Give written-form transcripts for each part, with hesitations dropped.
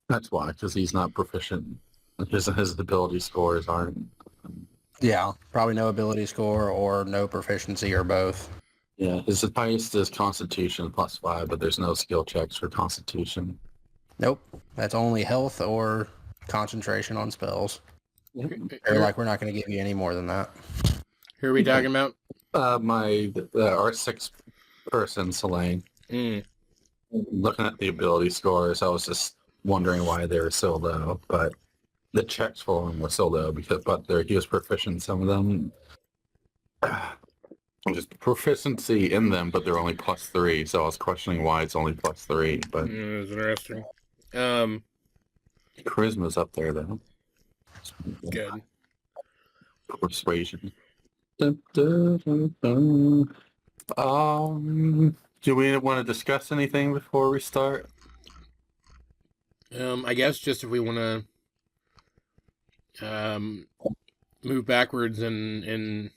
That's why, because he's not proficient. His ability scores aren't. Yeah, probably no ability score or no proficiency or both. Yeah, his highest is Constitution +5, but there's no skill checks for Constitution. Nope, that's only health or concentration on spells. They're like, we're not going to give you any more than that. Who are we talking about? Our sixth person, Selene. Looking at the ability scores, I was just wondering why they were so low, but the checks for him were so low he was proficient in some of them. Just proficiency in them, but they're only +3, so I was questioning why it's only +3. But It's interesting. Charisma's up there though. Good. Persuasion. Do we want to discuss anything before we start? I guess just if we want to move backwards and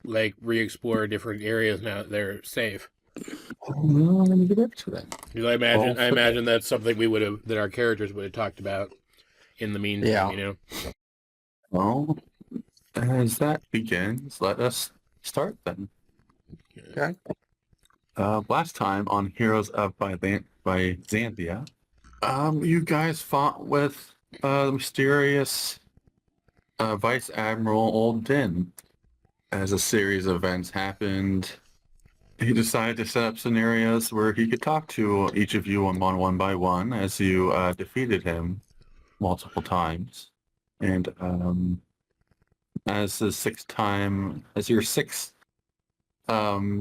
like re-explore different areas now that they're safe. Well, let me get back to that. Because I imagine that's something that our characters would have talked about in the meantime. Yeah. You know. Well, as that begins, let us start then. Okay. Last time on Heroes of Byzantia, you guys fought with the mysterious Vice Admiral Old Din. As a series of events happened, he decided to set up scenarios where he could talk to each of you one by one as you defeated him multiple times. And as your sixth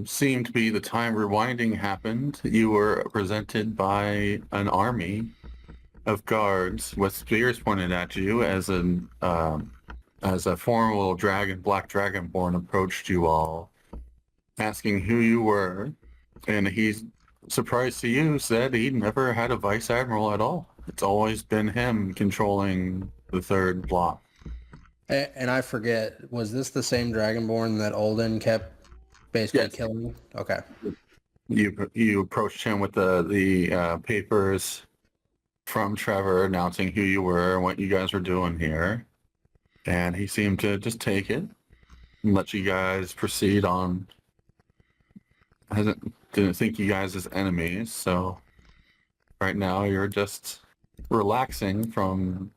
seemed to be the time rewinding happened, you were presented by an army of guards with spears pointed at you as a formal black dragonborn approached you all, asking who you were, and he's surprised to you said he'd never had a vice admiral at all. It's always been him controlling the third block. And I forget, was this the same dragonborn that Olden kept basically killing? Okay. You approached him with the papers from Trevor announcing who you were and what you guys were doing here. And he seemed to just take it and let you guys proceed on. Didn't think you guys as enemies, so right now you're just relaxing from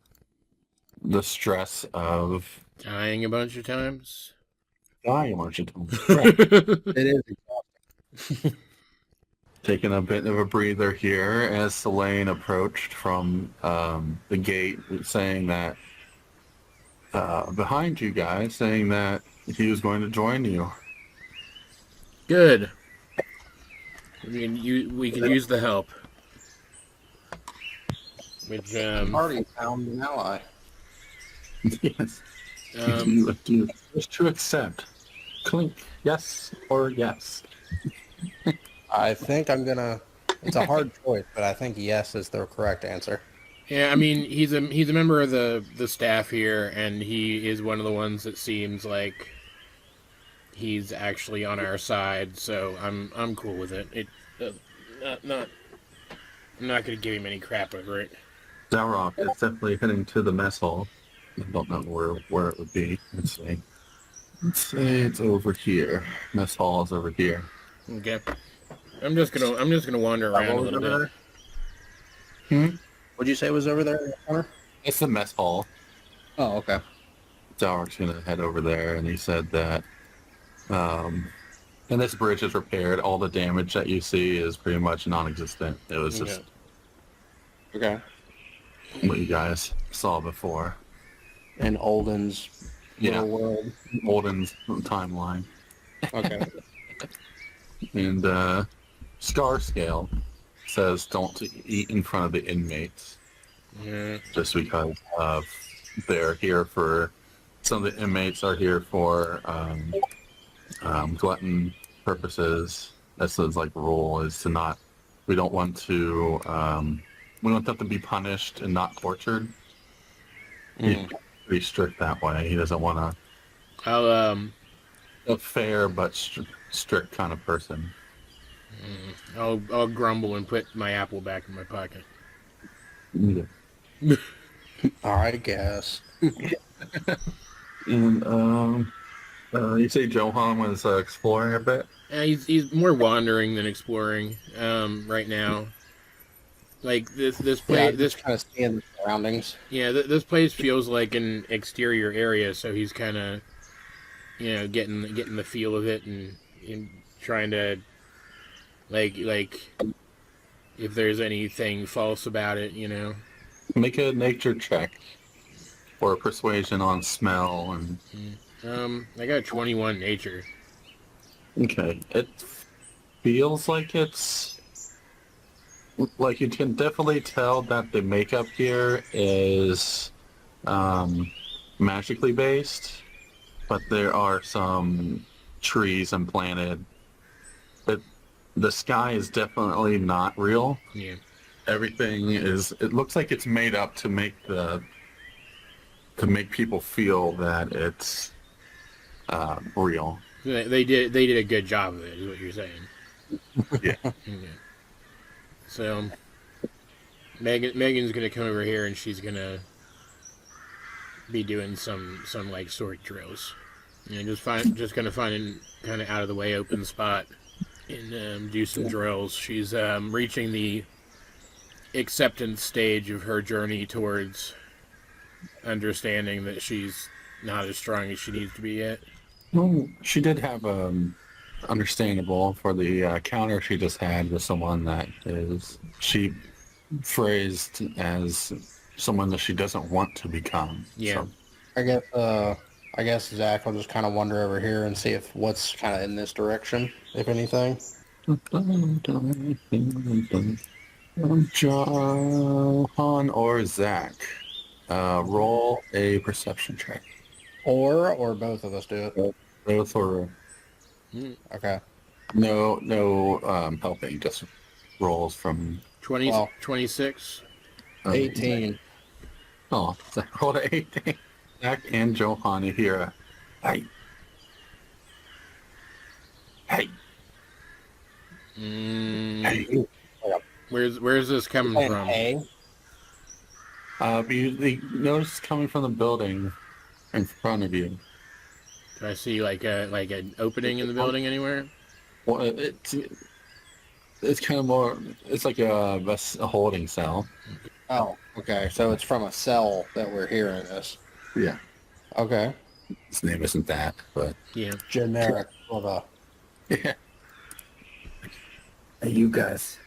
the stress of Dying a bunch of times. dying a bunch of times. It is. Taking a bit of a breather here as Selene approached from the gate, saying that behind you guys, saying that he was going to join you. Good. I mean, we can use the help. Which Already found an ally. Yes. Just to accept. Clink. Yes or yes. I think I'm gonna. It's a hard choice, but I think yes is the correct answer. Yeah, I mean, he's a member of the staff here, and he is one of the ones that seems like he's actually on our side. So I'm cool with it. I'm not going to give him any crap over it. Dowroc is definitely heading to the mess hall. I don't know where it would be. Let's see. Let's say it's over here. Mess hall is over here. Okay. I'm just gonna wander around a little bit. What'd you say was over there in the corner? It's the mess hall. Oh, okay. Dowroc's gonna head over there, and he said that and this bridge is repaired. All the damage that you see is pretty much non-existent. It was just Okay. what you guys saw before. And Olden's little world. Olden's timeline. Okay. And Scar Scale says don't eat in front of the inmates. Yeah. Just because they're here for, some of the inmates are here for glutton purposes. That's his rule is to not, we don't want to, we want them to be punished and not tortured. He's pretty strict that way. He doesn't want a fair but strict kind of person. I'll grumble and put my apple back in my pocket. Yeah. I guess. And you say Johan was exploring a bit. He's more wandering than exploring right now. Like this Yeah, place this just kind of seeing the surroundings. this place feels like an exterior area, so he's kind of getting the feel of it and trying to like if there's anything false about it, Make a nature check or persuasion on smell and. I got 21 nature. Okay, it feels like it's like you can definitely tell that the makeup here is magically based, but there are some trees implanted. But the sky is definitely not real. Yeah. Everything is. It looks like it's made up to make people feel that it's real. They did a good job of it, is what you're saying. Yeah. Okay. So Megan's gonna come over here and she's gonna be doing some like sword drills. Just gonna find a kind of out of the way open spot and do some drills. She's reaching the acceptance stage of her journey towards understanding that she's not as strong as she needs to be yet. Well, she did have understandable for the counter she just had with someone that she phrased as someone that she doesn't want to become. Yeah. So, I guess Zach will just kind of wander over here and see if what's kind of in this direction, if anything. Johan or Zack, roll a perception check. Or both of us do it. Both or Okay. no helping, just rolls from 26. 18. Oh, Zack rolled a 18. Zack and Johan, you hear a hey. Hey. Hey. Where's this coming from? Hey. You notice it's coming from the building in front of you. Do I see like an opening in the building anywhere? Well, it's kind of more. It's like a holding cell. Oh, okay. So it's from a cell that we're hearing this. Yeah. Okay. His name isn't that, but Yeah. Generic of a... yeah. Hey, you guys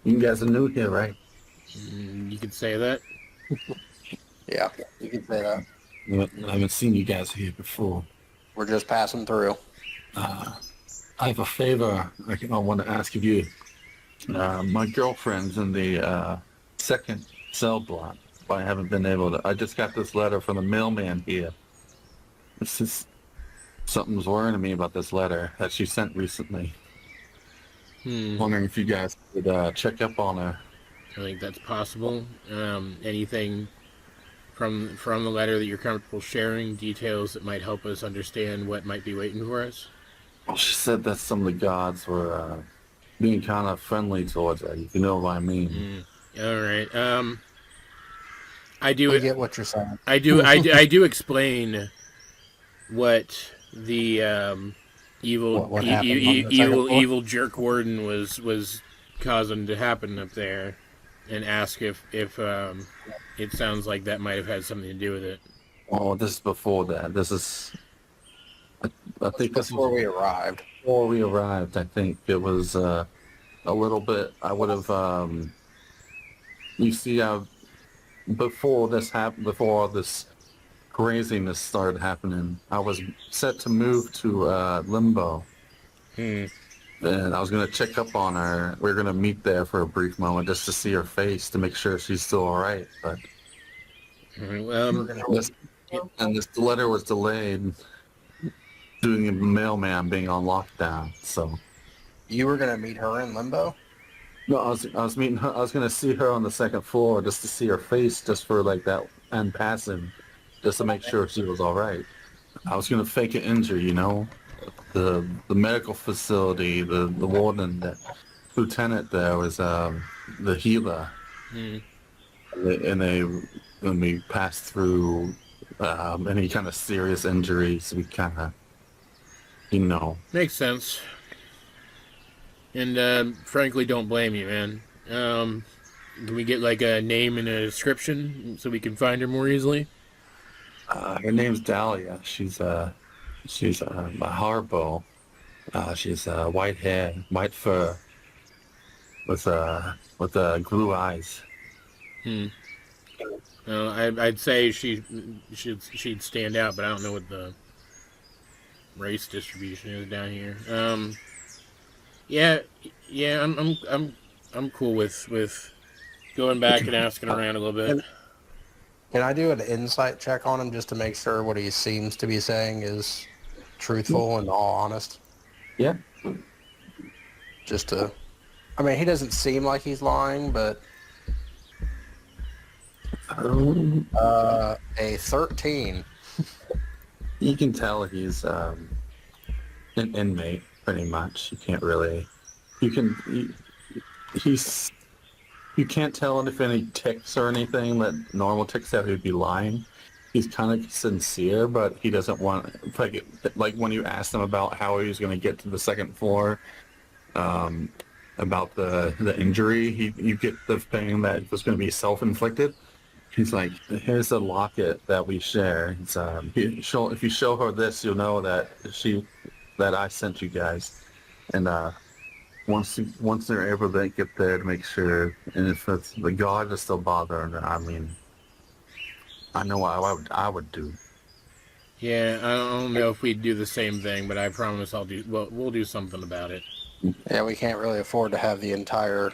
are new here, right? You could say that. Yeah, you can say that. I haven't seen you guys here before. We're just passing through. I have a favor I want to ask of you. My girlfriend's in the second cell block. I haven't been able to. I just got this letter from the mailman here. This is something's worrying me about this letter that she sent recently. Wondering if you guys could check up on her. I think that's possible. Anything from the letter that you're comfortable sharing, details that might help us understand what might be waiting for us? Well, she said that some of the gods were being kind of friendly towards her, if you know what I mean. All right. I get what you're saying. I do explain what the evil jerk warden was causing to happen up there, and ask if it sounds like that might have had something to do with it. Oh, this is before that. This is. I think this Before was we arrived. before we arrived. I think it was a little bit. I would have. You see, before this happened, before all this craziness started happening, I was set to move to Limbo. And I was going to check up on her. We were going to meet there for a brief moment just to see her face to make sure she's still all right. But this letter was delayed due to the mailman being on lockdown. So You were going to meet her in Limbo? no, I was meeting her. I was going to see her on the second floor just to see her face, just for like that and passing, just to make sure she was all right. I was going to fake an injury, you know. The medical facility, the warden, the lieutenant there was the healer. when we pass through any kind of serious injuries, we kind of, Makes sense. And frankly, don't blame you, man. Can we get like a name and a description so we can find her more easily? her name's Dahlia. She's a harbo. She's white hair, white fur, with blue eyes. I'd say she'd stand out, but I don't know what the race distribution is down here. Yeah, I'm cool with going back and asking around a little bit. Can I do an insight check on him just to make sure what he seems to be saying is truthful and all honest? Yeah. Just to, I mean, he doesn't seem like he's lying, but a 13. You can tell he's an inmate, pretty much. You can't really. You can't tell if any ticks or anything that normal ticks that he'd be lying. He's kind of sincere, but he doesn't want like when you asked him about how he was going to get to the second floor, about the injury, you get the feeling that it was going to be self-inflicted. He's like, here's the locket that we share. It's, if you show her this, you'll know that I sent you guys. And once they're able to get there to make sure, and if it's, the god is still bothering her, I mean, I know what I would do. Yeah, I don't know if we'd do the same thing, but I promise we'll do something about it. Yeah, we can't really afford to have the entire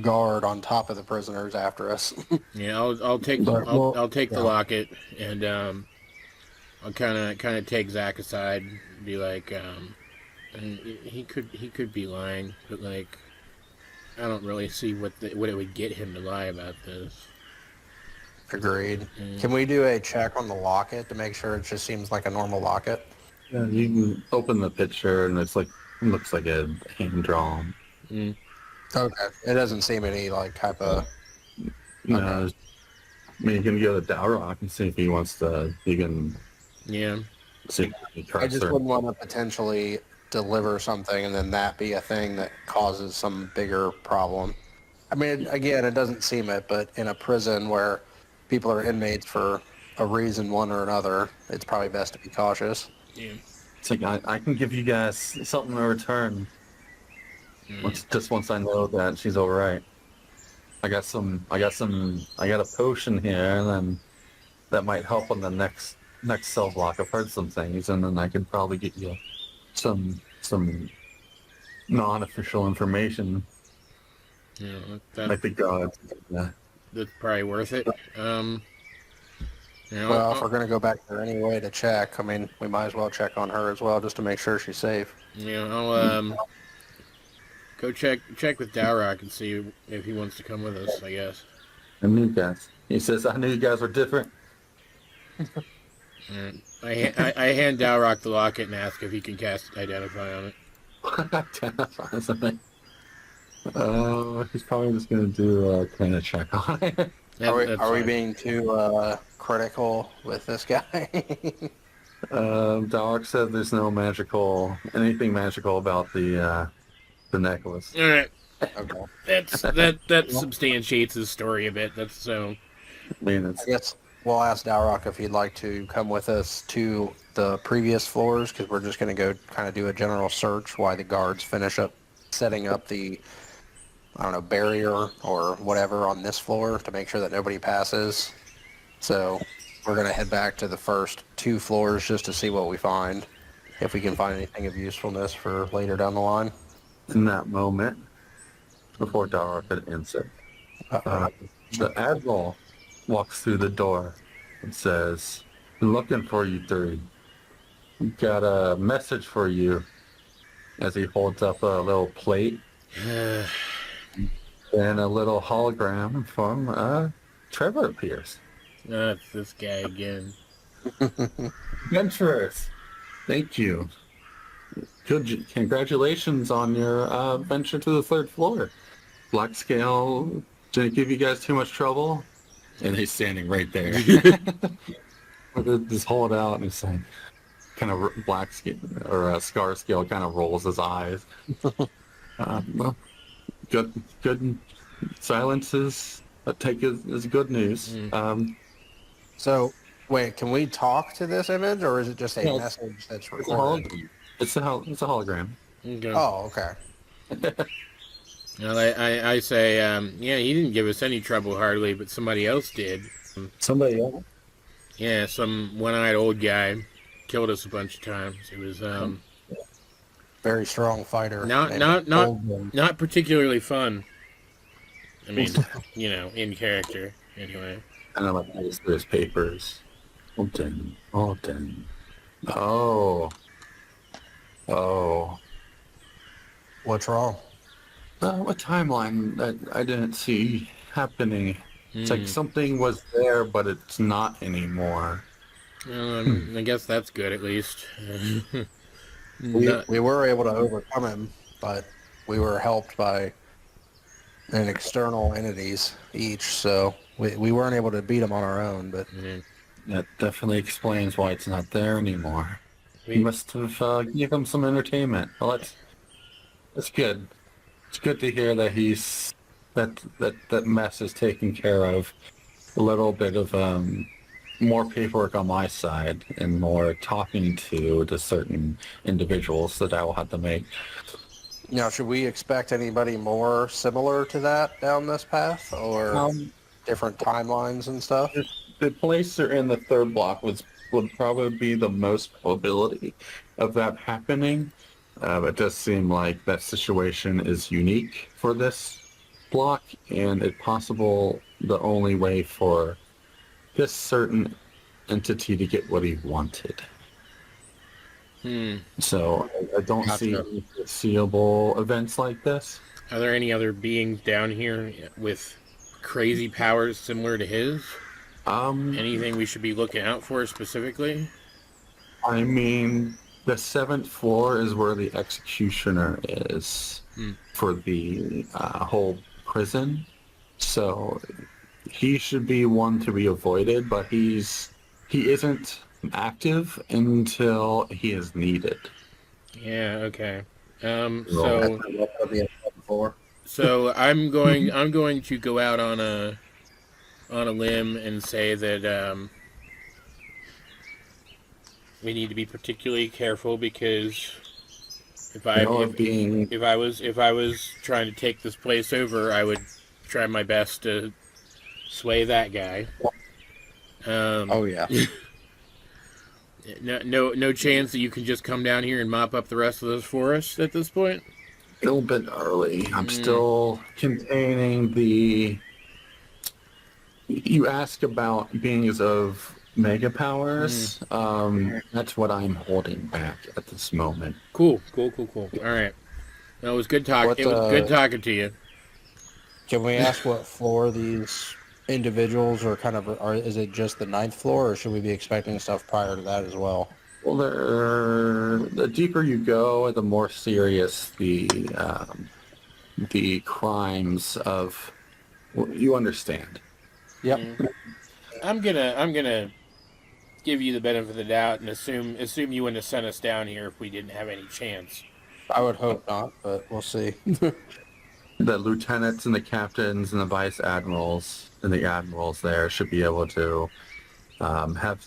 guard on top of the prisoners after us. Yeah, I'll take the locket, and I'll kind of take Zack aside, and be like, and he could be lying, but like, I don't really see what it would get him to lie about this. Agreed. Can we do a check on the locket to make sure it just seems like a normal locket? Yeah, you can open the picture, and it looks like a hand drawn. Okay. It doesn't seem any like type of. No, I mean, you can go to Dowroc and see if he wants to. You can. Yeah. See if he I just her. wouldn't want to potentially deliver something and then that be a thing that causes some bigger problem. I mean, again, it doesn't seem it, but in a prison where people are inmates for a reason, one or another, it's probably best to be cautious. Yeah. It's like I can give you guys something in return. Once I know that she's all right. I got a potion here, and then that might help on the next cell block. I've heard some things, and then I could probably get you some non-official information. Yeah, like the gods. Yeah. That's probably worth it. Well, if we're going to go back there anyway to check, I mean, we might as well check on her as well just to make sure she's safe. Yeah, I'll go check with Dowroc and see if he wants to come with us, I guess. I knew you guys. He says, I knew you guys were different. I hand Dowroc the locket and ask if he can cast Identify on it. Identify something. He's probably just going to do a kind of check on it. Are we being too critical with this guy? Dowroc said there's no anything magical about the necklace. All right. Okay. That substantiates his story a bit. That's so. I mean, I guess we'll ask Dowroc if he'd like to come with us to the previous floors, because we're just going to go kind of do a general search while the guards finish up setting up the, I don't know, barrier or whatever on this floor to make sure that nobody passes. So we're going to head back to the first 2 floors just to see what we find, if we can find anything of usefulness for later down the line. In that moment, before Dowroc could answer, the Admiral walks through the door and says, "Been looking for you 3. Got a message for you," as he holds up a little plate and a little hologram from Trevor appears. It's this guy again. Adventurers, thank you. Good, congratulations on your venture to the 3rd floor. Black Scale didn't give you guys too much trouble. And he's standing right there. Just hold out and it's like kind of black skin or scar scale kind of rolls his eyes. Well, good. Silence is is good news. So, wait, can we talk to this image, or is it just a No, message that's it's a recorded? hologram. It's a hologram. Okay. Oh, okay. Well, I say, yeah, he didn't give us any trouble hardly, but somebody else did. Somebody else. Yeah, some one-eyed old guy killed us a bunch of times. It was Very strong fighter. not particularly fun. I mean, in character anyway. And I'm like, there's papers. Alton. Oh. What's wrong? A timeline that I didn't see happening. It's like something was there, but it's not anymore. I guess that's good at least. We were able to overcome him, but we were helped by an external entities each, so we weren't able to beat him on our own. But That definitely explains why it's not there anymore. We must have given him some entertainment. Well, that's good. It's good to hear that that mess is taken care of. A little bit of more paperwork on my side and more talking to certain individuals that I will have to make. now, should we expect anybody more similar to that down this path, or different timelines and stuff? The place they're in the third block would probably be the most probability of that happening. It does seem like that situation is unique for this block, and it's possible the only way for this certain entity to get what he wanted. So I don't see any foreseeable events like this. Are there any other beings down here with crazy powers similar to his? Anything we should be looking out for specifically? I mean, the 7th floor is where the executioner is for the whole prison. So he should be one to be avoided, but he isn't active until he is needed. Yeah, okay. So I'm going to go out on a limb and say that we need to be particularly careful, because if I was trying to take this place over, I would try my best to sway that guy. Oh yeah. No chance that you can just come down here and mop up the rest of this forest at this point? A little bit early. I'm still containing the... You ask about beings of mega powers. That's what I'm holding back at this moment. Cool. All right. That was good talk. It was good talking to you. Can we ask what floor these individuals are kind of? Is it just the 9th floor, or should we be expecting stuff prior to that as well? Well, the deeper you go, the more serious the crimes of. Well, you understand. Yep. I'm gonna give you the benefit of the doubt and assume you wouldn't have sent us down here if we didn't have any chance. I would hope not, but we'll see. The lieutenants and the captains and the vice admirals and the admirals there should be able to have.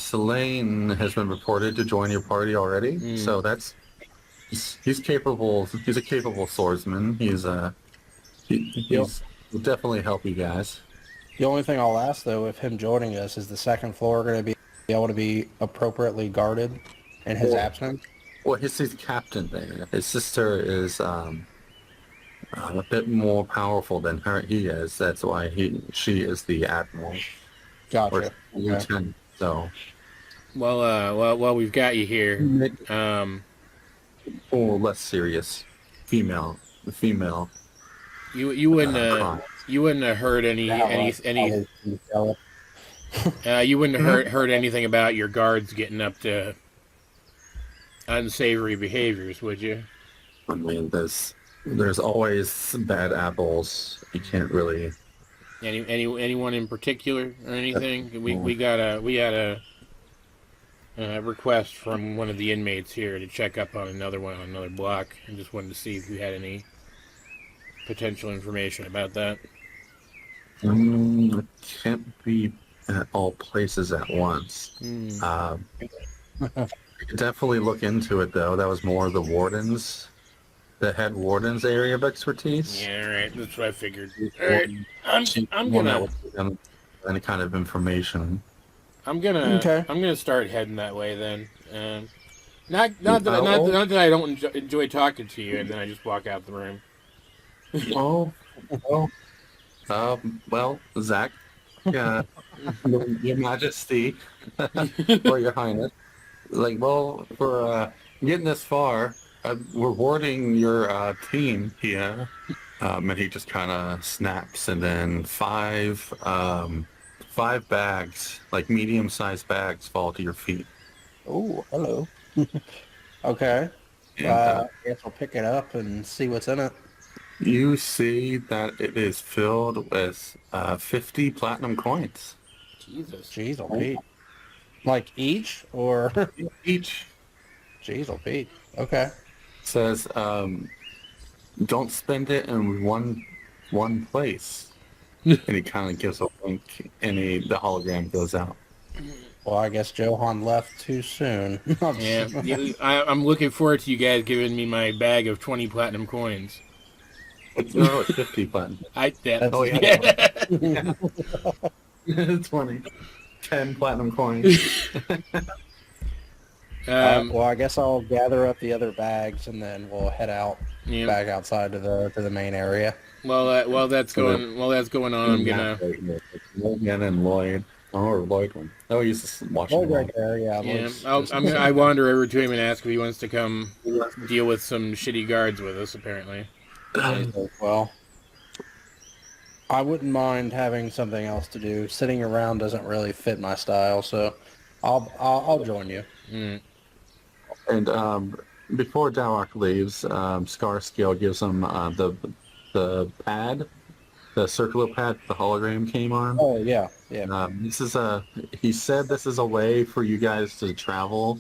Selene has been reported to join your party already, so he's capable. He's a capable swordsman. He'll definitely help you guys. The only thing I'll ask, though, if him joining us, is the 2nd floor going to be able to be appropriately guarded in his absence? Well, he's captain there. His sister is a bit more powerful than he is. That's why she is the admiral. Gotcha. Or lieutenant. So. Well, we've got you here. Less serious. Female. You wouldn't have heard any you wouldn't have heard anything about your guards getting up to unsavory behaviors, would you? I mean, there's always bad apples. You can't really Anyone in particular or anything? We got a request from one of the inmates here to check up on another one on another block, and just wanted to see if you had any potential information about that. It can't be at all places at once. You could definitely look into it, though. That was more the head warden's area of expertise. Yeah, all right. That's what I figured. All right, I'm gonna any kind of information. I'm gonna start heading that way then. Not that I don't enjoy talking to you, and then I just walk out the room. Well, Zack, your Majesty, or Your Highness, for getting this far, rewarding your team here, and he just kind of snaps, and then five bags, like medium-sized bags, fall to your feet. Oh, hello. Okay. And, I guess I'll pick it up and see what's in it. you see that it is filled with 50 platinum coins. Jesus. Jeez, oh Pete. Like each or Each. jeez, oh Pete. Okay. Says, don't spend it in one place. And he kind of gives a wink, and the hologram goes out. Well, I guess Johan left too soon. Yeah, I'm looking forward to you guys giving me my bag of 20 platinum coins. No, it's 50 platinum. That's- Oh, yeah. 20. 10 platinum coins. Well, I guess I'll gather up the other bags and then we'll head out back outside to the main area. While that's going on, I'm gonna. Logan and Lloyd. Or Lloyd one. Oh, he's just watching. Lloyd right there, yeah. Yeah, I wander over to him and ask if he wants to come deal with some shitty guards with us. Apparently. Well, I wouldn't mind having something else to do. Sitting around doesn't really fit my style, so I'll join you. Mm. And before Dowroc leaves, Scarscale gives him the pad, the circular pad the hologram came on. Oh yeah. He said this is a way for you guys to travel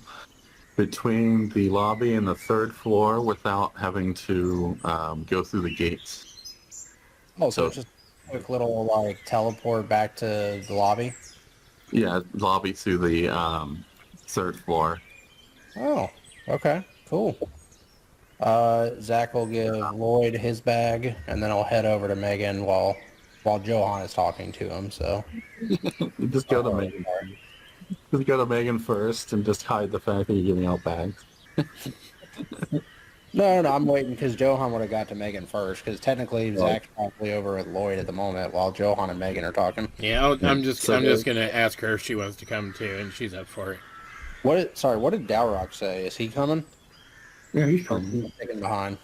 between the lobby and the third floor without having to go through the gates. Oh, so it's just a quick little like teleport back to the lobby. Yeah, lobby through the third floor. Oh, okay, cool. Zack will give Lloyd his bag, and then I'll head over to Megan while Johan is talking to him. So Just go to Megan. Just go to Megan first and just hide the fact that you're giving out bags. no, I'm waiting because Johan would have got to Megan first. Because technically Zack's probably over with Lloyd at the moment while Johan and Megan are talking. Yeah, I'm just gonna ask her if she wants to come too, and she's up for it. What did Dowroc say? Is he coming? Yeah, he's Or he's taking behind.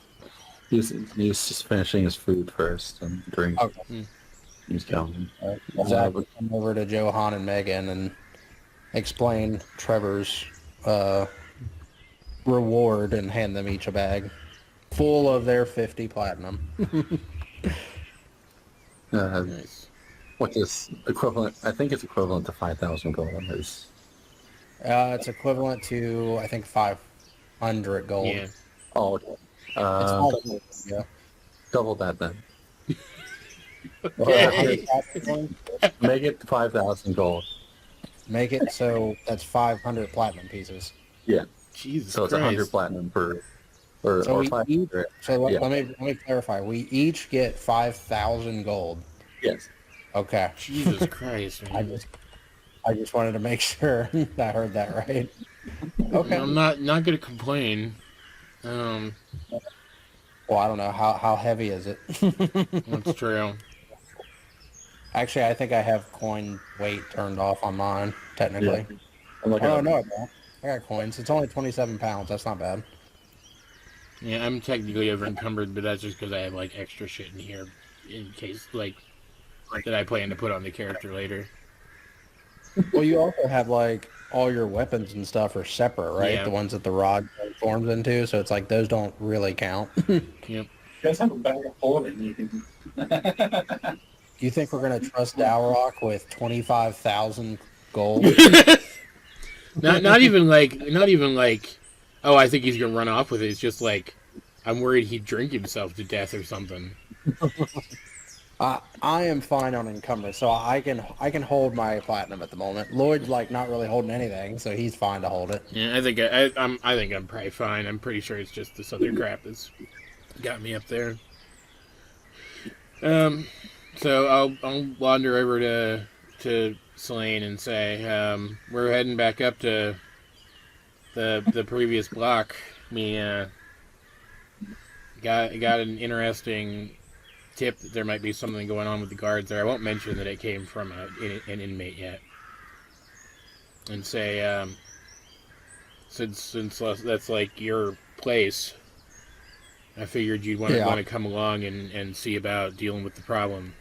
He's just finishing his food first and drink. Okay. He's coming. Zack would come over to Johan and Megan and explain Trevor's reward and hand them each a bag full of their 50 platinum. Nice. What is equivalent? I think it's equivalent to 5,000 gold. It's equivalent to, I think, 500 gold. Yeah. Oh, okay. It's 500, yeah. Double that then. Okay. Make it 5,000 gold. Make it so that's 500 platinum pieces. Yeah. Jesus So it's Christ. 100 platinum per, or 500. Yeah. Let me clarify. We each get 5,000 gold. Yes. Okay. Jesus Christ, man. I just wanted to make sure I heard that right. Okay. I'm not gonna complain. Well, I don't know how heavy is it. That's true. Actually, I think I have coin weight turned off on mine technically. Yeah. I'm looking Oh at no, I don't. I got coins. It's only 27 pounds. That's not bad. Yeah, I'm technically over encumbered, but that's just because I have like extra shit in here in case like that I plan to put on the character later. Well, you also have like all your weapons and stuff are separate, right? Yeah. The ones that the rod transforms into, so it's like those don't really count. Yep. You guys have a bag of holding you can. You think we're gonna trust Dowroc with 25,000 gold? not even like, oh, I think he's gonna run off with it. It's just like, I'm worried he'd drink himself to death or something. I am fine on encumbrance, so I can hold my platinum at the moment. Lloyd's like not really holding anything, so he's fine to hold it. Yeah, I think I'm probably fine. I'm pretty sure it's just this other crap that's got me up there. So I'll wander over to Selene and say, we're heading back up to the previous block. We got an interesting tip that there might be something going on with the guards there. I won't mention that it came from an inmate yet. And say, since that's like your place, I figured you'd want to come along and see about dealing with the problem.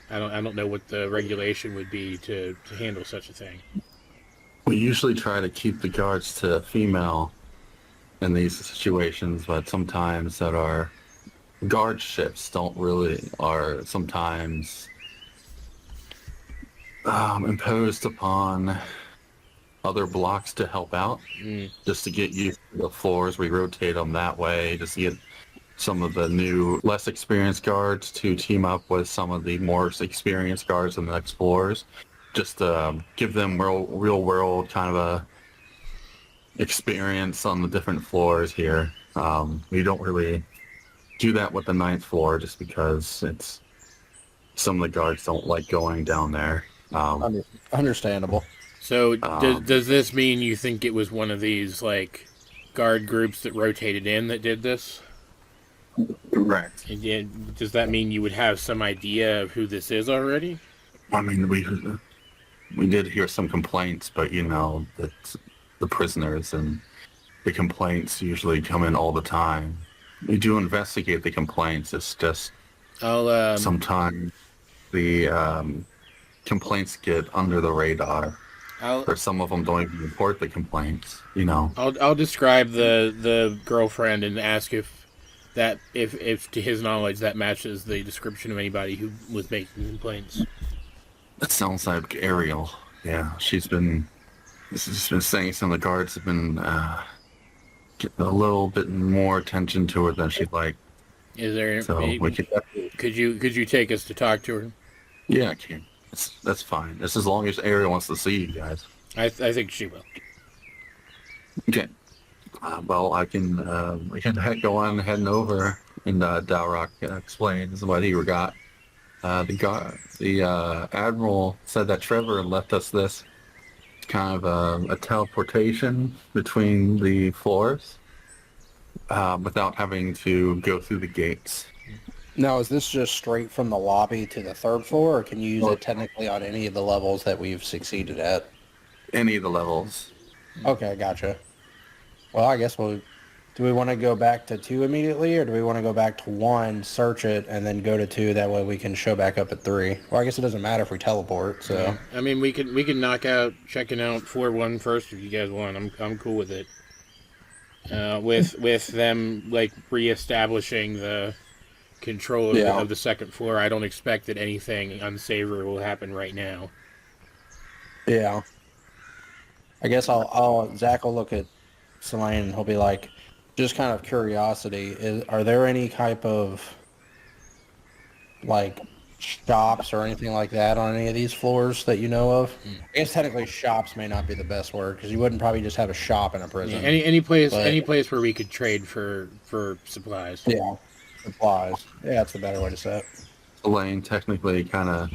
I don't know what the regulation would be to handle such a thing. We usually try to keep the guards to female in these situations, but sometimes that our guard ships are sometimes imposed upon other blocks to help out, just to get used to the floors. We rotate them that way, just to get some of the new, less experienced guards to team up with some of the more experienced guards on the next floors, just to give them real world kind of a experience on the different floors here. We don't really do that with the 9th floor just because some of the guards don't like going down there. Understandable. So does this mean you think it was one of these like guard groups that rotated in that did this? Correct. And does that mean you would have some idea of who this is already? I mean, we did hear some complaints, but that the prisoners and the complaints usually come in all the time. We do investigate the complaints. It's just sometimes the complaints get under the radar. Or some of them don't even report the complaints. I'll describe the girlfriend and ask if to his knowledge that matches the description of anybody who was making complaints. That sounds like Ariel. Yeah, she's been saying some of the guards have been getting a little bit more attention to her than she'd like. Is there? So could you take us to talk to her? Yeah, I can. That's fine. That's as long as Ariel wants to see you guys. I think she will. Okay. Well, I can we can go on heading over, and Dowroc explains what he got. The admiral said that Trevor left us this kind of a teleportation between the floors without having to go through the gates. Now, is this just straight from the lobby to the 3rd floor, or can you use it technically on any of the levels that we've succeeded at? Any of the levels. Okay, gotcha. Well, I guess do we want to go back to 2 immediately, or do we want to go back to 1, search it, and then go to 2? That way we can show back up at 3. Well, I guess it doesn't matter if we teleport. So yeah. I mean, we can knock out checking out floor 1 first if you guys want. I'm cool with it. With them like reestablishing the control of the 2nd floor, I don't expect that anything unsavory will happen right now. Yeah. I guess Zack will look at Selene and he'll be like, just kind of curiosity, are there any type of like shops or anything like that on any of these floors that you know of? I guess technically shops may not be the best word, because you wouldn't probably just have a shop in a prison. Yeah, any place where we could trade for supplies. Yeah, supplies. Yeah, that's the better way to say it. Elaine technically kind of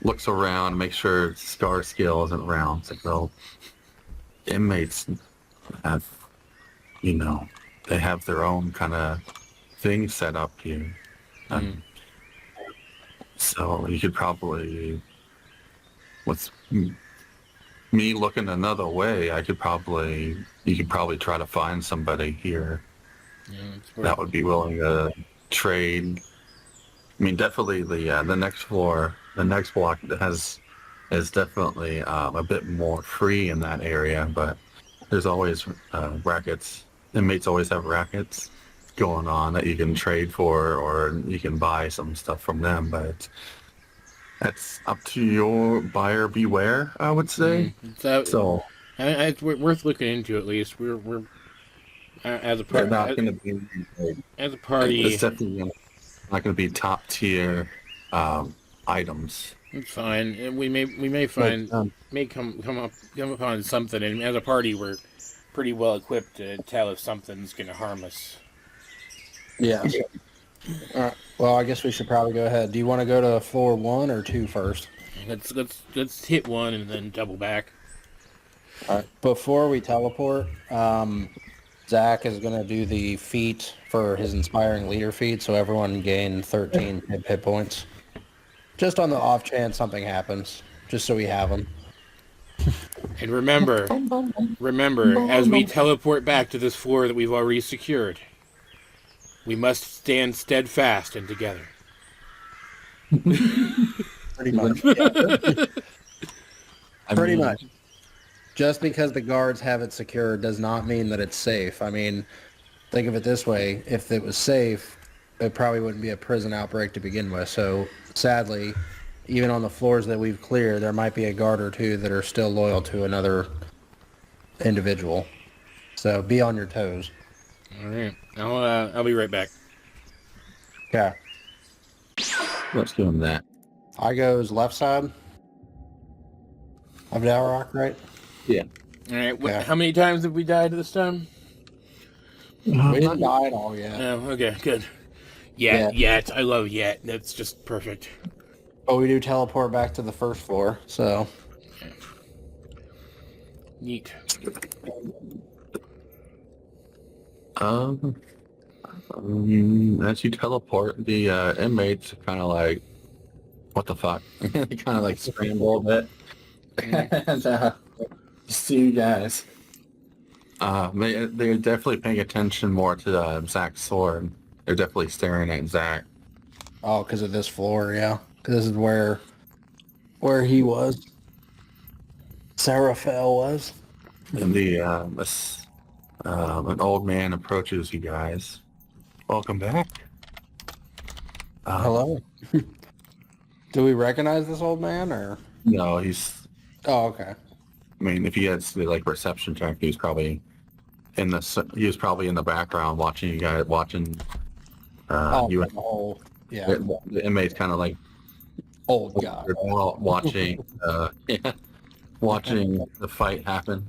looks around, makes sure Scar Skill isn't around. It's like, well, inmates have, they have their own kind of thing set up here. So you could probably, with me looking another way, you could probably try to find somebody here that would be willing to trade. I mean, definitely the next floor, the next block is definitely a bit more free in that area, but there's always rackets. Inmates always have rackets. going on that you can trade for, or you can buy some stuff from them, but that's up to your buyer beware, I would say. So it's worth looking into at least. We're as a they're part not going to be as a party. it's definitely not going to be top tier items. It's fine. And we may find come upon something, and as a party, we're pretty well equipped to tell if something's going to harm us. Yeah. All right. Well, I guess we should probably go ahead. Do you want to go to floor 1 or 2 first? Let's hit 1 and then double back. All right. Before we teleport, Zack is going to do the feat for his inspiring leader feat, so everyone gain 13 hit points. Just on the off chance something happens, just so we have them. And remember, as we teleport back to this floor that we've already secured, we must stand steadfast and together. Pretty much. Yeah. Pretty much. Just because the guards have it secured does not mean that it's safe. I mean, think of it this way. If it was safe, it probably wouldn't be a prison outbreak to begin with. So, sadly, even on the floors that we've cleared, there might be a guard or two that are still loyal to another individual. So, be on your toes. All right. I'll be right back. Okay. Let's give them that. I goes left side of Dowroc, right? Yeah. All right. Yeah. How many times have we died this time? We didn't die at all yet. Oh, okay, good. Yet. I love yet. That's just perfect. But we do teleport back to the first floor, so. Neat. As you teleport, the inmates kind of like, what the fuck? They kind of like scramble a bit. And see you guys. They're definitely paying attention more to Zack's sword. They're definitely staring at Zack. Oh, because of this floor, yeah. Because this is where he was. Seraphel was. And an old man approaches you guys. Welcome back. Hello. Do we recognize this old man, or? No, he's. Oh, okay. I mean, if he had like reception check, he was probably in the background watching you guys you. The whole, yeah. The inmates kind of like Old guy. watching watching the fight happen.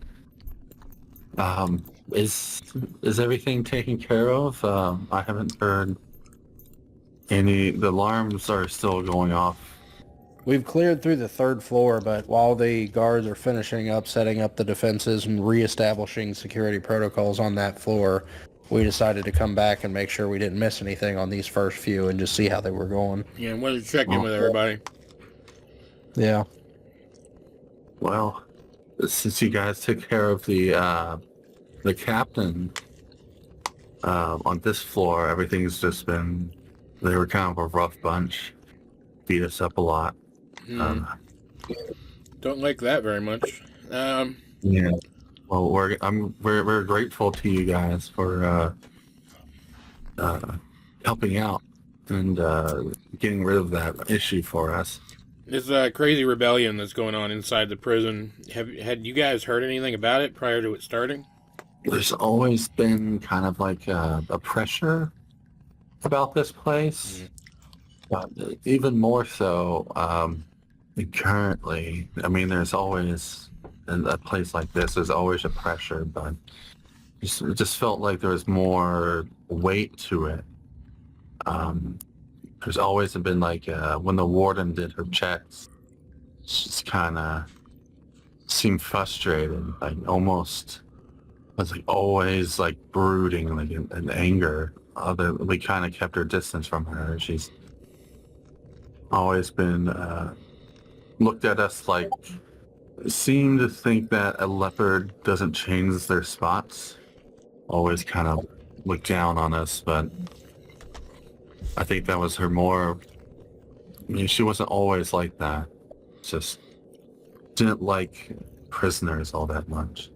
Is everything taken care of? I haven't heard any. The alarms are still going off. We've cleared through the third floor, but while the guards are finishing up, setting up the defenses and reestablishing security protocols on that floor, we decided to come back and make sure we didn't miss anything on these first few and just see how they were going. Yeah, I wanted to check in with everybody. Yeah. Well, since you guys took care of the captain on this floor, everything's just been. They were kind of a rough bunch. Beat us up a lot. Don't like that very much. Yeah. Well, we're grateful to you guys for helping out and getting rid of that issue for us. This crazy rebellion that's going on inside the prison. Had you guys heard anything about it prior to it starting? There's always been kind of like a pressure about this place, but even more so currently. I mean, there's always in a place like this. There's always a pressure, but it just felt like there was more weight to it. There's always been like when the warden did her checks, she just kind of seemed frustrated, like almost. Was like always like brooding, like in anger. We kind of kept her distance from her. She's always been looked at us like seemed to think that a leopard doesn't change their spots. Always kind of looked down on us, but I think that was her more. I mean, she wasn't always like that. Just didn't like prisoners all that much.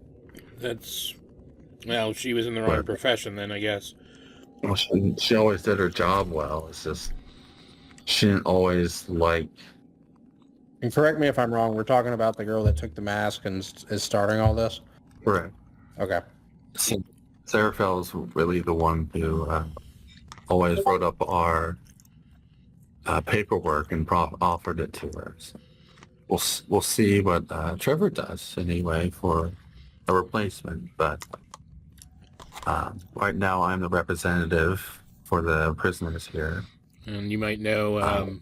Well, she was in the wrong profession then, I guess. Well, she always did her job well. It's just she didn't always like. And correct me if I'm wrong, we're talking about the girl that took the mask and is starting all this? Correct. Okay. Seraphel is really the one who always wrote up our paperwork and offered it to her. So we'll see what Trevor does anyway for a replacement. But right now, I'm the representative for the prisoners here. And you might know,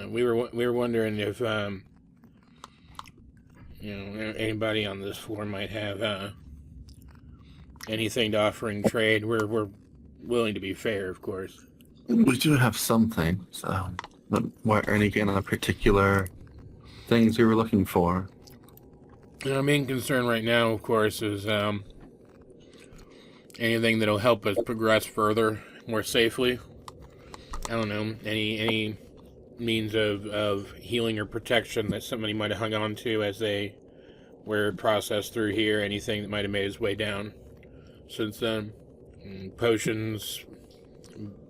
we were wondering if anybody on this floor might have anything to offer in trade. We're willing to be fair, of course. We do have some things. But what any kind of particular things you were looking for? Our main concern right now, of course, is anything that'll help us progress further, more safely. I don't know, any means of healing or protection that somebody might have hung on to as they were processed through here, anything that might have made its way down since then. Potions,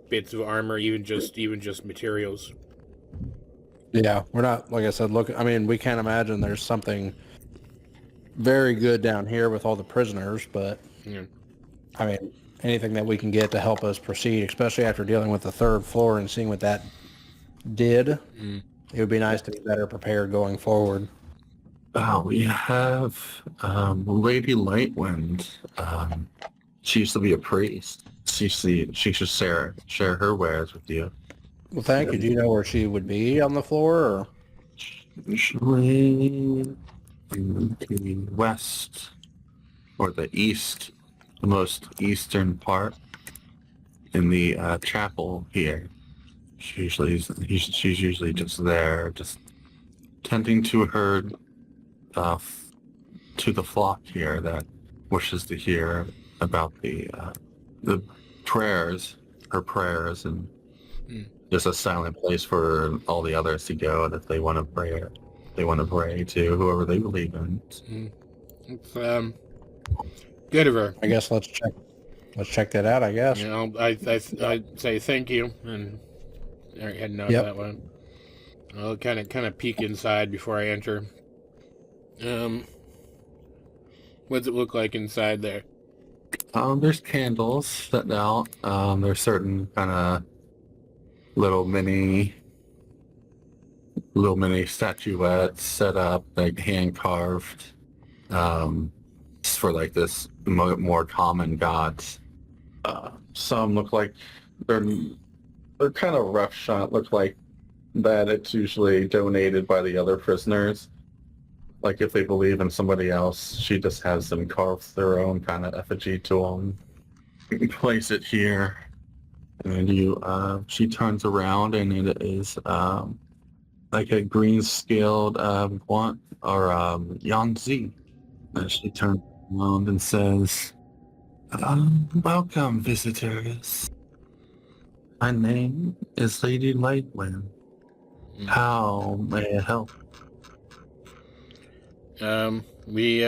bits of armor, even just materials. Yeah, we're not, like I said, we can't imagine there's something very good down here with all the prisoners, but Yeah. I mean, anything that we can get to help us proceed, especially after dealing with the third floor and seeing what that did, it would be nice to be better prepared going forward. We have Lady Lightwind. She used to be a priest. She should share her wares with you. Well, thank you. Do you know where she would be on the floor? Or? Usually in the west or the east, the most eastern part, in the chapel here. She's usually just there, just tending to her to the flock here that wishes to hear about the prayers, her prayers, and just a silent place for all the others to go that they want to pray. They want to pray to whoever they believe in. It's good of her. I guess let's check that out. I guess. I say thank you and heading out that way. I'll kind of peek inside before I enter. What's it look like inside there? There's candles set out. There's certain kind of little mini statuettes set up, like hand carved, for like this more common gods. Some look like they're kind of rough shot. Look like that it's usually donated by the other prisoners. Like if they believe in somebody else, she just has them carve their own kind of effigy to them. You can place it here, and she turns around, and it is like a green scaled want or Yanzi. And she turns around and says, "Welcome, visitors. My name is Lady Lightwind. How may I help?" We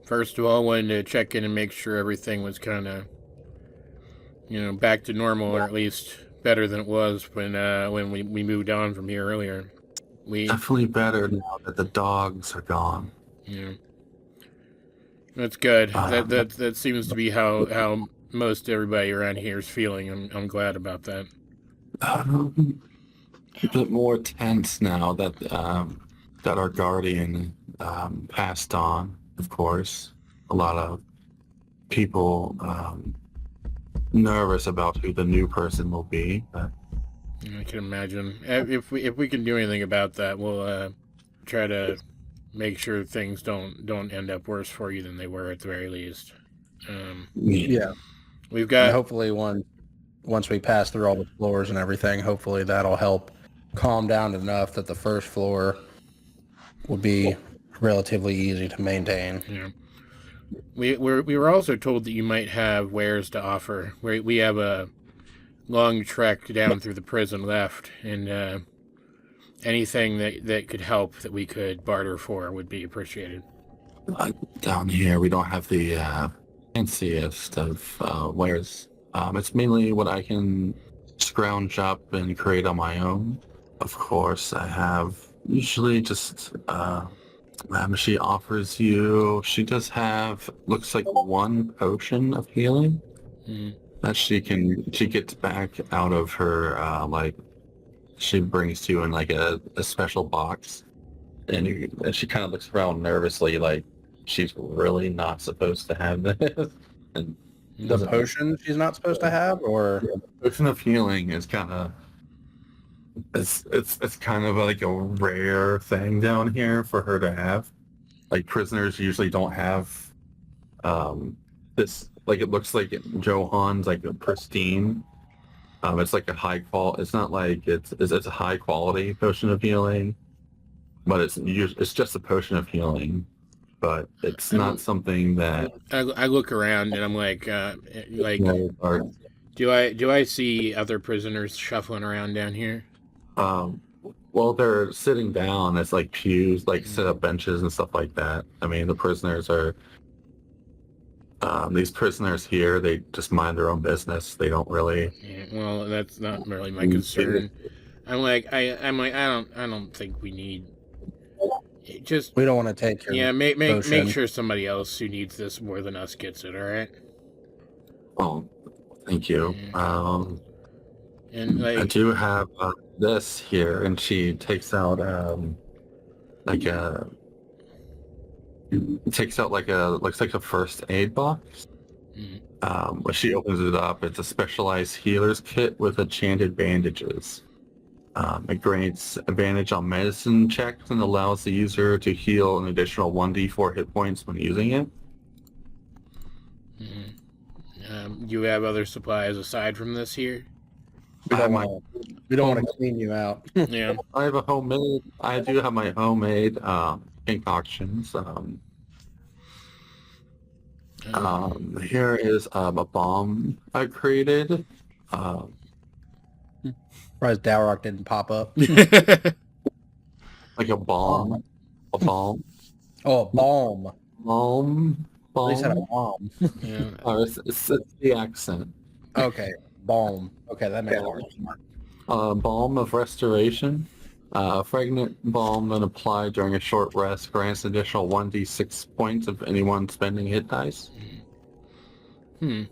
first of all wanted to check in and make sure everything was kind of, back to normal, or at least better than it was when we moved on from here earlier. Definitely better now that the dogs are gone. Yeah, that's good. That seems to be how most everybody around here is feeling. I'm glad about that. A bit more tense now that that our guardian passed on. Of course, a lot of people nervous about who the new person will be. But I can imagine. If we can do anything about that, we'll try to make sure things don't end up worse for you than they were at the very least. Yeah, we've got. And hopefully, once we pass through all the floors and everything, hopefully that'll help calm down enough that the first floor will be relatively easy to maintain. Yeah. We were also told that you might have wares to offer. We have a long trek down through the prison left, and anything that could help that we could barter for would be appreciated. Down here, we don't have the fanciest of wares It's mainly what I can scrounge up and create on my own. Of course, I have usually just she offers you. She does have looks like one potion of healing that she gets back out of her like she brings to you in like a special box, and she kind of looks around nervously like she's really not supposed to have this. And The potion she's not supposed to have, or potion of healing is kind of it's kind of like a rare thing down here for her to have. Like prisoners usually don't have this. Like it looks like Johan's like a pristine. It's like a high quality. It's not like it's a high quality potion of healing, but it's just a potion of healing. But it's not something that I look around and I'm like, do I see other prisoners shuffling around down here? Well, they're sitting down. It's like pews, like set up benches and stuff like that. I mean, the prisoners are these prisoners here. They just mind their own business. They don't really. Yeah, well, that's not really my concern. I don't think we need. Just we don't want to take your make sure somebody else who needs this more than us gets it. All right. Oh, thank you. And like I do have this here, and she takes out like a looks like a first aid box. When she opens it up, it's a specialized healer's kit with enchanted bandages. It grants advantage on medicine checks and allows the user to heal an additional 1d4 hit points when using it. Do you have other supplies aside from this here? We don't want to clean you out. Yeah. I have a homemade. I do have my homemade concoctions. Here is a bomb I created. Surprised Dowroc didn't pop up. Like a bomb. A bomb. Oh, a balm. Bomb. They said a Bomb. bomb. Yeah. Oh, it's the accent. Okay, balm. Okay, that makes sense. Balm of restoration. Fragment balm when applied during a short rest grants an additional 1d6 points of anyone spending hit dice. I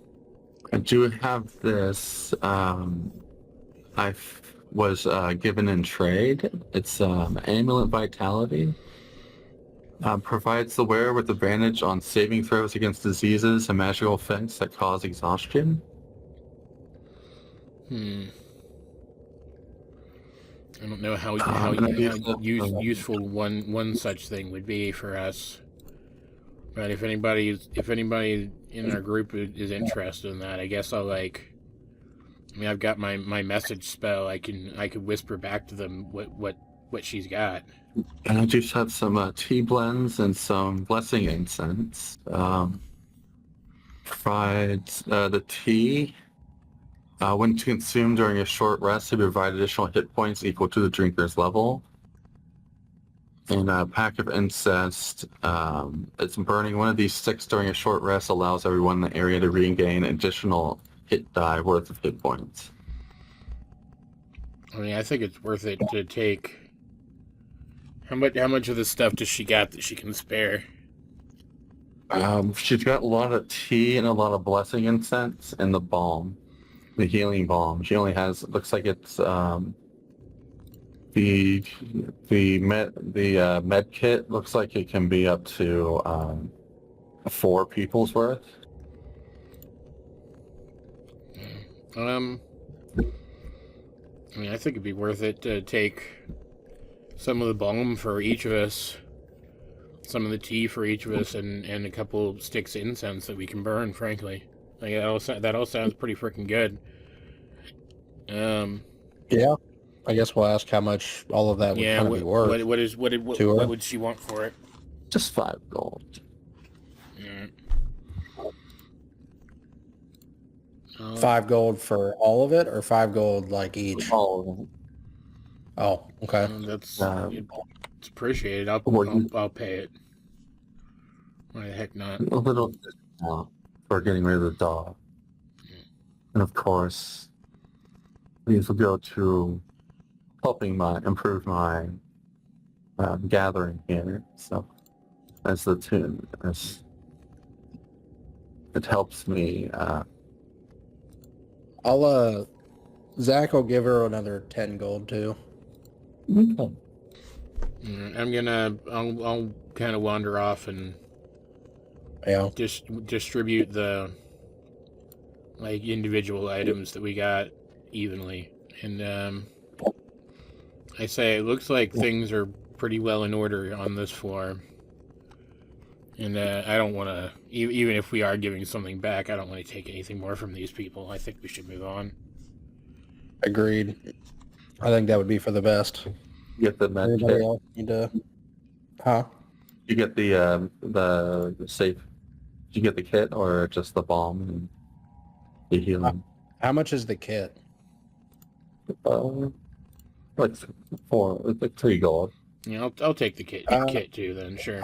do have this. I was given in trade. It's Amulet Vitality. Provides the wearer with advantage on saving throws against diseases and magical effects that cause exhaustion. I don't know how useful one such thing would be for us. But if anybody in our group is interested in that, I guess I'll I've got my message spell. I could whisper back to them what she's got. And I just have some tea blends and some blessing incense. Provides the tea. When consumed during a short rest, to provide additional hit points equal to the drinker's level. And a pack of incest. It's burning one of these sticks during a short rest allows everyone in the area to regain additional hit die worth of hit points. I mean, I think it's worth it to take. How much of the stuff does she got that she can spare? She's got a lot of tea and a lot of blessing incense and the balm. The healing balm. She only has. Looks like it's the med kit. Looks like it can be up to 4 people's worth. I mean, I think it'd be worth it to take some of the balm for each of us, some of the tea for each of us, and a couple sticks of incense that we can burn. Frankly. Like that all sounds pretty freaking good. Yeah, I guess we'll ask how much all of that would kind of be worth. What would she want for it? Just 5 gold. Yeah. 5 gold for all of it, or 5 gold like each? All of them. Oh, okay. That's it's appreciated. I'll pay it. Why the heck not? A little for getting rid of the dog. And of course, these will go to helping improve my gathering here. So as the tune, as it helps me. Zack will give her another 10 gold too. Okay. I'll kind of wander off and just distribute the individual items that we got evenly. And I say it looks like things are pretty well in order on this floor. And I don't want to, even if we are giving something back, I don't want to take anything more from these people. I think we should move on. Agreed. I think that would be for the best. You get the med Anybody kit. else need to... Huh? You get the safe. Did you get the kit or just the bomb and the healing? How much is the kit? Like like 3 gold. Yeah, I'll take the kit too then, sure.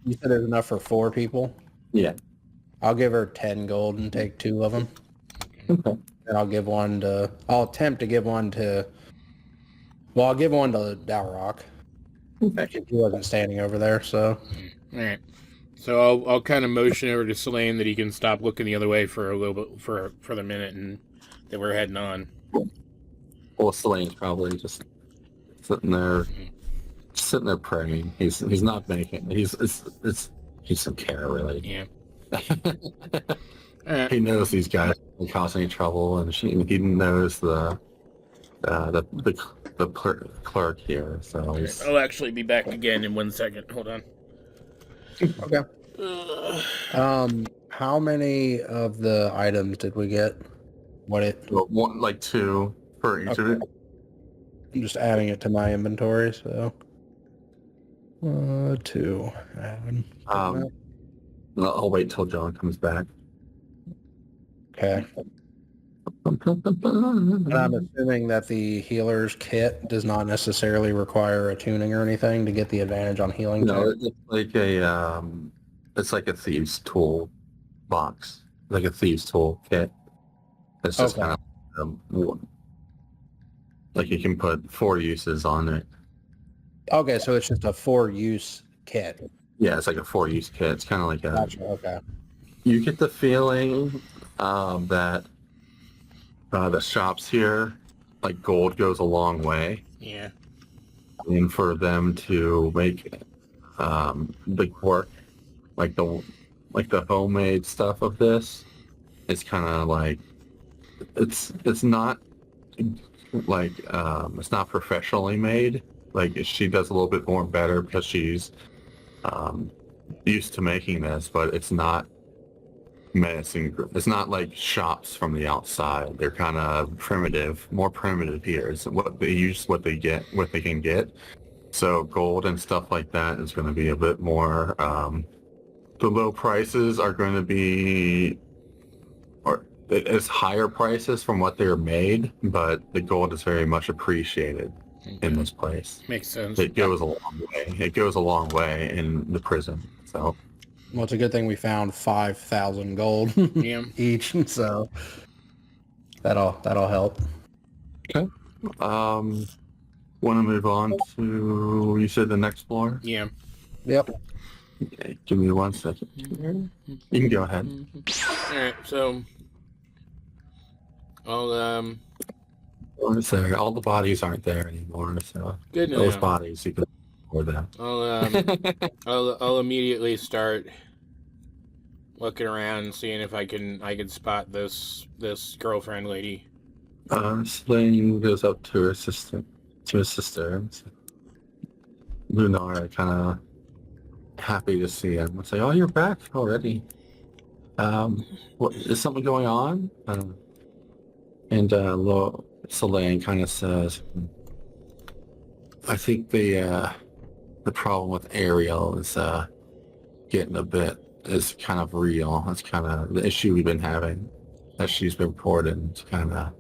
You said there's enough for 4 people? Yeah. I'll give her 10 gold and take 2 of them. Okay. And I'll attempt to give one to... Well, I'll give one to Dowroc. Okay. He wasn't standing over there, so... All right. So I'll kind of motion over to Selene that he can stop looking the other way for a little bit, for the minute, and that we're heading on. Well, Selene's probably just sitting there praying. He's not making. He doesn't care really. Yeah. He knows these guys are causing trouble, and he knows the clerk here. So I'll actually be back again in 1 second. Hold on. Okay. How many of the items did we get? one, like 2 for each of it. I'm just adding it to my inventory, so 2. I'll wait till John comes back. Okay. And I'm assuming that the healer's kit does not necessarily require a tuning or anything to get the advantage on healing. No, it's like a thieves tool box, like a thieves tool kit. It's just kind of like you can put 4 uses on it. Okay, so it's just a 4-use kit. Yeah, it's like a 4-use kit. It's kind of like a. Gotcha, okay. You get the feeling that the shops here, like gold goes a long way. Yeah. And for them to make big work, like the homemade stuff of this, it's kind of like it's not like it's not professionally made. Like she does a little bit more better because she's used to making this, but it's not menacing. It's not like shops from the outside. They're kind of more primitive here. It's what they can get. So gold and stuff like that is going to be a bit more. The low prices are going to be, or it's higher prices from what they're made, but the gold is very much appreciated in this place. Makes sense. It goes a long way. It goes a long way in the prison. So. Well, it's a good thing we found 5,000 gold Yeah. each, so that'll help. Okay. Want to move on to, you said the next floor? Yeah. Yep. Okay, give me 1 second. You can go ahead. All right. So I'll It's there. All the bodies aren't there anymore, so good those now. bodies you can for them. I'll immediately start looking around and seeing if I can spot this girlfriend lady. Selene goes up to her sister. Lunar kind of happy to see him. It's like, oh, you're back already. What is something going on? And Selene kind of says, I think the problem with Ariel is is kind of real. It's kind of the issue we've been having that she's been reported. It's kind of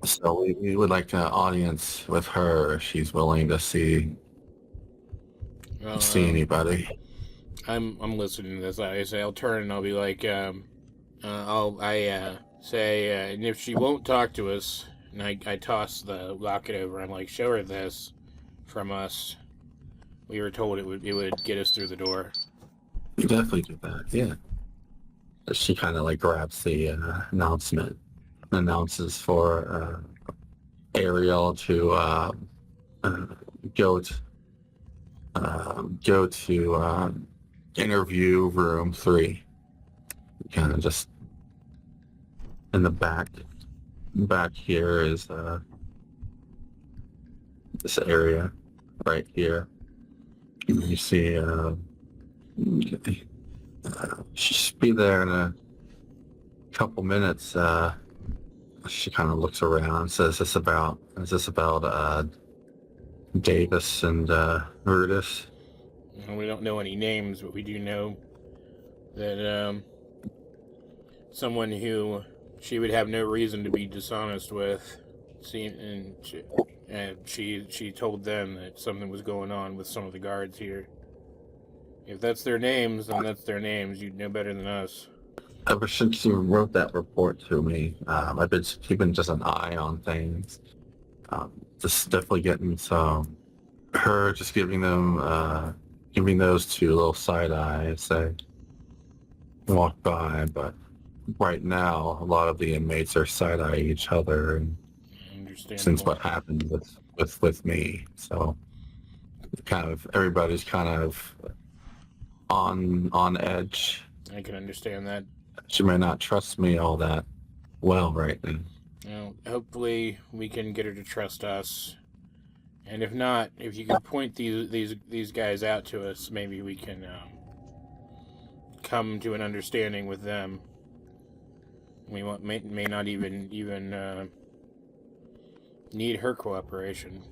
so we would like an audience with her if she's willing to see anybody. I'm listening to this. I say I'll turn and I'll be like, I say, and if she won't talk to us, and I toss the locket over. I'm like, show her this from us. We were told it would get us through the door. You definitely do that, yeah. She kind of like grabs the announcement, announces for Ariel to go to interview room 3. Kind of just in the back here is this area right here. You see she should be there in a couple minutes. She kind of looks around and says, is this about Davis and Brutus? Well, we don't know any names, but we do know that someone who she would have no reason to be dishonest with. She told them that something was going on with some of the guards here. If that's their names, then that's their names. You'd know better than us. Ever since you wrote that report to me, I've been keeping just an eye on things. Just definitely getting some. Her just giving those 2 little side eyes. They walk by, but right now a lot of the inmates are side eyeing each other, and since what happened with me, so kind of everybody's kind of on edge. I can understand that. She may not trust me all that well right now. Well, hopefully we can get her to trust us. And if not, if you can point these guys out to us, maybe we can come to an understanding with them. We may not even need her cooperation,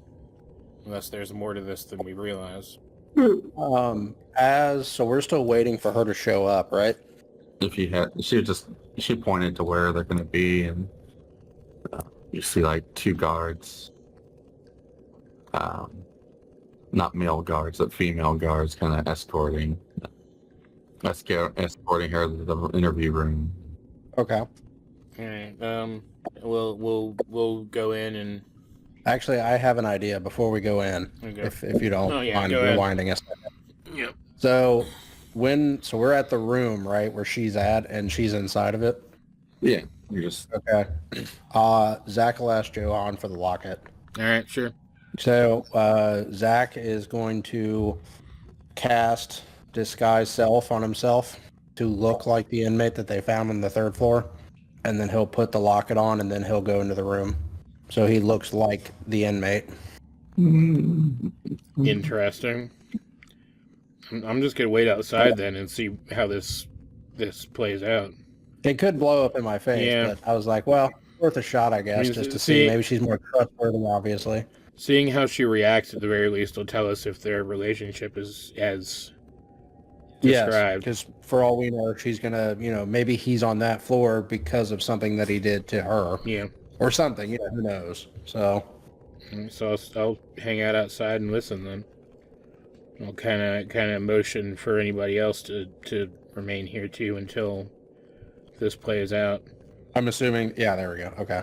unless there's more to this than we realize. So we're still waiting for her to show up, right? If you had, she pointed to where they're going to be, and you see like 2 guards, not male guards, but female guards, kind of escorting her to the interview room. Okay. All right. We'll go in and. Actually, I have an idea before we go in, Okay. if you don't mind go ahead. rewinding us. Yep. So we're at the room, right, where she's at, and she's inside of it? Yeah, you're just... Okay. Zack will ask Johan for the locket. All right, sure. So Zack is going to cast disguise self on himself to look like the inmate that they found on the 3rd floor, and then he'll put the locket on, and then he'll go into the room. So he looks like the inmate. Interesting. I'm just gonna wait outside then and see how this plays out. It could blow up in my face, Yeah. but I was like, well, worth a shot, I guess, just to see. Maybe she's more trustworthy, obviously. Seeing how she reacts at the very least will tell us if their relationship is as described. Because for all we know, she's gonna, maybe he's on that floor because of something that he did to her. Yeah. Or something, who knows. So I'll hang out outside and listen then. I'll kind of motion for anybody else to remain here too until this plays out. I'm assuming, yeah, there we go. Okay.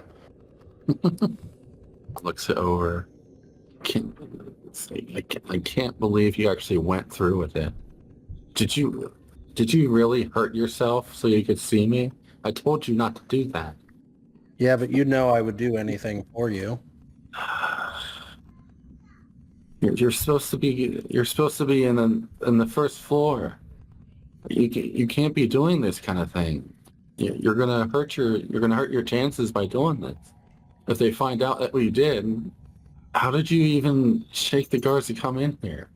Looks it over. I can't believe you actually went through with it. Did you really hurt yourself so you could see me? I told you not to do that. Yeah, but I would do anything for you. You're supposed to be in the 1st floor. You can't be doing this kind of thing. You're gonna hurt your chances by doing this. If they find out that we did, how did you even shake the guards to come in here?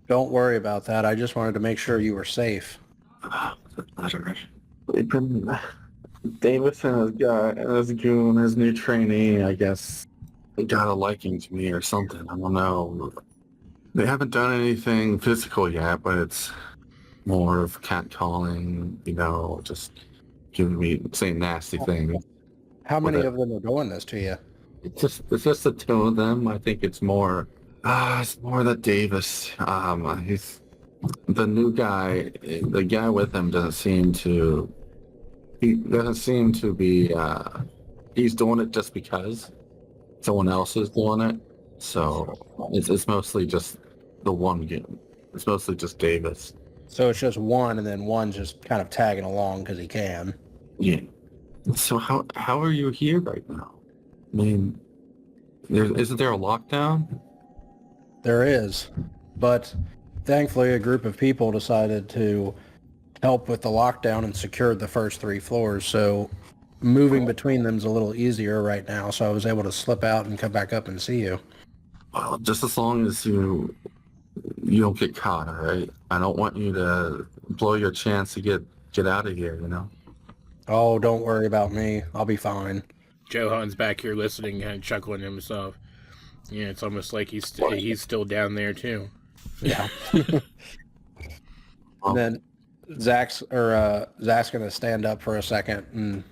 Don't worry about that. I just wanted to make sure you were safe. Davis and his guy, his goon, his new trainee, I guess, they got a liking to me or something. I don't know. They haven't done anything physical yet, but it's more of catcalling, just saying nasty things. How many of them are doing this to you? It's just the 2 of them. I think it's more that Davis, the new guy, the guy with him doesn't seem to. He doesn't seem to be. He's doing it just because someone else is doing it. So it's mostly just the one game. It's mostly just Davis. So it's just one, and then one's just kind of tagging along because he can. Yeah. So how are you here right now? I mean, isn't there a lockdown? There is, but thankfully a group of people decided to help with the lockdown and secured the first 3 floors. So moving between them is a little easier right now. So I was able to slip out and come back up and see you. Well, just as long as you don't get caught, all right? I don't want you to blow your chance to get out of here, you know? Oh, don't worry about me. I'll be fine. Johan's back here listening, kind of chuckling to himself. Yeah, it's almost like he's still down there too. Yeah. And then Zack's gonna stand up for a second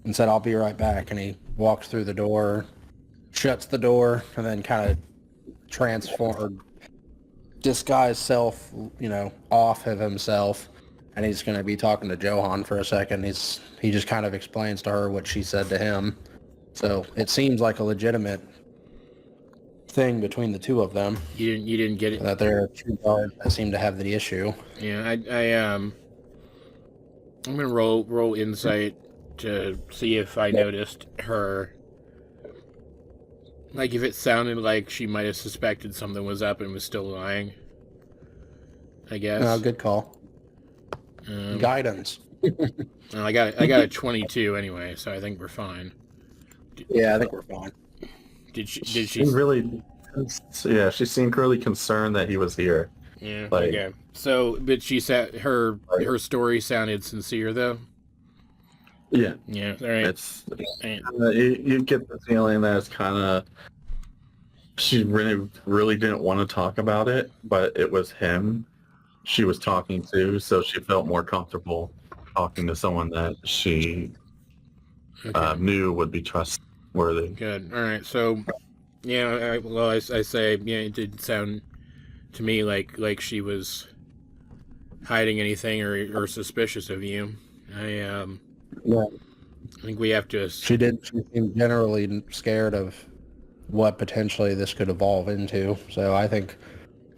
and said, "I'll be right back." And he walks through the door, shuts the door, and then kind of disguise self, off of himself. And he's gonna be talking to Johan for a second. He just kind of explains to her what she said to him. So it seems like a legitimate thing between the two of them. You didn't get it. That there are 2 guards that seem to have the issue. Yeah, I'm gonna roll insight to see if I noticed her. Like if it sounded like she might have suspected something was up and was still lying. I guess. Oh, good call. Guidance. Well, I got a 22 anyway, so I think we're fine. Yeah, I think we're fine. Did she really? Yeah, she seemed really concerned that he was here. Yeah. Like, okay. So, but she said her story sounded sincere though. Yeah. Yeah. All right. It's you get the feeling that it's kind of she really didn't want to talk about it, but it was him she was talking to, so she felt more comfortable talking to someone that she knew would be trustworthy. Good. All right. So, yeah. I say, yeah, it did sound to me like she was hiding anything or suspicious of you. Yeah. I think we have to. She seemed generally scared of what potentially this could evolve into. So I think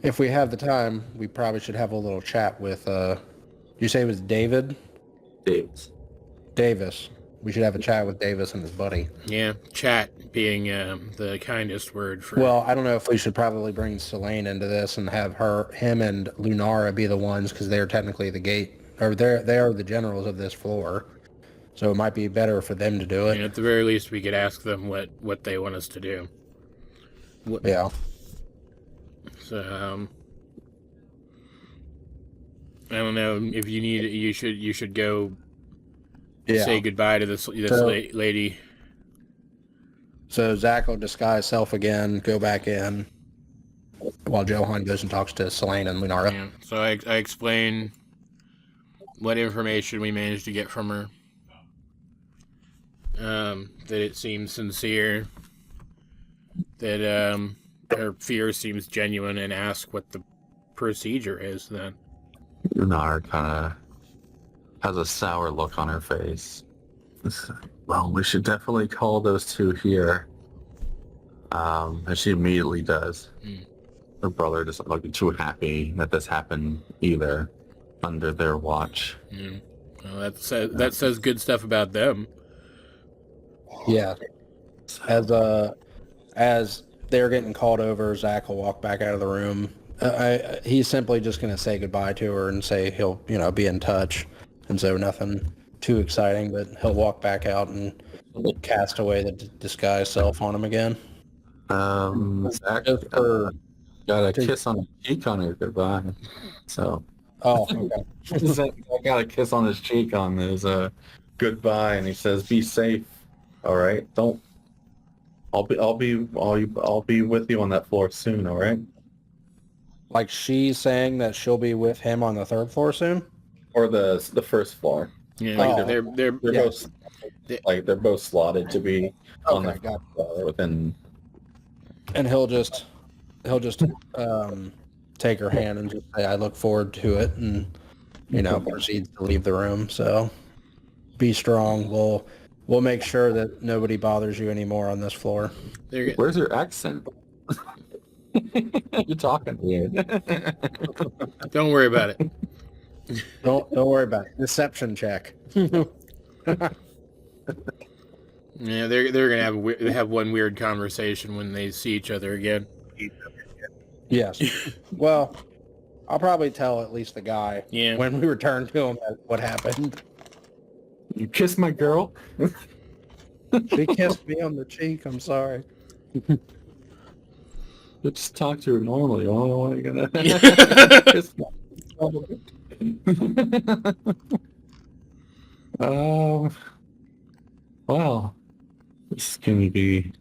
if we have the time, we probably should have a little chat with. You say it was David? Davis. We should have a chat with Davis and his buddy. Yeah, chat being the kindest word for. Well, I don't know if we should probably bring Selene into this and have him and Lunara be the ones, because they're technically the gate, or they are the generals of this floor. So it might be better for them to do it. And at the very least, we could ask them what they want us to do. Yeah. So I don't know if you need. You should go. Yeah. Say goodbye to this lady. So Zack will disguise self again, go back in, while Johan goes and talks to Selene and Lunara. Yeah. So I explain what information we managed to get from her. That it seems sincere. That her fear seems genuine, and ask what the procedure is then. Lunara kind of has a sour look on her face. Well, we should definitely call those 2 here. And she immediately does. Her brother doesn't look too happy that this happened either under their watch. Well, that says good stuff about them. Yeah. As they're getting called over, Zack will walk back out of the room. He's simply just going to say goodbye to her and say he'll, be in touch. And so nothing too exciting, but he'll walk back out and cast away the disguise self on him again. Zack got a kiss on the cheek on her goodbye. So. Oh, okay. Zack got a kiss on his cheek on his goodbye, and he says, "Be safe. All right. Don't. I'll be with you on that floor soon. All right." Like she's saying that she'll be with him on the 3rd floor soon. Or the first floor. Yeah, like they're both they're both slotted to be on the floor within. And he'll just take her hand and just say, I look forward to it, and, proceeds to leave the room. So be strong. We'll make sure that nobody bothers you anymore on this floor. Where's your accent? You're talking weird. Don't worry about it. Don't worry about it. Deception check. Yeah, they're gonna have one weird conversation when they see each other again. Yes. Well, I'll probably tell at least the guy when we return to him what happened. You kissed my girl? She kissed me on the cheek. I'm sorry. Just talk to her normally. Oh, are you gonna kiss my Oh, wow. This is gonna be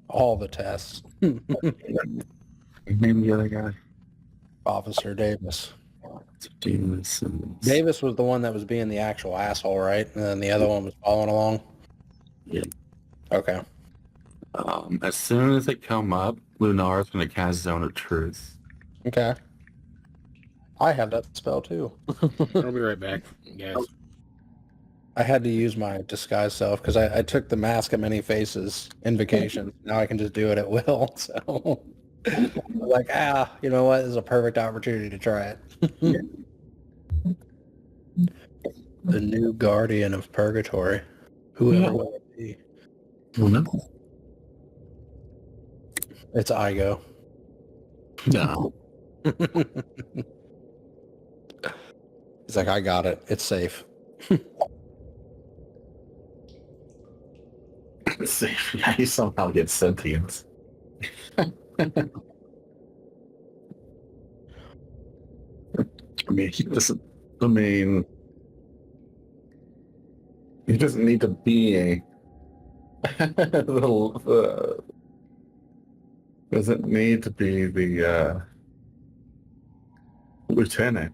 All the tests. name the other guy. Officer Davis. Davis. Davis was the one that was being the actual asshole, right? And then the other one was following along? Yeah. Okay. As soon as they come up, Lunar is going to cast Zone of Truth. Okay. I have that spell too. I'll be right back, guys. I had to use my disguise self because I took the Mask of Many Faces invocation. Now I can just do it at will. So I'm like, you know what? This is a perfect opportunity to try it. The new guardian of purgatory. Whoever will it be? Well, no. It's Igo. No. He's like, I got it. It's safe. See, yeah, he somehow gets sentience. I mean, he doesn't. I mean, he doesn't need to be a little. Doesn't need to be the lieutenant.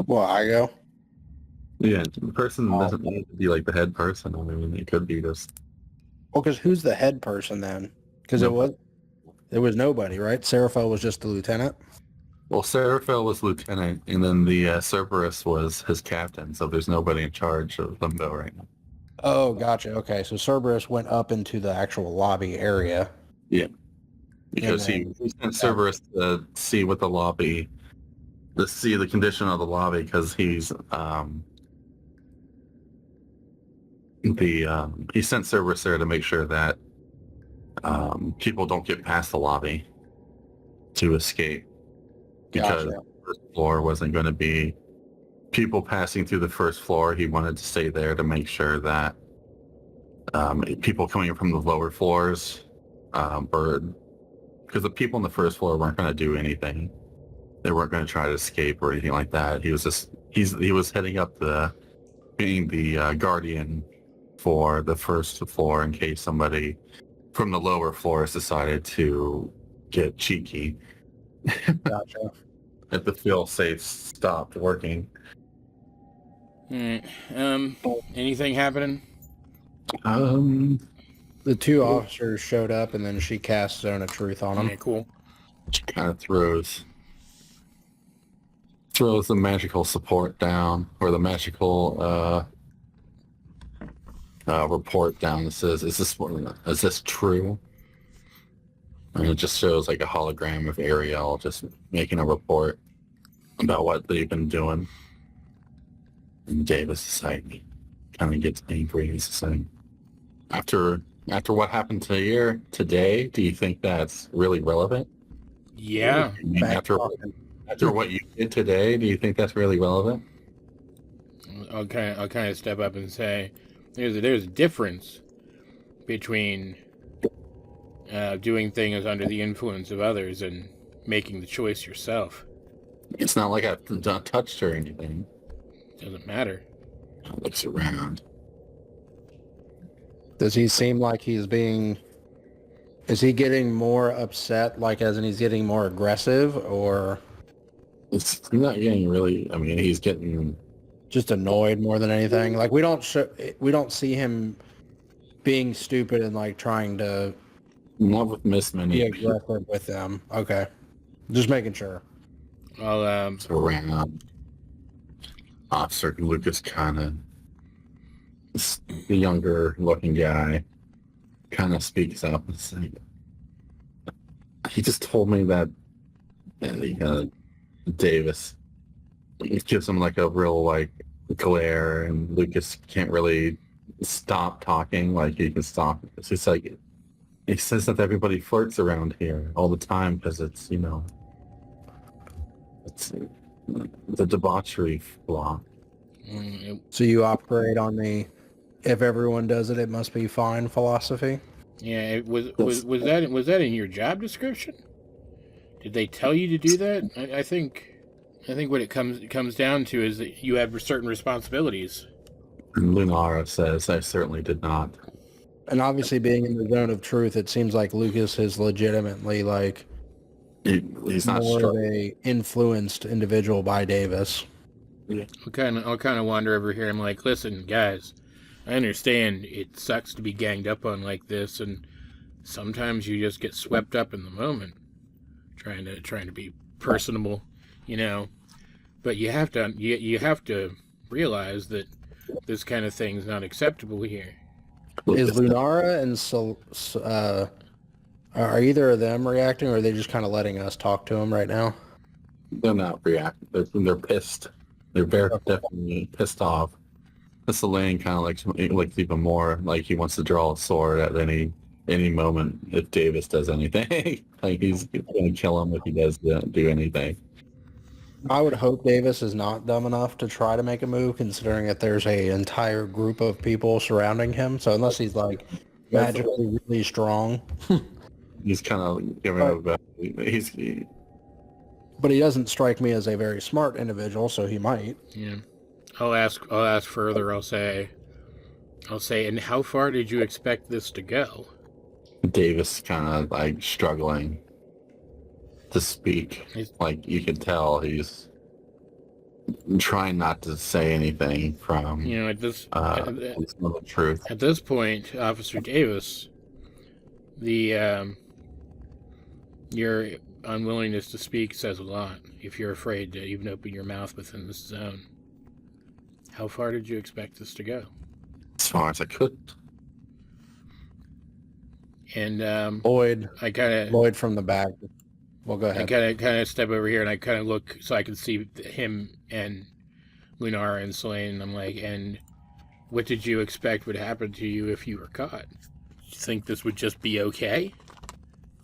Well, Igo. Yeah, the person doesn't need to be like the head person. I mean, it could be just. Well, because who's the head person then? Because it was nobody, right? Seraphel was just the lieutenant. Well, Seraphel was lieutenant, and then the Cerberus was his captain. So there's nobody in charge of Limbo right now. Oh, gotcha. Okay, so Cerberus went up into the actual lobby area. Yeah, because he sent Cerberus to see what the lobby, to see the condition of the lobby, because he's he sent Cerberus there to make sure that people don't get past the lobby to escape, because the first floor wasn't going to be people passing through the first floor. He wanted to stay there to make sure that people coming from the lower floors, because the people on the first floor weren't going to do anything. They weren't going to try to escape or anything like that. He was heading up being the guardian for the first floor in case somebody from the lower floors decided to get cheeky. Gotcha. If the feel safe stopped working. Anything happening? The two officers showed up, and then she cast Zone of Truth on them. Okay, cool. She kind of throws the magical support down, or the magical report down that says, is this true? And it just shows like a hologram of Ariel just making a report about what they've been doing. And Davis is like, kind of gets angry. He's saying, after what happened today, do you think that's really relevant? Yeah. I mean, after what you did today, do you think that's really relevant? I'll kind of step up and say, there's a difference between doing things under the influence of others and making the choice yourself. It's not like I've not touched her or anything. Doesn't matter. Looks around. Does he seem like he's being... Is he getting more upset, like as in he's getting more aggressive, or... He's not getting really... I mean, he's getting... Just annoyed more than anything? Like, we don't see him being stupid and like trying to Not with Miss be Minnie. aggressive with them. Okay. Just making sure. I'll So around. Officer Lucas kind of, the younger looking guy, kind of speaks up and says, he just told me that Davis gives him like a real like glare, and Lucas can't really stop talking like he can stop. It's just like, he says that everybody flirts around here all the time because it's, it's the debauchery flaw. So you operate on the if everyone does it, it must be fine philosophy? yeah, was that in your job description? Did they tell you to do that? I think what it comes down to is that you have certain responsibilities. And Lunara says, I certainly did not. And obviously being in the zone of truth, it seems like Lucas is legitimately like He's not more of struggling. a influenced individual by Davis. I'll kind of wander over here. I'm like, listen, guys, I understand it sucks to be ganged up on like this, and sometimes you just get swept up in the moment, trying to be personable, But you have to realize that this kind of thing's not acceptable here. Is Lunara and are either of them reacting, or are they just kind of letting us talk to him right now? They're not reacting. They're pissed. They're very definitely pissed off. Elaine kind of like even more like he wants to draw a sword at any moment if Davis does anything. Like he's going to kill him if he does do anything. I would hope Davis is not dumb enough to try to make a move, considering that there's a entire group of people surrounding him. So unless he's like magically really strong, He's kind of giving him a but he doesn't strike me as a very smart individual, so he might. Yeah, I'll ask further. I'll say, and how far did you expect this to go? Davis kind of like struggling to speak. Like you can tell he's trying not to say anything from at this the truth. At this point, Officer Davis, your unwillingness to speak says a lot. If you're afraid to even open your mouth within this zone, how far did you expect this to go? As far as I could. And Lloyd from the back. Well, go ahead. I kind of step over here and I kind of look so I can see him and Lunara and Selene. And I'm like, and what did you expect would happen to you if you were caught? You think this would just be okay?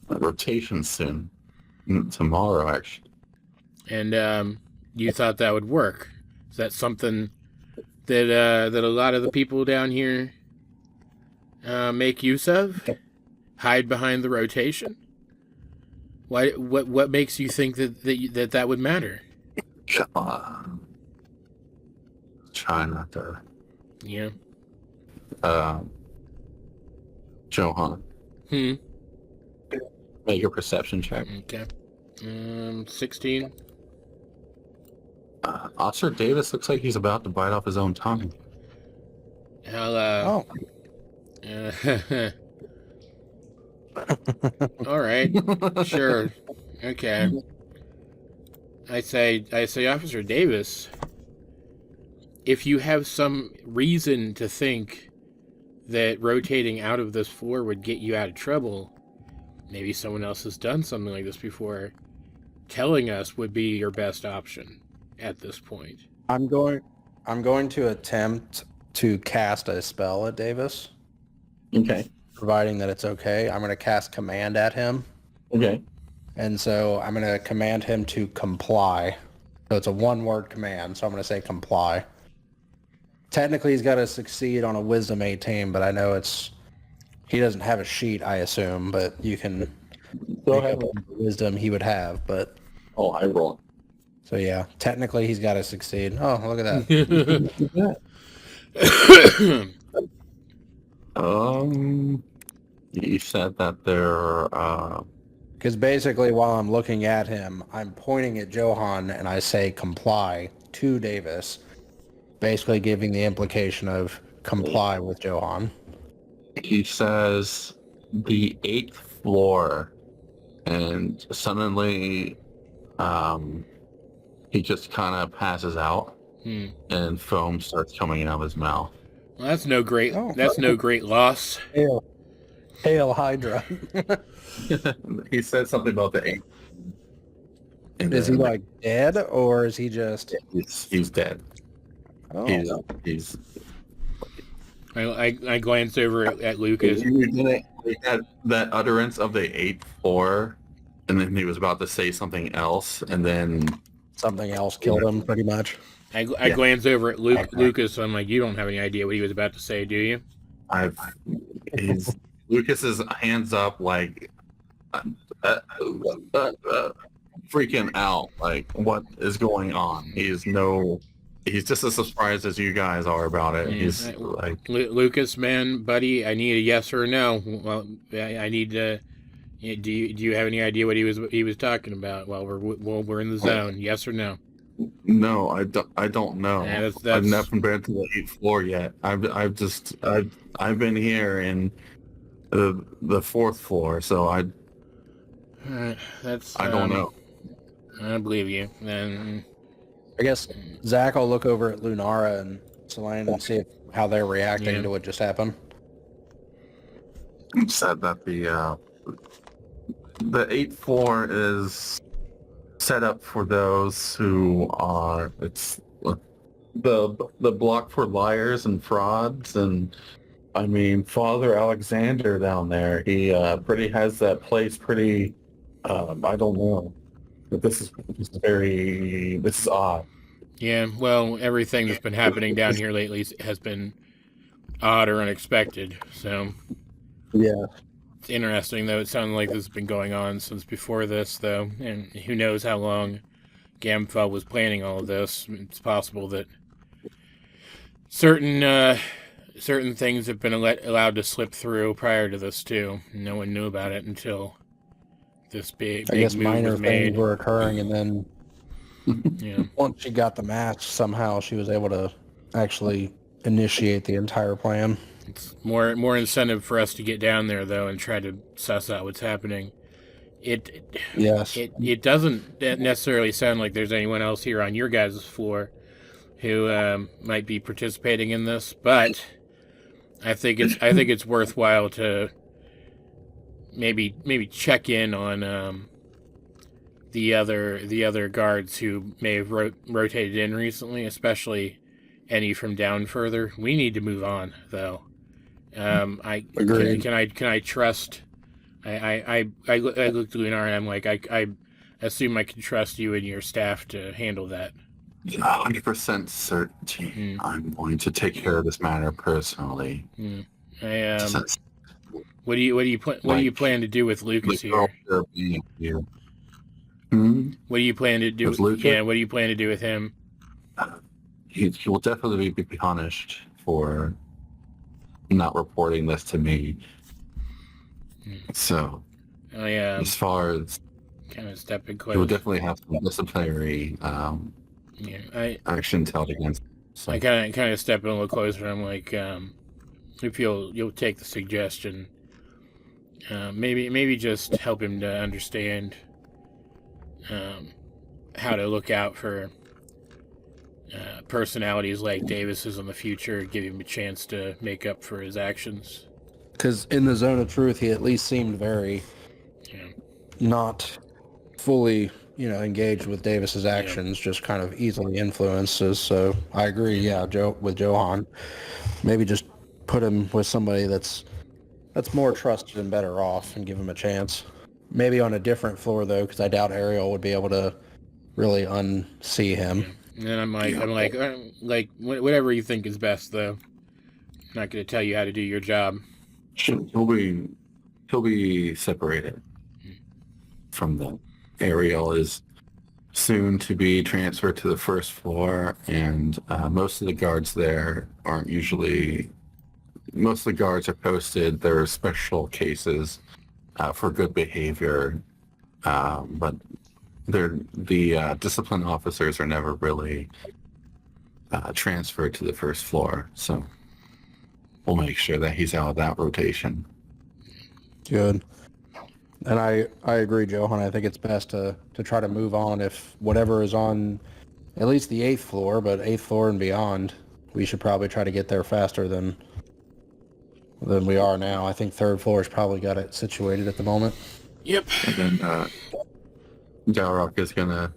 Rotation soon. Tomorrow, actually. And you thought that would work? Is that something that a lot of the people down here make use of? Hide behind the rotation? Why? What makes you think that would matter? Come on. Try not to. Yeah. Johan. Make a perception check. Okay. 16. Officer Davis looks like he's about to bite off his own tongue. I'll, all right. Sure. Okay. I say, Officer Davis, if you have some reason to think that rotating out of this floor would get you out of trouble, maybe someone else has done something like this before, telling us would be your best option at this point. I'm going to attempt to cast a spell at Davis. Okay. Providing that it's okay. I'm going to cast command at him. Okay. And so I'm going to command him to comply. So it's a one-word command, so I'm going to say comply. Technically, he's got to succeed on a Wisdom 18, but I know he doesn't have a sheet, I assume, but you can Go make ahead. up the wisdom he would have, but... Oh, I roll. So yeah, technically he's got to succeed. Oh, look at that. You said that they're Because basically while I'm looking at him, I'm pointing at Johan and I say comply to Davis, basically giving the implication of comply with Johan. He says the 8th floor, and suddenly he just kind of passes out, and foam starts coming out of his mouth. Well, that's no great. Oh. That's no great loss. Hail Hydra. He said something about the 8th. And Is he then like dead, or is he just? he's dead. Oh. He's I glance over at Lucas. he had that utterance of the 8th floor, and then he was about to say something else, and then Something else killed him, pretty much. I glance over at Lucas. I'm like, you don't have any idea what he was about to say, do you? Lucas's hands up, like freaking out, like what is going on? He's just as surprised as you guys are about it. He's like, Lucas, man, buddy, I need a yes or a no. Well, I need to. Do you have any idea what he was talking about? While we're in the zone, yes or no? no, I don't know. Yeah, that's... I've never been to the 8th floor yet. I've been here in the 4th floor, so I don't know. I believe you. Then I guess Zack will look over at Lunara and Selene and see how they're reacting to what just happened. Said that the 8th floor is set up for those who are, it's the block for liars and frauds, and I mean Father Alexander down there, he pretty has that place pretty I don't know, but this is odd. yeah, well, everything that's been happening down here lately has been odd or unexpected. So yeah, it's interesting, though. It sounds like this has been going on since before this, though, and who knows how long Gamfa was planning all of this. It's possible that certain things have been allowed to slip through prior to this too. No one knew about it until this big I guess move minor was made. things were occurring, and then Yeah. once she got the match, somehow she was able to actually initiate the entire plan. It's more incentive for us to get down there, though, and try to suss out what's happening. Yes. It doesn't necessarily sound like there's anyone else here on your guys' floor who might be participating in this, but I think it's worthwhile to maybe check in on the other guards who may have rotated in recently, especially any from down further. We need to move on, though. Agreed. Can I trust? I looked at Lunar and I'm like, I assume I can trust you and your staff to handle that. 100% certainty. I'm going to take care of this matter personally. What do you plan to do with Lucas here? What do you plan to do with Lucas? Yeah, what do you plan to do with him? He will definitely be punished for not reporting this to me. So, as far as kind of stepping close, he will definitely have some disciplinary action held against him. So. I kind of step in a little closer. I'm like, if you'll take the suggestion, maybe just help him to understand how to look out for personalities like Davis's in the future, give him a chance to make up for his actions. Because in the zone of truth, he at least seemed very not fully, engaged with Davis's actions, just kind of easily influences. So I agree, with Johan. Maybe just put him with somebody that's more trusted and better off, and give him a chance. Maybe on a different floor though, because I doubt Ariel would be able to really unsee him. And then I'm like, whatever you think is best, though. I'm not going to tell you how to do your job. He'll be separated from them. Ariel is soon to be transferred to the first floor, and most of the guards there aren't usually. Most of the guards are posted. There are special cases for good behavior, but the discipline officers are never really transferred to the first floor. So we'll make sure that he's out of that rotation. Good. And I agree, Johan. I think it's best to try to move on. If whatever is on at least the 8th floor, but 8th floor and beyond, we should probably try to get there faster than we are now. I think 3rd floor has probably got it situated at the moment. Yep. And then Dowroc is gonna,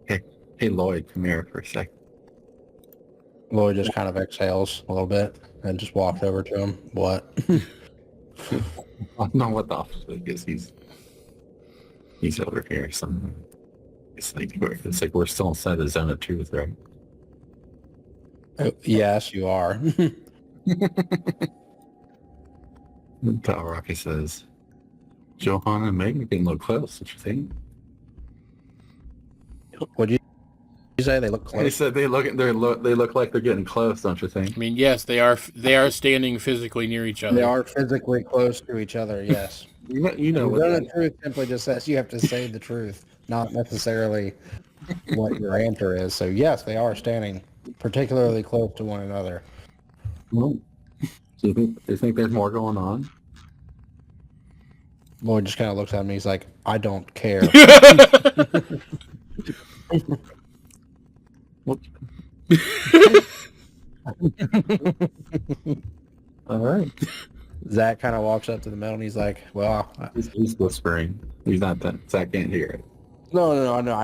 hey Lloyd, come here for a sec. Lloyd just kind of exhales a little bit and just walks over to him. What? I don't know what the officer is. He's over here somewhere. It's like we're still inside the zone of truth, right? Yes, you are. Dowroc says, Johan and Megan getting a little close, what you think? What'd you say? They look close. They said they look like they're getting close, don't you think? I mean, yes, they are standing physically near each other. They are physically close to each other, yes. You know The what zone of truth simply just says you have to say the truth, not necessarily what your answer is. So yes, they are standing particularly close to one another. Well, do you think there's more going on? Lloyd just kind of looks at me. He's like, I don't care. All right. Zack kind of walks up to the middle and he's like, well, He's whispering. He's not that. Zach can't hear it. no, I know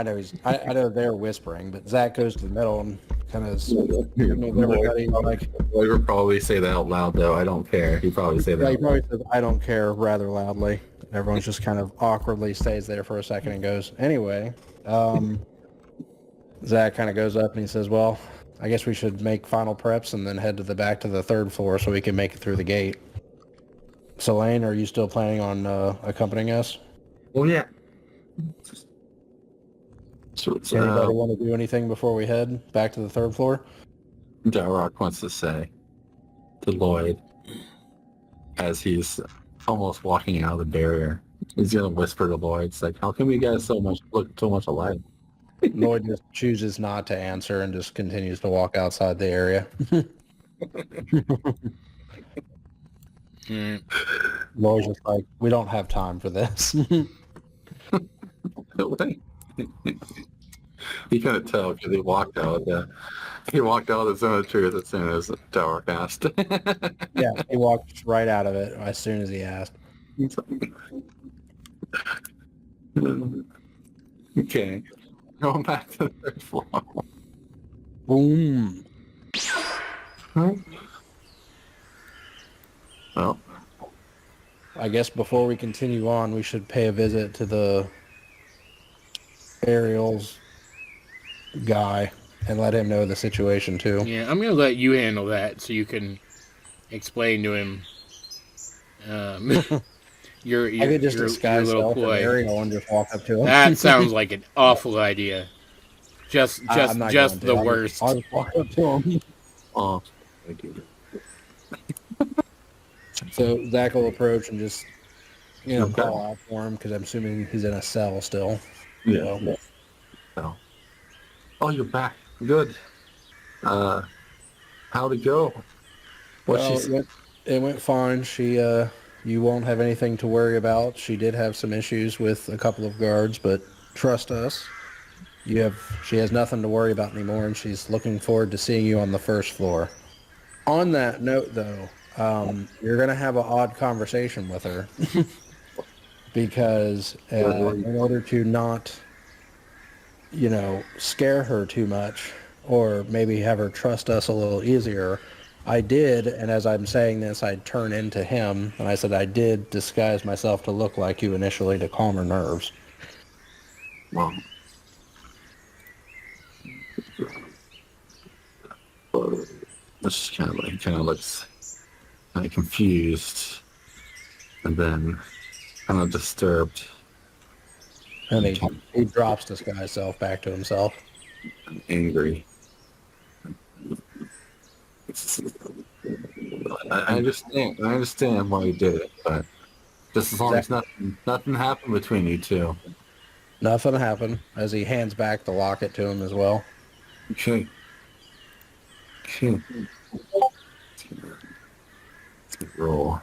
I know they're whispering, but Zack goes to the middle and kind of everybody like, Lloyd would probably say that out loud, though. I don't care. He'd probably say yeah, that. he probably says, I don't care rather loudly. Everyone just kind of awkwardly stays there for a second and goes, anyway, Zack kind of goes up and he says, well, I guess we should make final preps and then head to the back to the 3rd floor so we can make it through the gate. Selene, are you still planning on accompanying us? Oh, yeah. So Does anybody want to do anything before we head back to the 3rd floor? Dowroc wants to say to Lloyd as he's almost walking out of the barrier. He's gonna whisper to Lloyd, it's like, how come you guys look so much alike? Lloyd just chooses not to answer and just continues to walk outside the area. Lloyd's just like, we don't have time for this. You couldn't tell because he walked out of the zone of truth as soon as Dowroc asked. Yeah, he walked right out of it as soon as he asked. Okay. Going back to the 3rd floor. Boom. Well, I guess before we continue on, we should pay a visit to the Ariel's guy and let him know the situation too. Yeah, I'm gonna let you handle that so you can explain to him your I could just disguise little myself as Ariel and just walk up to him. That sounds like an awful idea. Just I'm not just going the to. worst. I'll just walk up to him. oh, thank you. So Zack will approach and just, Okay. call out for him because I'm assuming he's in a cell still. Yeah. So. Oh, you're back. Good. How'd it go? It went fine. She, you won't have anything to worry about. She did have some issues with a couple of guards, but trust us. She has nothing to worry about anymore, and she's looking forward to seeing you on the 1st floor. On that note, though, you're going to have an odd conversation with her because in order to not, scare her too much or maybe have her trust us a little easier, I did, and as I'm saying this, I turn into him, and I said I did disguise myself to look like you initially to calm her nerves. Well, this kind of looks kind of confused, and then kind of disturbed, And he drops disguise self back to himself. and angry. I understand why you did it, but just as long as nothing happened between you two. Nothing happened as he hands back the locket to him as well. Okay. roll.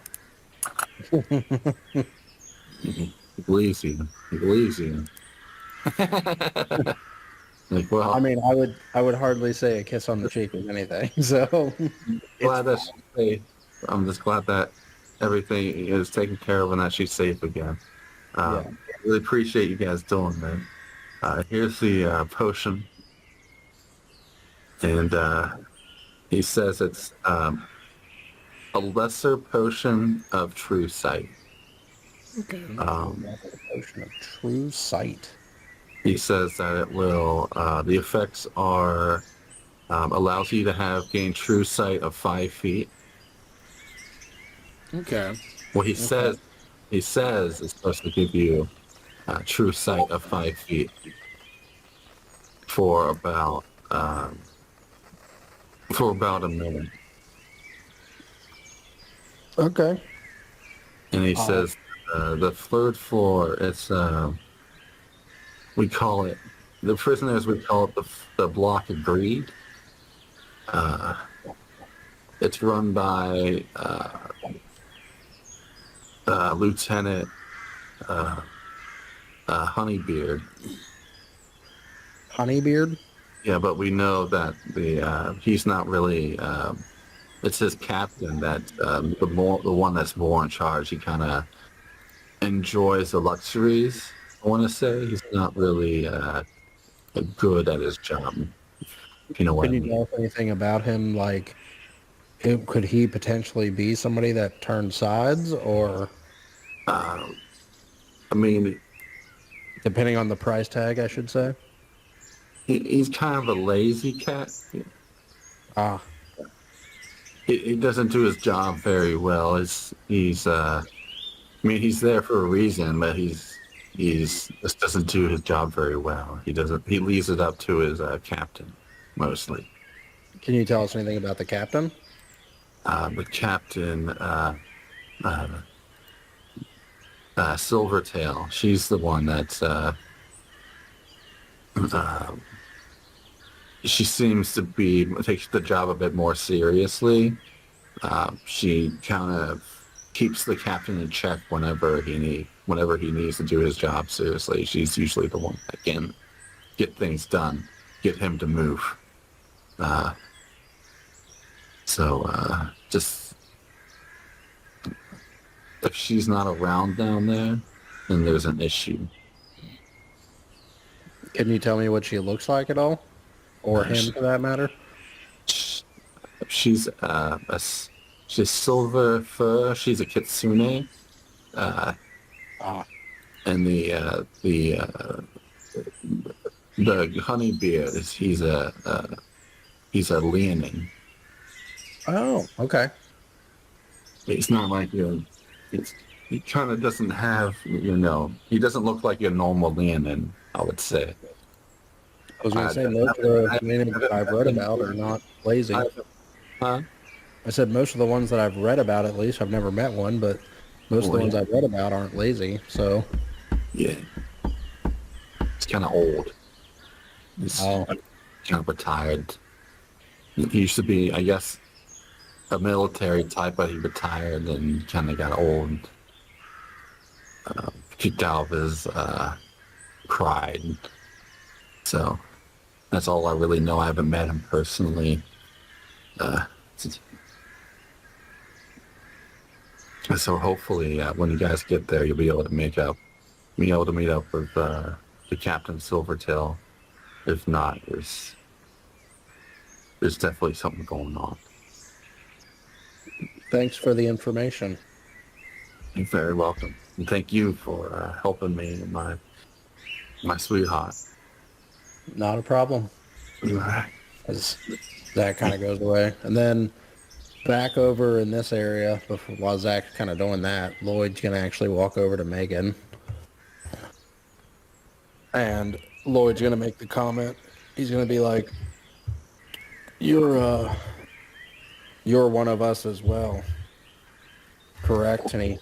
He believes you. He believes you. Like, well, I mean, I would hardly say a kiss on the cheek is anything. So glad that it's she's safe. I'm just glad that everything is taken care of and that she's safe again. yeah. Really appreciate you guys doing that. Here's the potion, and he says it's a lesser potion of true sight. Okay. Potion of true sight. He says that it will. The effects are allows you to gain true sight of 5 feet. Okay. What he says is supposed to give you true sight of 5 feet for about a minute. Okay. And he says the third floor. It's we call it the prisoners. We call it the block of greed. It's run by Lieutenant Honeybeard. Honeybeard? Yeah, but we know that he's not really. It's his captain that the one that's more in charge. He kind of enjoys the luxuries. I want to say he's not really good at his job. If you know what Can I you mean. tell us anything about him? Like, could he potentially be somebody that turned sides, or I mean, depending on the price tag, I should say? he's kind of a lazy cat. Ah, He doesn't do his job very well. I mean, he's there for a reason, but he's just doesn't do his job very well. He leaves it up to his captain mostly. can you tell us anything about the captain? The captain, Silvertail, she's the one that's she seems to takes the job a bit more seriously. She kind of keeps the captain in check whenever he needs to do his job seriously. She's usually the one that can get things done, get him to move. Just if she's not around down there, then there's an issue. Can you tell me what she looks like at all, or him for that matter? She's she's silver fur. She's a kitsune. And the honeybeard he's a leoning. Oh, okay. It's not like he kind of doesn't have, he doesn't look like your normal leonin, I would say. I was going to say most of the names that I've read about are not lazy. Huh? I said most of the ones that I've read about, at least I've never met one, but most of the ones I've read about aren't lazy. So yeah, it's kind of old. He's kind of retired. He used to be, I guess, a military type, but he retired and kind of got old. Kicked out of his pride. So that's all I really know. I haven't met him personally. So hopefully, when you guys get there, you'll be able to meet up with the Captain Silvertail. If not, there's definitely something going on. thanks for the information. You're very welcome, and thank you for helping me and my sweetheart. Not a problem. As Zack kind of goes away. And then back over in this area, while Zack's kind of doing that, Lloyd's going to actually walk over to Megan. And Lloyd's going to make the comment. He's going to be like, you're one of us as well. Correct? And he,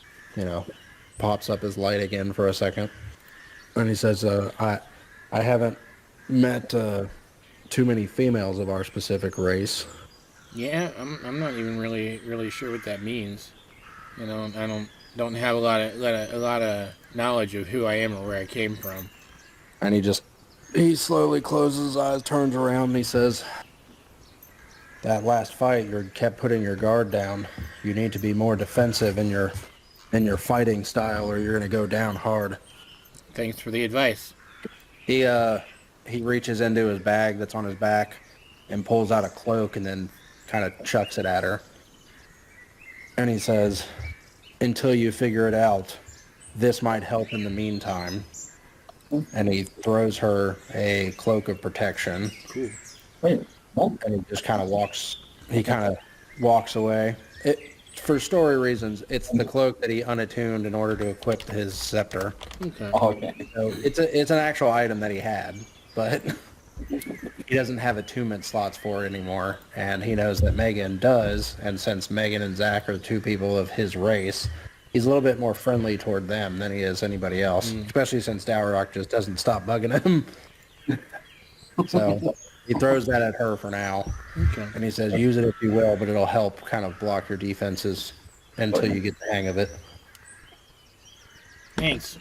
pops up his light again for a second. And he says, I haven't met too many females of our specific race. Yeah, I'm not even really sure what that means. You know, I don't have a lot of knowledge of who I am or where I came from. And he slowly closes his eyes, turns around, and he says, that last fight, you kept putting your guard down. You need to be more defensive in your fighting style, or you're going to go down hard. Thanks for the advice. He reaches into his bag that's on his back and pulls out a cloak and then kind of chucks it at her. And he says, until you figure it out, this might help in the meantime. And he throws her a cloak of protection. Cool. Wait, and he just kind of walks away. For story reasons, it's the cloak that he unattuned in order to equip his scepter. Okay. Okay. So it's an actual item that he had, but he doesn't have attunement slots for it anymore. And he knows that Megan does, and since Megan and Zack are the two people of his race, he's a little bit more friendly toward them than he is anybody else, especially since Dowroc just doesn't stop bugging him. So he throws that at her for now. Okay. And he says, use it if you will, but it'll help kind of block your defenses until you get the hang of it. Thanks.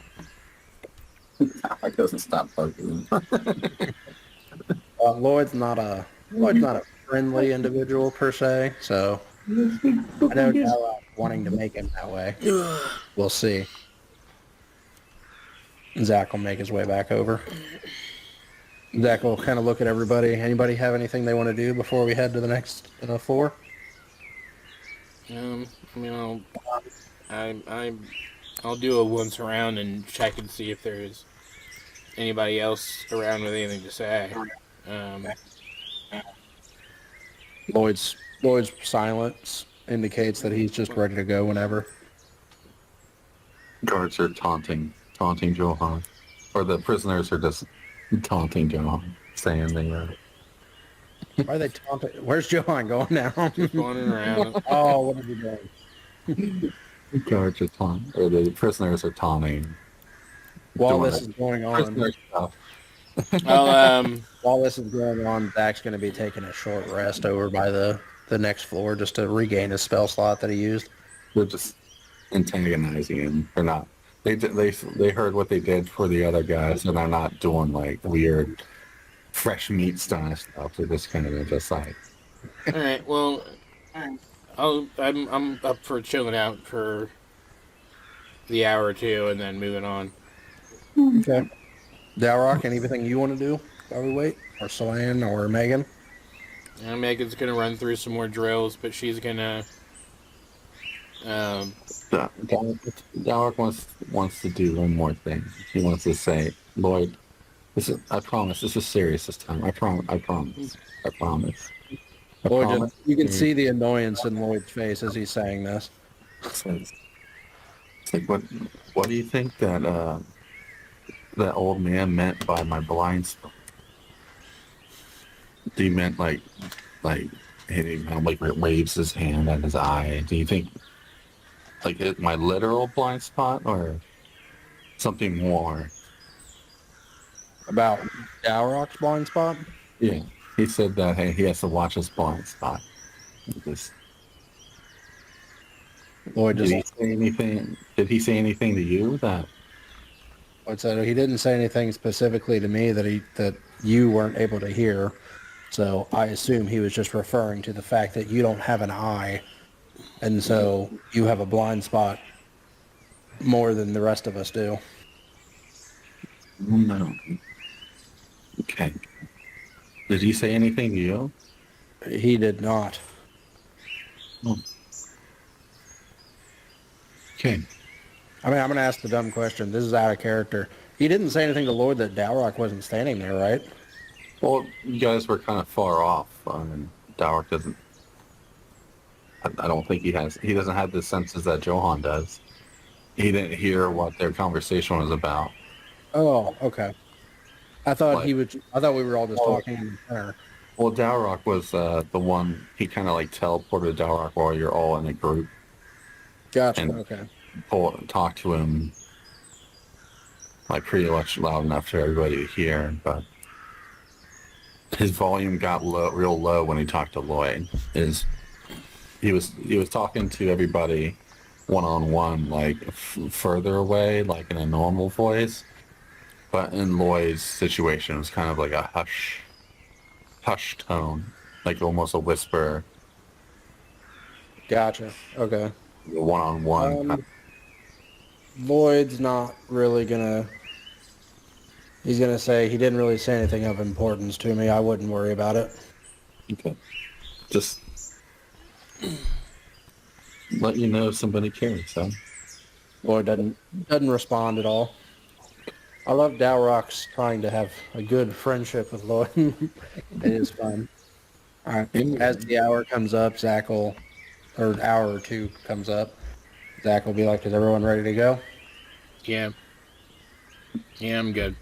It doesn't stop bugging. Lloyd's not a friendly individual per se, so I know Dowroc wanting to make him that way. We'll see. Zack will make his way back over. Zack will kind of look at everybody. Anybody have anything they want to do before we head to the next floor? I mean, I'll do a once around and check and see if there's anybody else around with anything to say. Lloyd's silence indicates that he's just ready to go whenever. Guards are taunting Johan. Or the prisoners are just taunting Johan, saying they are... Why are they taunting? Where's Johan going now? Just wandering around. Oh, what is he doing? Guards are taunting, or the prisoners are taunting. While doing this is going on, prisoner stuff. while this is going on, Zack's going to be taking a short rest over by the next floor just to regain his spell slot that he used. They're just antagonizing him. They're not. They heard what they did for the other guys, and they're not doing like weird, fresh meat style stuff. They're just kind of just like. All right. Well, I'm up for chilling out for the hour or two, and then moving on. Okay. Dowroc, anything you want to do while we wait? Or Solan or Megan? Megan's gonna run through some more drills, but she's gonna. Dowroc wants to do one more thing. He wants to say, Lloyd, I promise, this is serious this time. I promise. Lloyd, you can see the annoyance in Lloyd's face as he's saying this. It's like, what do you think that old man meant by my blind spot? Do you meant like he waves his hand at his eye? Do you think like my literal blind spot or something more? About Dowroc's blind spot? Yeah, he said that he has to watch his blind spot. Lloyd Did he say anything? Did he say anything to you that? Lloyd said he didn't say anything specifically to me that you weren't able to hear. So I assume he was just referring to the fact that you don't have an eye, and so you have a blind spot more than the rest of us do. No. Okay. Did he say anything to you? He did not. Oh. Okay. I mean, I'm going to ask the dumb question. This is out of character. He didn't say anything to Lloyd that Dowroc wasn't standing there, right? Well, you guys were kind of far off. Dowroc doesn't. I don't think he doesn't have the senses that Johan does. He didn't hear what their conversation was about. Oh, okay. I thought we were all just talking in the center. Well, Dowroc was the one. He kind of like teleported Dowroc while you're all in a group. Gotcha. And okay. Talk to him like pretty much loud enough for everybody to hear, but his volume got real low when he talked to Lloyd. He was talking to everybody one-on-one, like further away, like in a normal voice. But in Lloyd's situation, it was kind of like a hush tone, like almost a whisper, Gotcha. Okay. one-on-one. Lloyd's not really gonna. He's gonna say he didn't really say anything of importance to me. I wouldn't worry about it. Okay. Just let you know if somebody cares, huh? Lloyd doesn't respond at all. I love Dowroc's trying to have a good friendship with Lloyd. It is fun. All right. As the hour comes up, or hour or two comes up, Zack will be like, "Is everyone ready to go?" Yeah. Yeah, I'm good.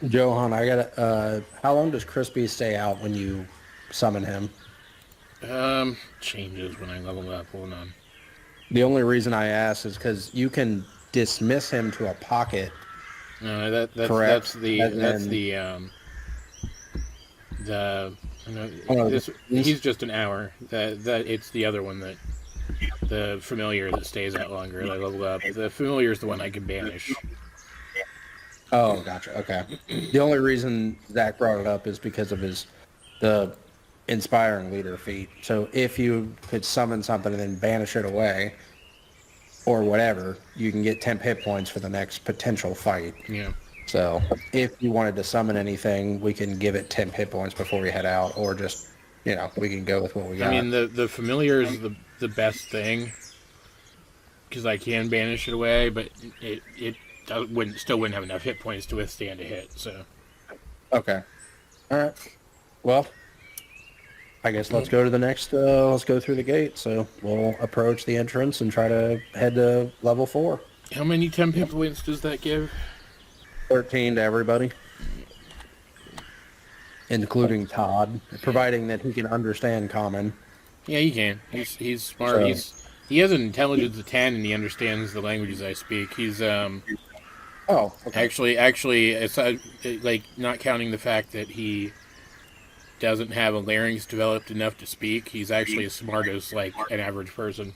Johan, I gotta. How long does Crispy stay out when you summon him? Changes when I level up. Hold on. The only reason I ask is because you can dismiss him to a pocket. No, that's Correct. He's just an hour. That it's the other one that the familiar that stays out longer. That I level up. The familiar is the one I can banish. Oh, gotcha. Okay. The only reason Zack brought it up is because of the inspiring leader feat. So if you could summon something and then banish it away, or whatever, you can get 10 hit points for the next potential fight. Yeah. So if you wanted to summon anything, we can give it 10 hit points before we head out, or just, we can go with what we got. I mean, the familiar is the best thing because I can banish it away, but it still wouldn't have enough hit points to withstand a hit. So. Okay. All right. Well, I guess let's go to the next. Let's go through the gate. So we'll approach the entrance and try to head to level 4. How many temp hit points does that give? 13 to everybody, including Todd, providing that he can understand common. Yeah, he can. He's smart. So, he has an intelligence of 10, and he understands the languages I speak. He's Oh, okay. Actually, it's like not counting the fact that he doesn't have a larynx developed enough to speak. He's actually as smart as like an average person.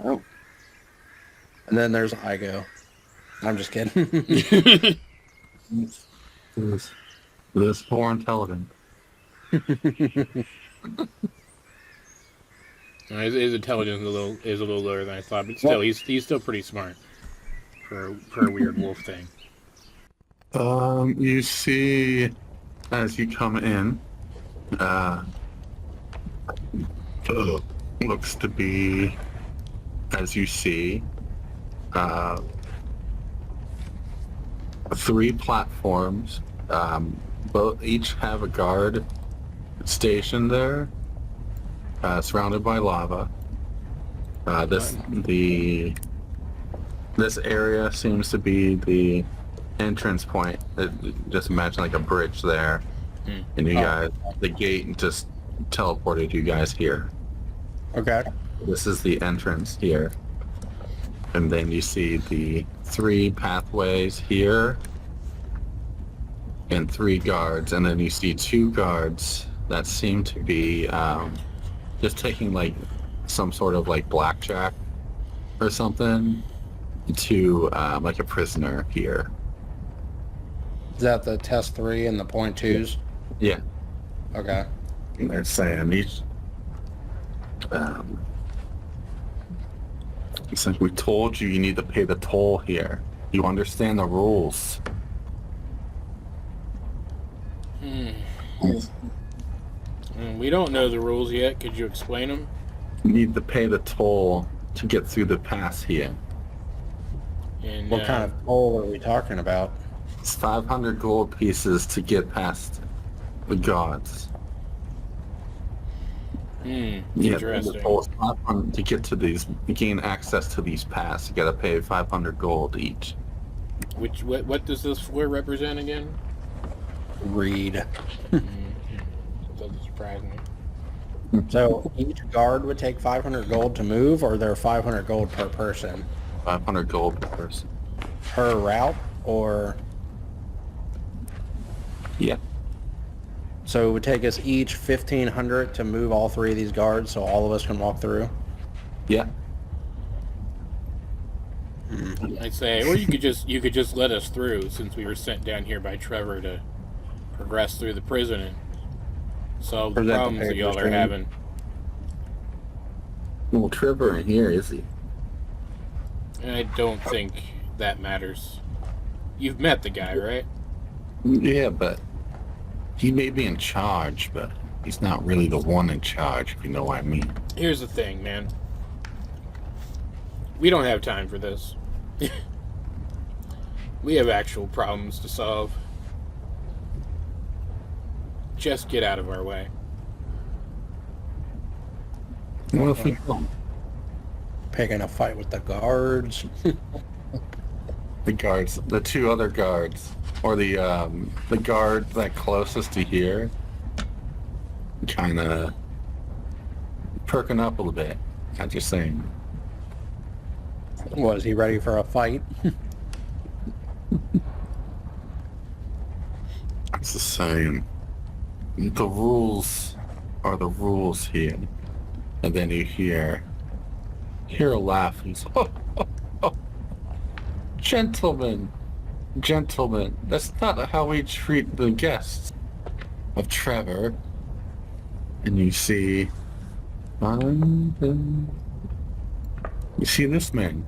Oh. And then there's Igo. I'm just kidding. This poor intelligent. His intelligence is a little lower than I thought, but still, he's still pretty smart for a weird wolf thing. You see, as you come in, looks to be, as you see, 3 platforms. Each have a guard stationed there, surrounded by lava. This area seems to be the entrance point. Just imagine like a bridge there, and you guys, the gate just teleported you guys here. Okay. This is the entrance here, and then you see the 3 pathways here, and 3 guards, and then you see 2 guards that seem to be just taking like some sort of like blackjack or something to like a prisoner here. Is that the test 3 and the point 2s? Yeah. Okay. And they're saying these. It's like, we told you need to pay the toll here. You understand the rules. We don't know the rules yet. Could you explain them? You need to pay the toll to get through the pass here. And What kind of toll are we talking about? It's 500 gold pieces to get past the gods. Yeah, interesting. the toll is 500 to get to these, gain access to these paths. You gotta pay 500 gold each. What does this floor represent again? Read. Doesn't surprise me. So each guard would take 500 gold to move, or they're 500 gold per person? 500 gold per person. Per route, or... Yeah. So it would take us each 1,500 to move all 3 of these guards, so all of us can walk through? Yeah. I say, or you could just let us through, since we were sent down here by Trevor to progress through the prison and solve the Present the problems that y'all papers are to him. having. Well, Trevor in here, is he? I don't think that matters. You've met the guy, right? Yeah, but he may be in charge, but he's not really the one in charge, if you know what I mean. Here's the thing, man. We don't have time for this. We have actual problems to solve. Just get out of our way. What if we don't? Picking a fight with the guards. The guards, the two other guards, or the guard that closest to here, kind of perking up a little bit. I'm just saying. Was he ready for a fight? It's the same. The rules are the rules here. And then you hear a laugh. He's, oh. Gentlemen, that's not how we treat the guests of Trevor. And you see, you see this man,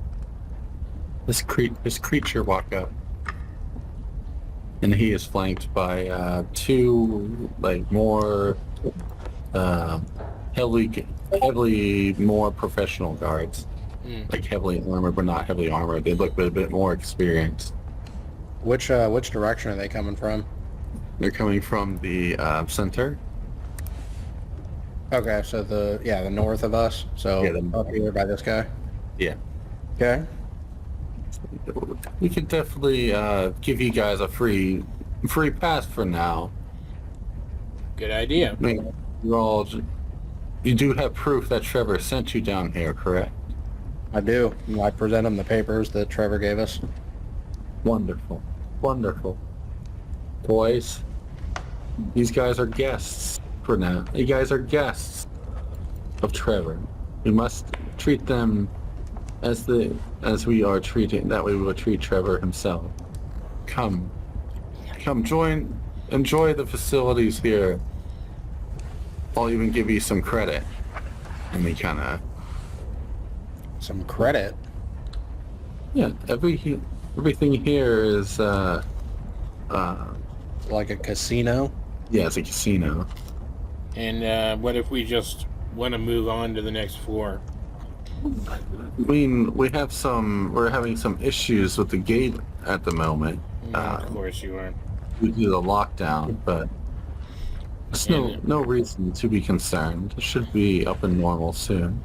this creature walk up. And he is flanked by two, like, more heavily more professional guards. Like heavily armored, but not heavily armored. They look a bit more experienced. Which direction are they coming from? They're coming from the center. Okay, so the north of us. So Yeah, up here by this guy. Yeah. Okay. We could definitely give you guys a free pass for now. Good idea. I mean, you do have proof that Trevor sent you down here, correct? I do. I present him the papers that Trevor gave us. Wonderful. Boys, these guys are guests for now. You guys are guests of Trevor. We must treat them as we are treating, that way we will treat Trevor himself. Come enjoy the facilities here. I'll even give you some credit. And we kind of... Some credit. Yeah, everything here is, Like a casino. yeah, it's a casino. And what if we just want to move on to the next floor? I mean, we're having some issues with the gate at the moment. Of course you are. Due to the lockdown, but there's no reason to be concerned. It should be up and normal soon.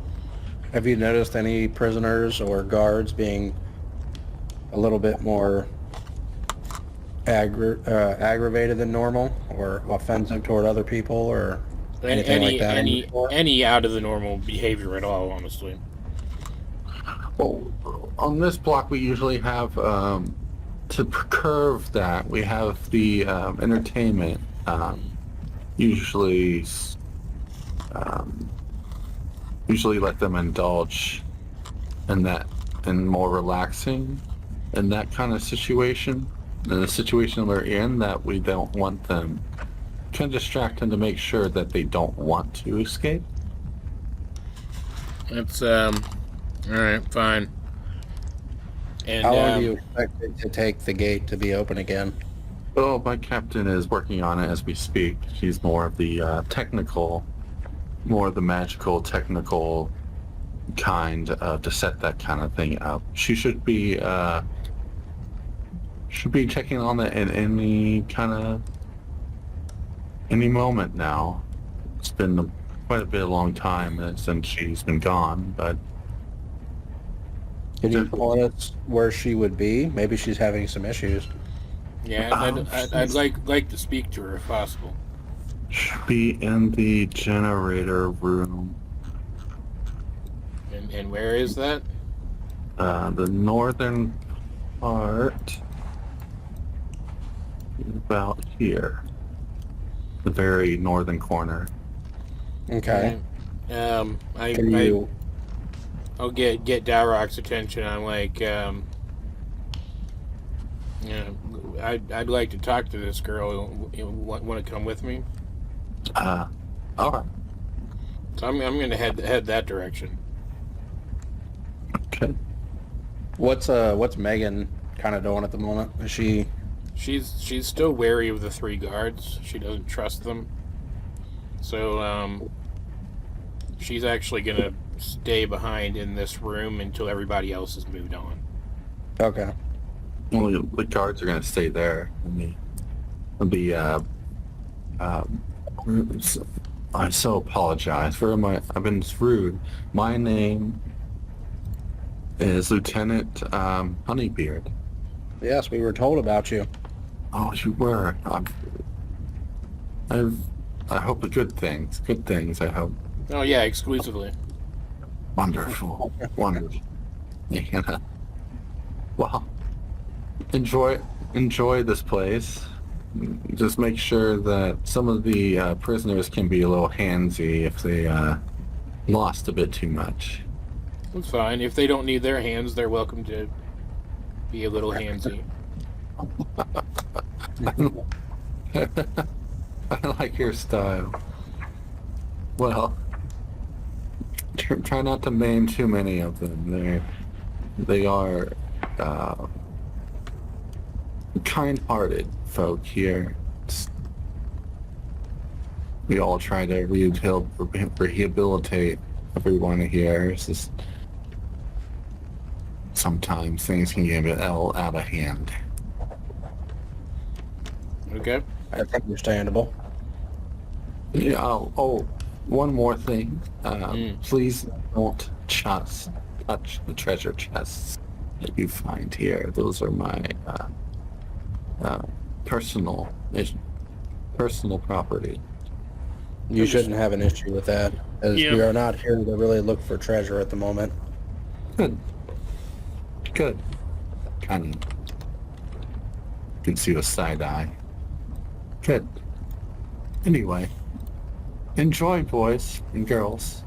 Have you noticed any prisoners or guards being a little bit more aggravated than normal, or offensive toward other people, or anything like that? Any out of the normal behavior at all, honestly. Well, on this block, we usually have, to curve that, we have the entertainment, usually let them indulge in that, and more relaxing in that kind of situation. In the situation we're in, that we don't want them, can distract them to make sure that they don't want to escape. That's all right, fine. And How long do you expect it to take the gate to be open again? Oh, my captain is working on it as we speak. She's more of the magical, technical kind to set that kind of thing up. She should be checking on it in any moment now. It's been quite a long time since she's been gone, but Can you point us where she would be? Maybe she's having some issues. yeah, I'd like to speak to her if possible. should be in the generator room. And where is that? The northern part, about here, the very northern corner. Okay. I'll get Dowroc's attention. I'm like, Yeah, I'd like to talk to this girl. You want to come with me? All right. So I'm going to head that direction. Okay. What's Megan kind of doing at the moment? Is she? She's still wary of the 3 guards. She doesn't trust them. So she's actually going to stay behind in this room until everybody else has moved on. Okay. Well, the guards are going to stay there. I so apologize for I've been rude. My name is Lieutenant Honeybeard. Yes, we were told about you. Oh, you were. I hope good things. Good things, I hope. Oh yeah, exclusively. Wonderful. Wonderful. Yeah. Well, enjoy this place. Just make sure that some of the prisoners can be a little handsy if they lost a bit too much. It's fine. If they don't need their hands, they're welcome to be a little handsy. I like your style. Well, try not to maim too many of them. They are kind-hearted folk here. We all try to rehabilitate everyone here. It's just sometimes things can get a bit out of hand. Okay. That's understandable. Yeah. Oh, one more thing. Please don't touch the treasure chests that you find here. Those are my personal property. You shouldn't have an issue with that, as Yeah. we are not here to really look for treasure at the moment. Good. Kind of gives you a side eye. Good. Anyway, enjoy, boys and girls.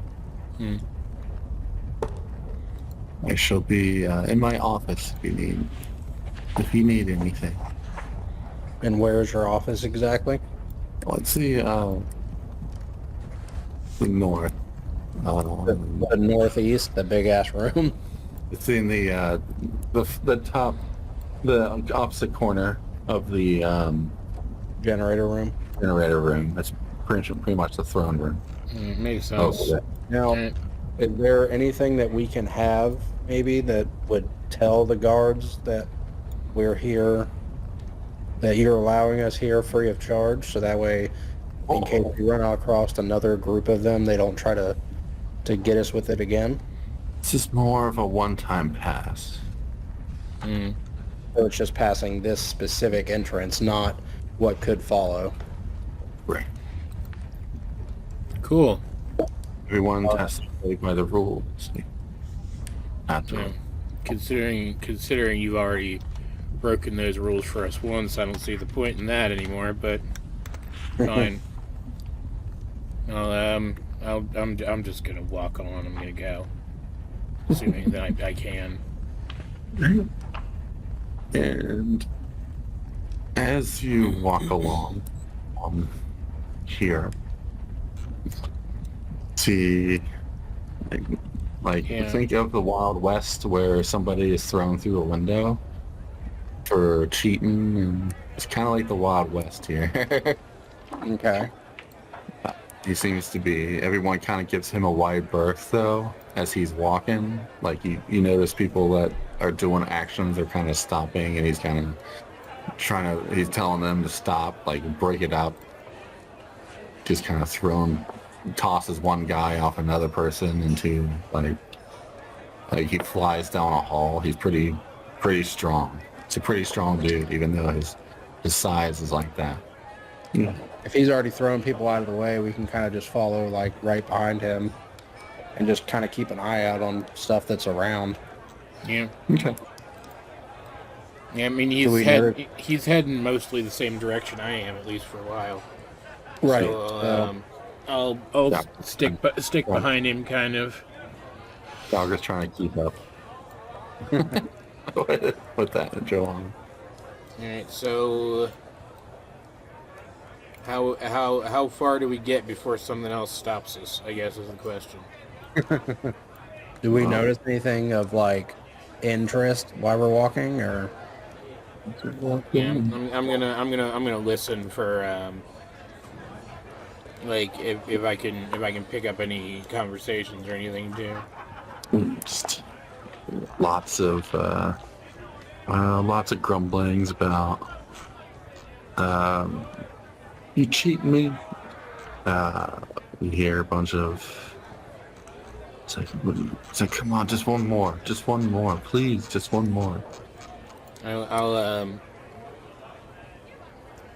I shall be in my office if you need anything. And where is your office exactly? Let's see, the north. The northeast, the big ass room. It's in the top, the opposite corner of the Generator room. generator room. That's pretty much the throne room. Makes sense. Now, Alright. is there anything that we can have, maybe, that would tell the guards that we're here, that you're allowing us here free of charge, so that way, in case we run across another group of them, they don't try to get us with it again? This is more of a one-time pass. Or it's just passing this specific entrance, not what could follow. Right. Cool. Everyone has to play by the rules. Not to. Yeah. Considering you've already broken those rules for us once, I don't see the point in that anymore. But fine. I'm just gonna walk on. I'm gonna go, assuming that I can. And as you walk along here, see, Yeah. think of the Wild West where somebody is thrown through a window for cheating, and it's kind of like the Wild West here. Okay. He seems to be, everyone kind of gives him a wide berth though as he's walking. Like you notice people that are doing actions are kind of stopping, and he's kind of he's telling them to stop, like break it up. Just kind of tosses one guy off another person into like he flies down a hall. He's pretty strong. It's a pretty strong dude, even though his size is like that. Yeah. If he's already throwing people out of the way, we can kind of just follow, like, right behind him and just kind of keep an eye out on stuff that's around. Yeah. Okay. Yeah. I mean, he's heading mostly the same direction I am, at least for a while. Right. So, I'll Yeah. stick behind him, kind of. Dogger's trying to keep up with that, Johan. All right, so how far do we get before something else stops us? I guess is the question. Do we notice anything of like interest while we're walking, or Yeah, I'm gonna listen for like if I can pick up any conversations or anything too. Just lots of grumblings about you cheat me. You hear a bunch of it's like come on, just one more, please, just one more. I'll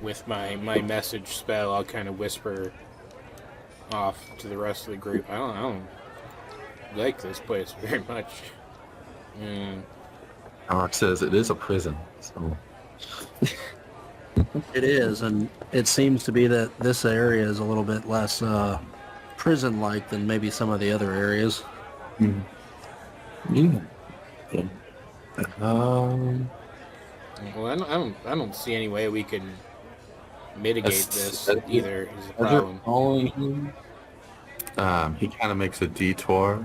with my message spell, I'll kind of whisper off to the rest of the group. I don't like this place very much. Dowroc says it is a prison, so it is, and it seems to be that this area is a little bit less prison-like than maybe some of the other areas. yeah. Well, I don't see any way we can mitigate this either. Is the As you're problem? following him, he kind of makes a detour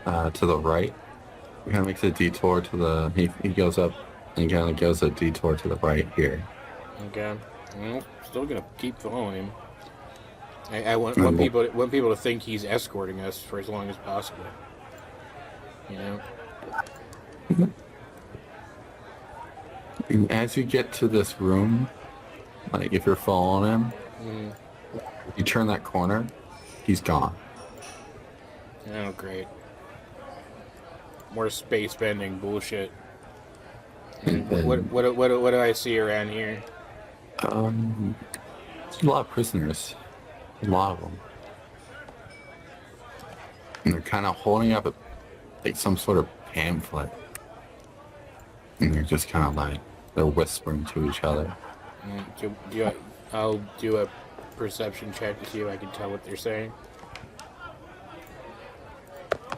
to the right. He kind of makes a detour to the. He goes up and kind of goes a detour to the right here. Okay. Well, still gonna keep following him. I want people to think he's escorting us for as long as possible. You know. And as you get to this room, like if you're following him, if you turn that corner, he's gone. Oh, great. More space bending bullshit. And then, What do I see around here? there's a lot of prisoners. A lot of them. And they're kind of holding up like some sort of pamphlet. And they're just kind of like, they're whispering to each other. I'll do a perception check to see if I can tell what they're saying.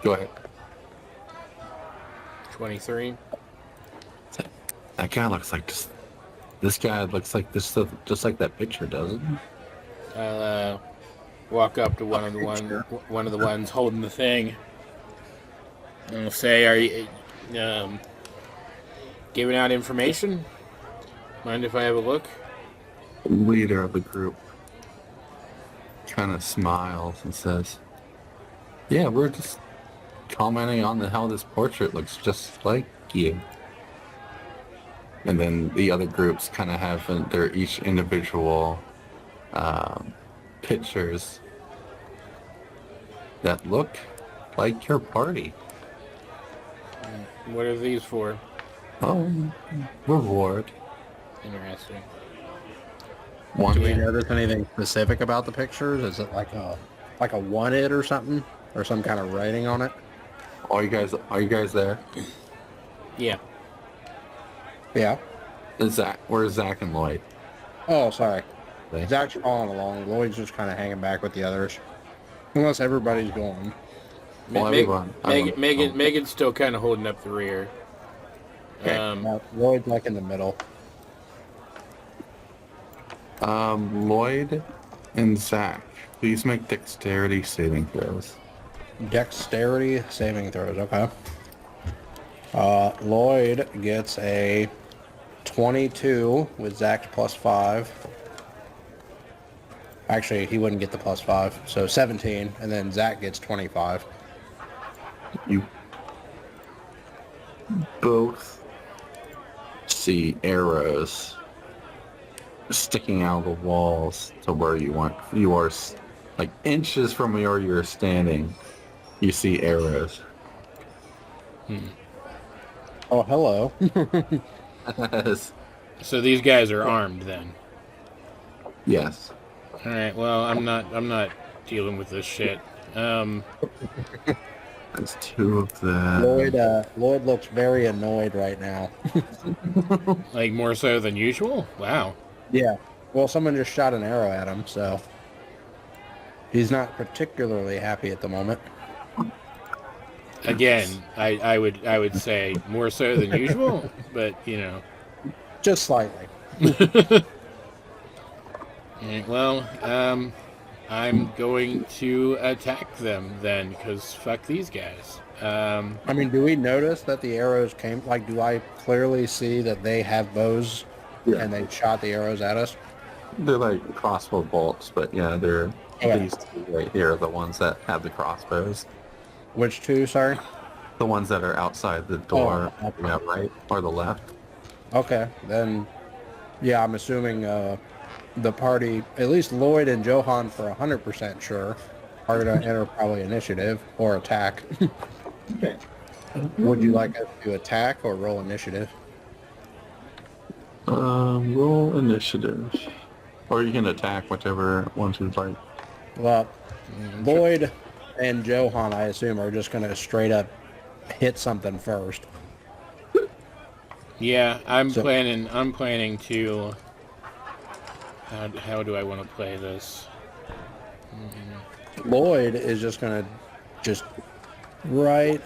Go ahead. 23. That guy looks like just. This guy looks like this, just like that picture, doesn't he? I'll walk up to one of the ones holding the thing. And I'll say, "Are you giving out information? Mind if I have a look?" The leader of the group kind of smiles and says, "Yeah, we're just commenting on how this portrait looks just like you." And then the other groups kind of have their each individual pictures that look like your party. What are these for? Oh, reward. Interesting. One Do we man. notice anything specific about the pictures? Is it like a wanted or something, or some kind of writing on it? Are you guys there? Yeah. Yeah. Zack, where's Zack and Lloyd? Oh, sorry. They- Zack's following along. Lloyd's just kind of hanging back with the others, unless everybody's going. Well, everyone. Megan's still kind of holding up the rear. Okay. Lloyd's like in the middle. Lloyd and Zack, please make dexterity saving throws. Dexterity saving throws. Okay. Lloyd gets a 22 with Zack's +5. Actually, he wouldn't get the +5, so 17, and then Zack gets 25. You both see arrows sticking out of the walls to where you are like inches from where you're standing. You see arrows. Oh, hello. So these guys are armed then. Yes. All right. Well, I'm not dealing with this shit. There's two of them. Lloyd looks very annoyed right now. Like more so than usual. Wow. Yeah. Well, someone just shot an arrow at him, so he's not particularly happy at the moment. Again, I would say more so than usual, but you know. Just slightly. Alright, well, I'm going to attack them then, because fuck these guys. I mean, do we notice that the arrows came? Like, do I clearly see that they have bows Yeah. and they shot the arrows at us? They're like crossbow bolts, but yeah, they're Okay. these two right here are the ones that have the crossbows. Which two? Sorry. The ones that are outside the door, Oh, okay. yeah, right or the left. Okay, then, yeah, I'm assuming the party, at least Lloyd and Johan for 100% sure, are going to enter probably initiative or attack. Okay. Would you like us to attack or roll initiative? Roll initiative, or you can attack whichever ones you'd like. Well, Lloyd and Johan, I assume, are just going to straight up hit something first. Yeah, I'm So- planning to... How do I want to play this? Lloyd is just going to just right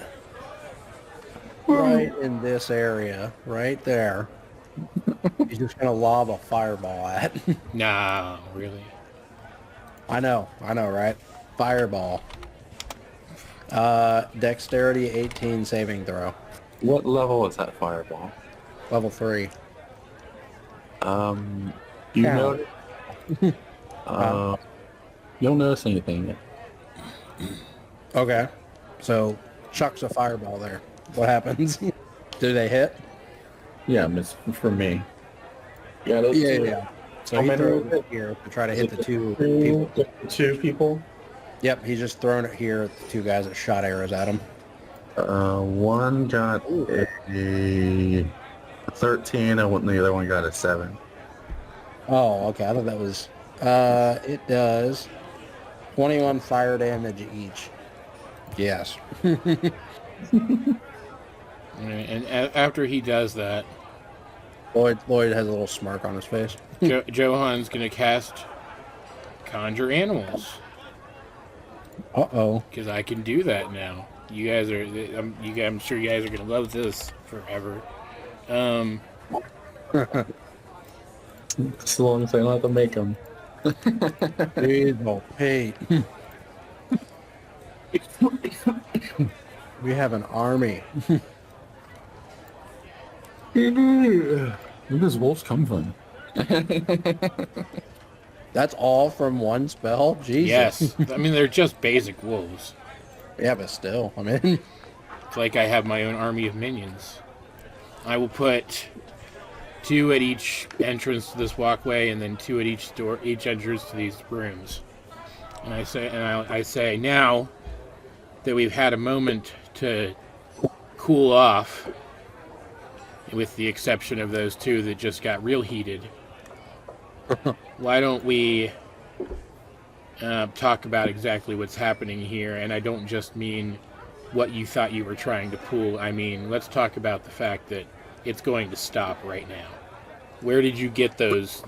in this area, right there. He's just going to lob a fireball at. No, really. I know, right? Fireball. Dexterity 18 saving throw. What level is that fireball? Level 3. You Count. notice? You don't notice anything yet. Okay. So, chucks a fireball there. What happens? Do they hit? Yeah, miss for me. Yeah, those Yeah. So How he many throws is it? it here to try to hit the two people. Two people. Yep, he's just throwing it here at the two guys that shot arrows at him. One got a 13, and the other one got a 7. Oh, okay. I thought that was... it does 21 fire damage each. Yes. Alright, and after he does that, Lloyd has a little smirk on his face. Johan's going to cast Conjure Animals. Uh-oh. Because I can do that now. You guys are... I'm sure you guys are going to love this forever. As long as I don't have to make them. Diesel Pete. We have an army. Where does wolves come from? That's all from one spell? Jesus. Yes. I mean, they're just basic wolves. Yeah, but still, I mean... It's like I have my own army of minions. I will put 2 at each entrance to this walkway, and then 2 at each entrance to these rooms. And I say, now that we've had a moment to cool off, with the exception of those 2 that just got real heated, why don't we talk about exactly what's happening here? And I don't just mean what you thought you were trying to pull. I mean, let's talk about the fact that it's going to stop right now. Where did you get those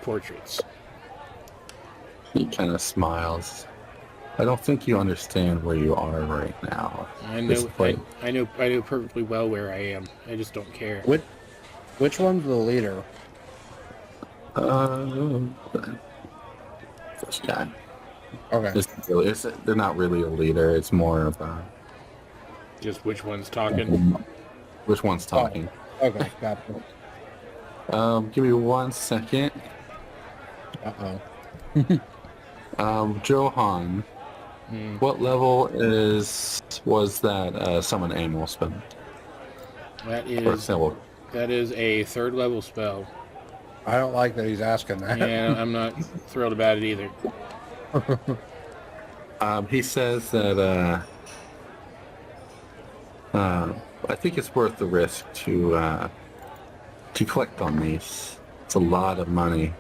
portraits? He kind of smiles. I don't think you understand where you are right now. I This know, place. I know perfectly well where I am. I just don't care. Which one's the leader? This guy. Okay. They're not really a leader. It's more of Just which one's talking? which one's talking. Okay, gotcha. Give me 1 second. Uh-oh. Johan, what level was that summon animal spell? That Or is symbol? a 3rd level spell. I don't like that he's asking that. Yeah, I'm not thrilled about it either. He says that I think it's worth the risk to collect on these. It's a lot of money.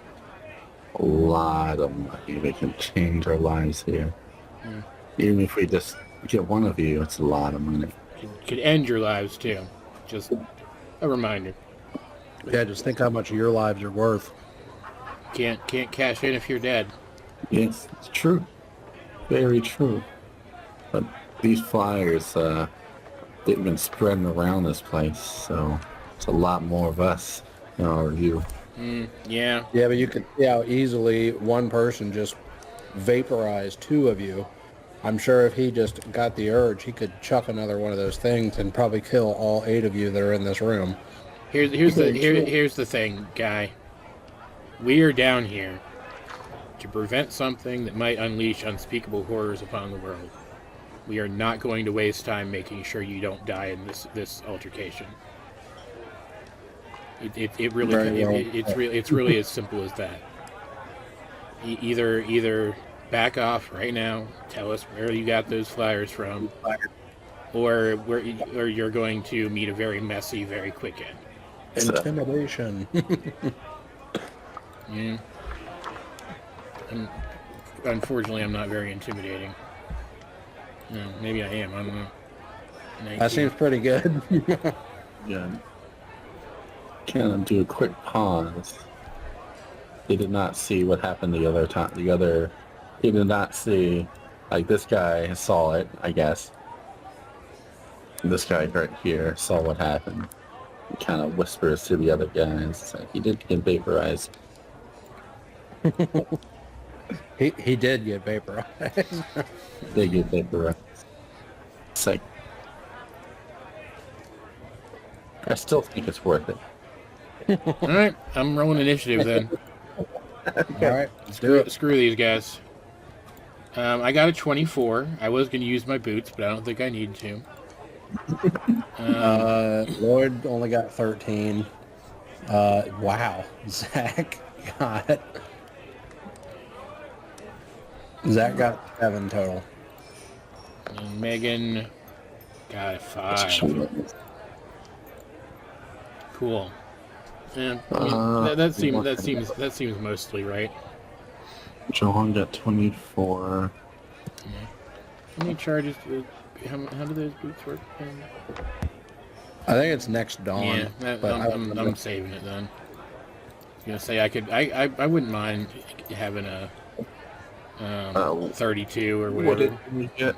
A lot of money. They can change our lives here. Even if we just get one of you, it's a lot of money. Could end your lives too. Just a reminder. Yeah, just think how much your lives are worth. Can't cash in if you're dead. Yes, it's true. Very true. But these flyers, they've been spreading around this place, so It's a lot more of us. Or you. Yeah. Yeah, but you could see how easily one person just vaporized two of you. I'm sure if he just got the urge, he could chuck another one of those things and probably kill all 8 of you that are in this room. Here's the thing, guy. We are down here to prevent something that might unleash unspeakable horrors upon the world. We are not going to waste time making sure you don't die in this altercation. It's really as simple as that. Either back off right now, tell us where you got those flyers from, or you're going to meet a very messy, very quick end. Intimidation. Yeah. Unfortunately, I'm not very intimidating. No, maybe I am. I don't know. 19. That seems pretty good. Yeah. Can I do a quick pause? He did not see what happened the other time. He did not see, like, this guy saw it, I guess. This guy right here saw what happened. He kind of whispers to the other guys. Like, he did get vaporized. he did get vaporized. They get vaporized. It's like, I still think it's worth it. All right, I'm rolling initiative then. All right, let's do it. Screw these guys. I got a 24. I was going to use my boots, but I don't think I need to. Lloyd only got 13. Wow. Zack got 7 total. And Megan got a 5. Cool. Yeah, I mean, that seems mostly right. Johan got 24. Yeah. How many charges? How do those boots work? I think it's next dawn. Yeah, but I'm saving it then. I was gonna say I wouldn't mind having a 32 or whatever. What did we get?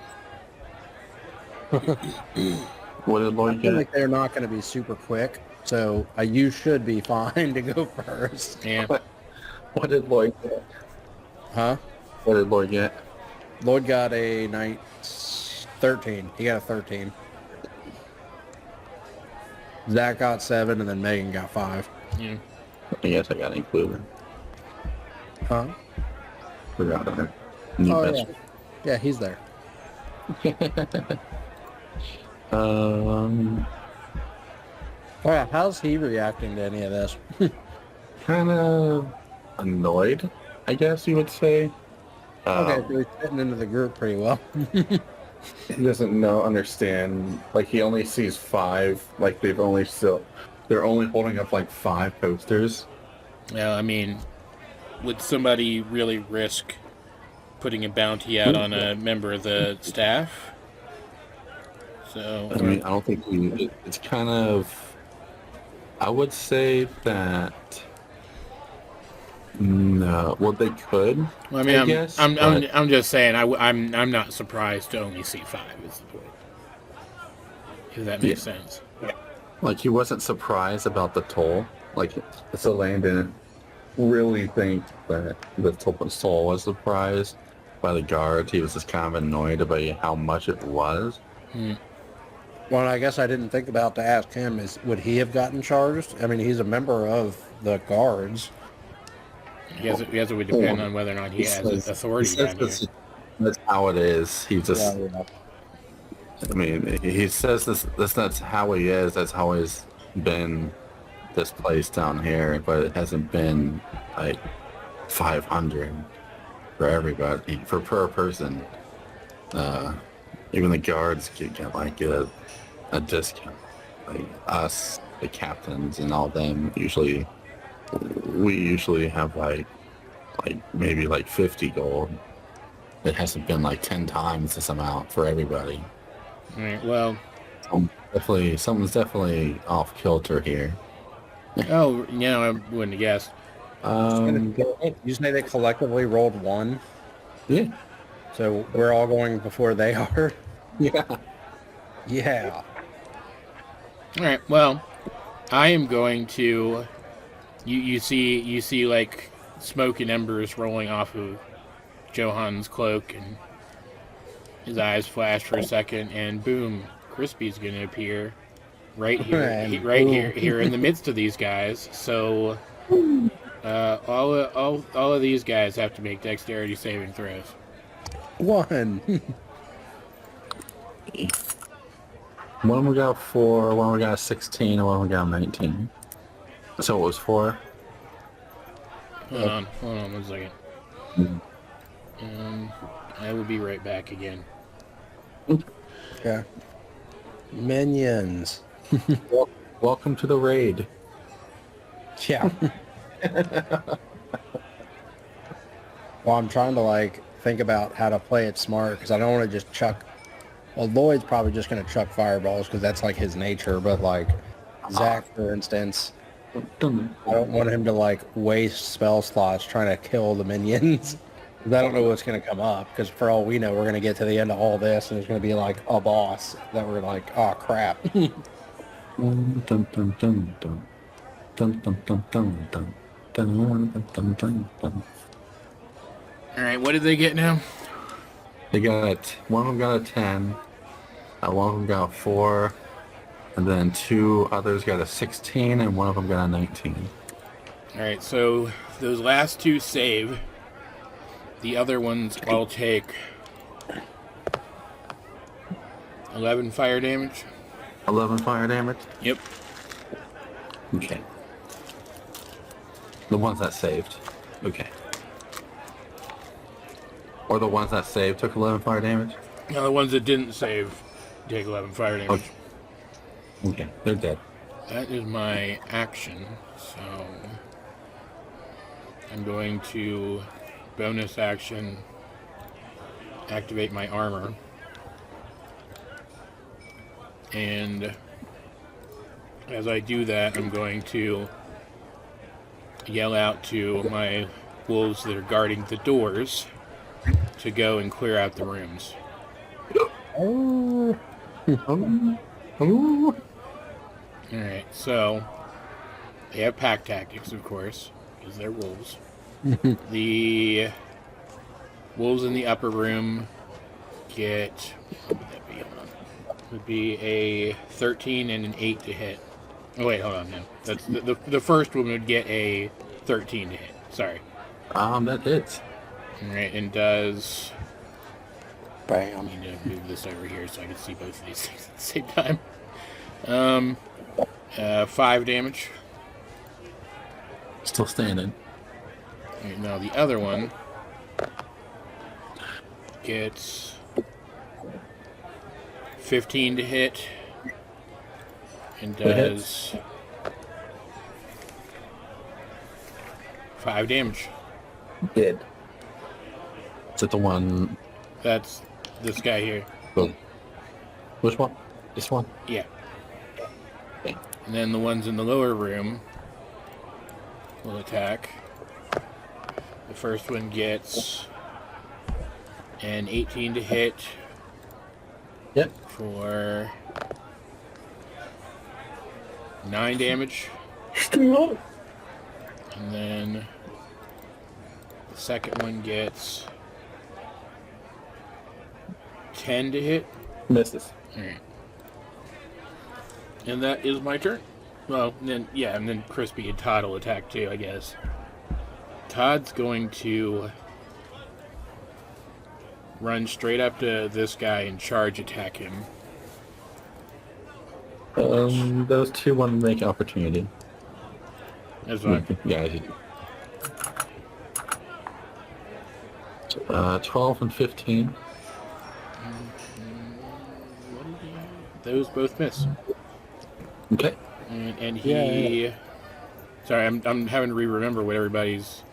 What did Lloyd I feel get? like they're not going to be super quick, so you should be fine to go first. Yeah. What did Lloyd get? Huh? What did Lloyd get? Lloyd got a 13. He got a 13. Zack got 7, and then Megan got 5. Yeah. I guess I got included. Huh? Forgot her. New Oh, best yeah. Yeah, he's there. Um, Oh, yeah, how's he reacting to any of this? kind of annoyed, I guess you would say. Okay, so he's fitting into the group pretty well. He doesn't understand. Like, he only sees 5. Like, they're only holding up like 5 posters. Well, I mean, would somebody really risk putting a bounty out on a member of the staff? So, I mean, I don't think it's kind of. I would say that. No, well, they could. well, I mean, guess, I'm just saying, I'm not surprised to only see 5. Is the point? If that makes sense. Like, he wasn't surprised about the toll. Like, so Lane didn't really think that the toll was surprised by the guards. He was just kind of annoyed about how much it was. Well, I guess I didn't think about to ask him would he have gotten charged? I mean, he's a member of the guards. I guess it would depend on whether or not he has authority down here. That's how it is. He just. Yeah. I mean, he says that's how he is. That's how he's been this place down here, but it hasn't been like 500 for everybody, per person. Even the guards get like a discount. Like us, the captains and all them, we usually have like maybe like 50 gold. It hasn't been like 10 times this amount for everybody. All right. Well. Something's definitely off kilter here. Oh, I wouldn't have guessed. You say they collectively rolled 1? Yeah. So we're all going before they are? Yeah. Yeah. All right. Well, I am going to. You see like smoke and embers rolling off of Johan's cloak, and his eyes flash for a second, and boom, Crispy's gonna appear right here, And right boom. here in the midst of these guys. So all of these guys have to make dexterity saving throws. 1. One of them got 4, one of them got 16, and one of them got 19. So it was 4. Hold on 1 second. I will be right back again. Okay. Minions. Welcome to the raid. Yeah. Well, I'm trying to like think about how to play it smart because I don't want to just chuck. Well, Lloyd's probably just going to chuck fireballs because that's like his nature. But like Zack, for instance, I don't want him to like waste spell slots trying to kill the minions. 'Cause I don't know what's going to come up because for all we know, we're going to get to the end of all this and there's going to be like a boss that we're like, oh crap. Dun, dun, dun, dun, dun. Dun, dun, dun, dun, dun. Dun, dun, dun, dun, dun. All right, what did they get now? They got, one of them got a 10, one of them got a 4, and then 2 others got a 16, and one of them got a 19. All right, so those last 2 save. The other ones all take 11 fire damage. 11 fire damage? Yep. Okay. The ones that saved. Okay. Or the ones that saved took 11 fire damage? Now the ones that didn't save take 11 fire damage. Okay, they're dead. That is my action, so I'm going to bonus action activate my armor, and as I do that, I'm going to yell out to my wolves that are guarding the doors to go and clear out the rooms. Oh. Alright, so they have pack tactics, of course, because they're wolves. The wolves in the upper room get, what would that be? Hold on. Would be a 13 and an 8 to hit. Oh wait, hold on, no. That's the first one would get a 13 to hit. Sorry. That hits. Alright, and does... Bam. I need to move this over here so I can see both of these things at the same time. 5 damage. Still standing. Right, now the other one gets 15 to hit and does 5 damage. Dead. Is it the one? That's this guy here. Boom. Which one? This one? Yeah. And then the ones in the lower room will attack. The first one gets an 18 to hit. Yep. For 9 damage. Still. And then the second one gets 10 to hit. Misses. Alright. And that is my turn. Well, then, yeah, and then Crispy and Todd will attack too, I guess. Todd's going to run straight up to this guy and charge attack him. Those two want to make opportunity. That's fine. Yeah, I do. 12 and 15. Those both miss. Okay. And he... Yeah. Sorry, I'm having to re-remember what everybody's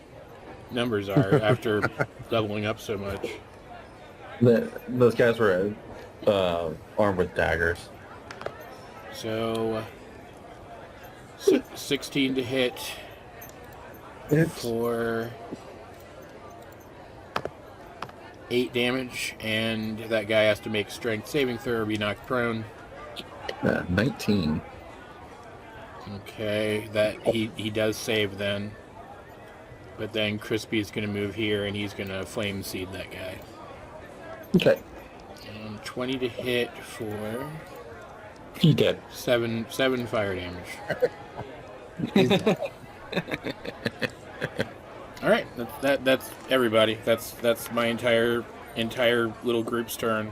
numbers are after leveling up so much. Those guys were armed with daggers. So... 16 to hit for 8 damage, and that guy has to make a strength saving throw or be knocked prone. 19. Okay, that he does save then. But then Crispy's going to move here, and he's going to flame seed that guy. Okay. 20 to hit for He did. 7 fire damage. All right, that's everybody. That's my entire little group's turn.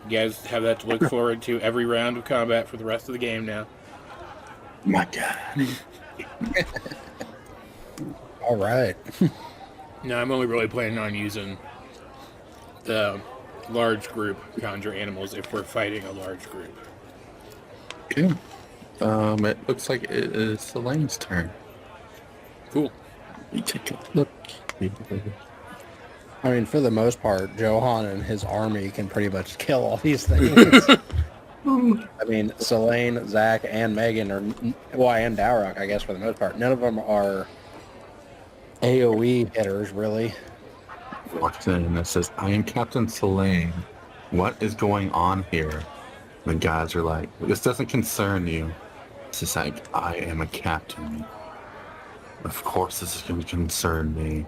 You guys have that to look forward to every round of combat for the rest of the game now. My God. All right. No, I'm only really planning on using the large group conjure animals if we're fighting a large group. Okay. It looks like it is Selene's turn. Cool. You take a look. I mean, for the most part, Johan and his army can pretty much kill all these things. I mean, Selene, Zack, and Megan are, well, and Dowroc, I guess, for the most part. None of them are AoE hitters, really. Walks in and it says, I am Captain Selene. What is going on here? The guys are like, this doesn't concern you. It's just like, I am a captain. Of course this is going to concern me.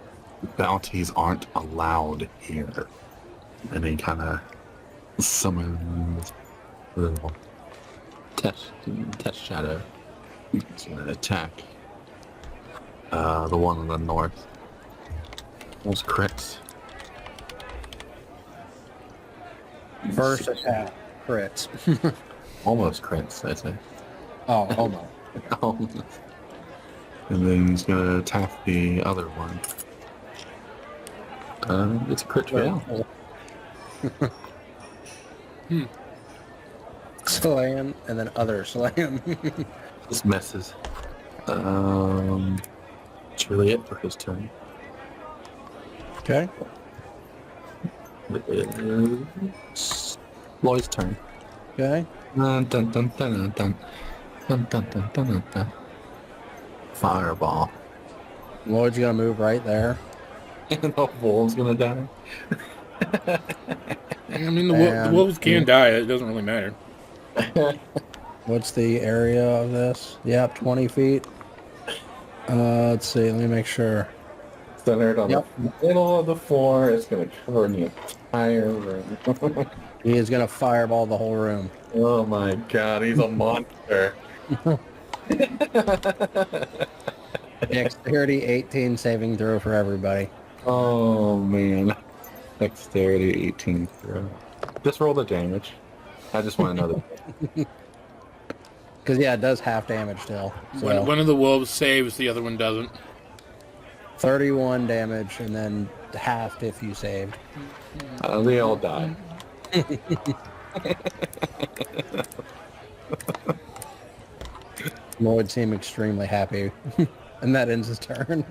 Bounties aren't allowed here. And he kind of summons a little test shadow. He's going to attack the one in the north. Those crits. First attack, crits. Almost crits, I say. Oh, hold on. Almost. And then he's going to attack the other one. It's a crit fail. Slam, and then other slam. Just misses. That's really it for his turn. Okay. It's Lloyd's turn. Okay. Dun, dun, dun, dun, dun, dun. Dun, dun, dun, dun, dun, dun. Fireball. Lloyd's gonna move right there. And the wolf's gonna die. I mean, the wolves can die. It doesn't really matter. What's the area of this? Yep, 20 feet. Let's see. Let me make sure. Centered on Yep. the middle of the floor. It's gonna cover the entire room. He is gonna fireball the whole room. Oh my God, he's a monster. Dexterity 18 saving throw for everybody. Oh man. Dexterity 18 throw. Just roll the damage. I just want to know that. Because, yeah, it does half damage still. So One of the wolves saves, the other one doesn't. 31 damage, and then halved if you saved. They all die. Lloyd seemed extremely happy. And that ends his turn.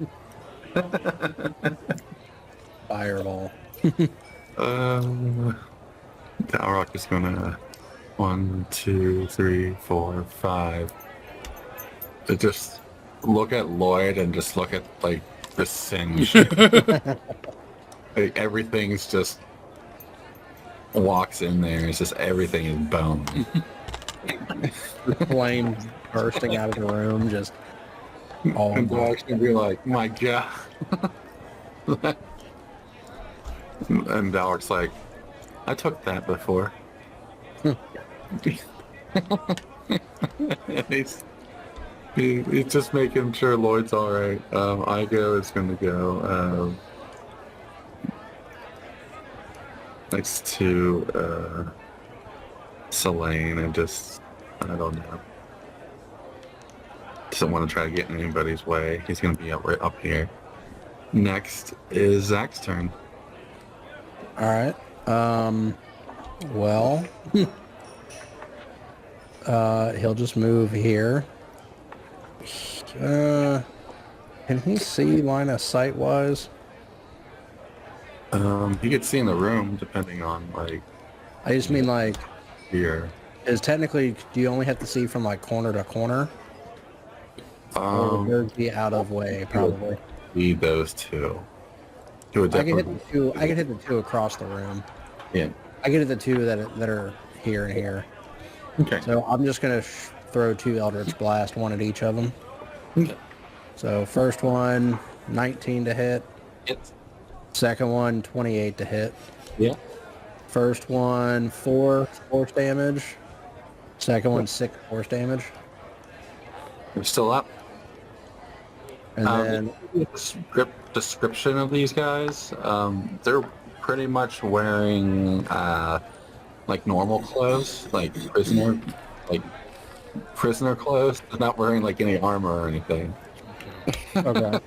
Fireball. Dowroc is gonna 1, 2, 3, 4, 5. To just look at Lloyd and just look at like the singe. Like, everything's just walks in there. It's just everything is bone. Flame bursting out of the room, just all And Dowroc's gonna be like, my God. And Dowroc's like, I took that before. He's just making sure Lloyd's alright. Igo is gonna go next to Selene and just, I don't know. Doesn't want to try to get in anybody's way. He's gonna be right up here. Next is Zack's turn. All right. Well, he'll just move here. Can he see line of sight wise? He could see in the room depending on like I just mean like, here. is technically, do you only have to see from like corner to corner? Or would yours be out of way, probably? Need those two. He would I can definitely. hit the two. I can hit the two across the room. Yeah. I can hit the two that are here and here. Okay. So I'm just gonna throw 2 Eldritch Blast, one at each of them. Okay. So first one, 19 to hit. Hits. Second one, 28 to hit. Yeah. First one, 4 force damage. Second one, 6 force damage. You're still up. And then Description of these guys. They're pretty much wearing like normal clothes, like prisoner clothes. They're not wearing like any armor or anything. okay.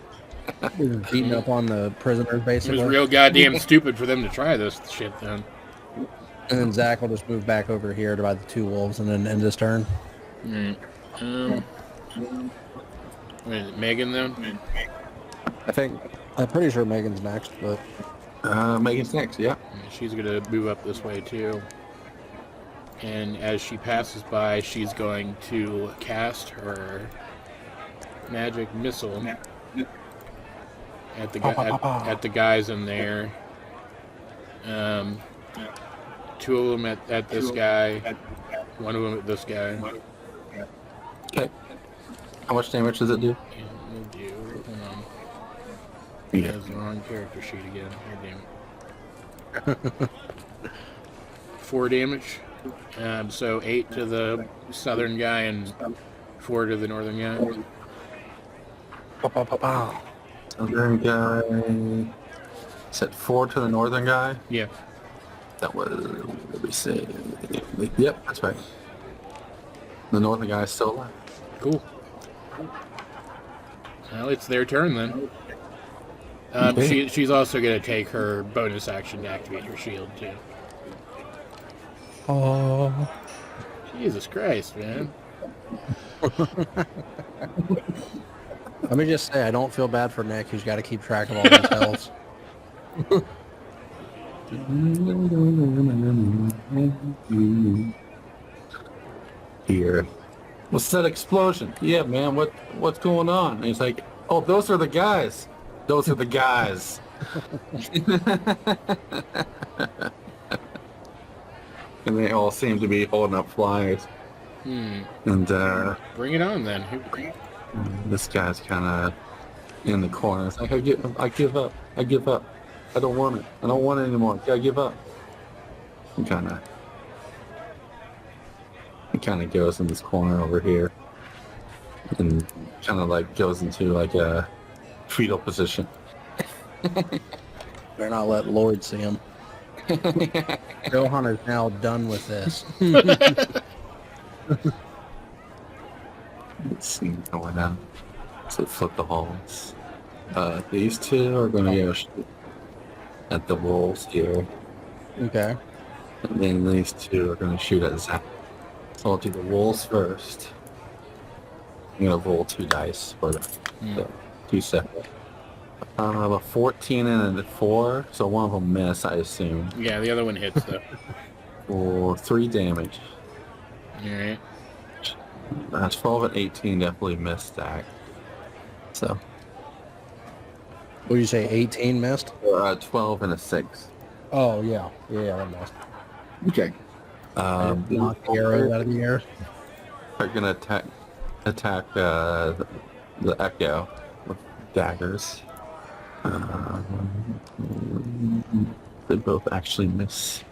Beating up on the prisoners, It basically. was real goddamn stupid for them to try this shit then. And then Zack will just move back over here to buy the 2 wolves and then end his turn. Wait, is it Megan then? I'm pretty sure Megan's next, but Megan's next, yeah. She's gonna move up this way too. And as she passes by, she's going to cast her magic missile at the at the guys in there. 2 of them at this guy, 1 of them at this guy. Okay. How much damage does it do? And we'll do. Hold on. Yeah. That's the wrong character sheet again. God damn it. 4 damage. So 8 to the southern guy and 4 to the northern guy. Southern guy. Said 4 to the northern guy. Yeah. That was, let me see. Yep, that's right. The northern guy is still alive. Cool. Well, it's their turn then. Okay. She's also going to take her bonus action to activate her shield too. oh, Jesus Christ, man. let me just say, I don't feel bad for Nick, who's got to keep track of all these healths. Here. What's that explosion? Yeah, man, what's going on? And he's like, oh, those are the guys. Those are the guys. And they all seem to be holding up flyers. And Bring it on then. this guy's kind of in the corner. It's like, I give up. I give up. I don't want it. I don't want it anymore. I give up. He kind of goes in this corner over here and kind of like goes into like a fetal position. Better not let Lloyd see him. Johan is now done with this. Let's see what's going on. So flip the holes. These 2 are going to go shoot at the wolves here. Okay. And then these 2 are going to shoot at Zack. So I'll do the wolves first. I'm going to roll 2 dice for the 2 separate. A 14 and a 4, so one of them miss, I assume. Yeah, the other one hits though. For 3 damage. Alright. 12 and 18 definitely missed Zack. So, What did you say, 18 missed? 12 and a 6. Oh, yeah. Yeah, that missed. Okay. Knock the arrows out of the air. Are going to attack the Echo with daggers. They both actually miss.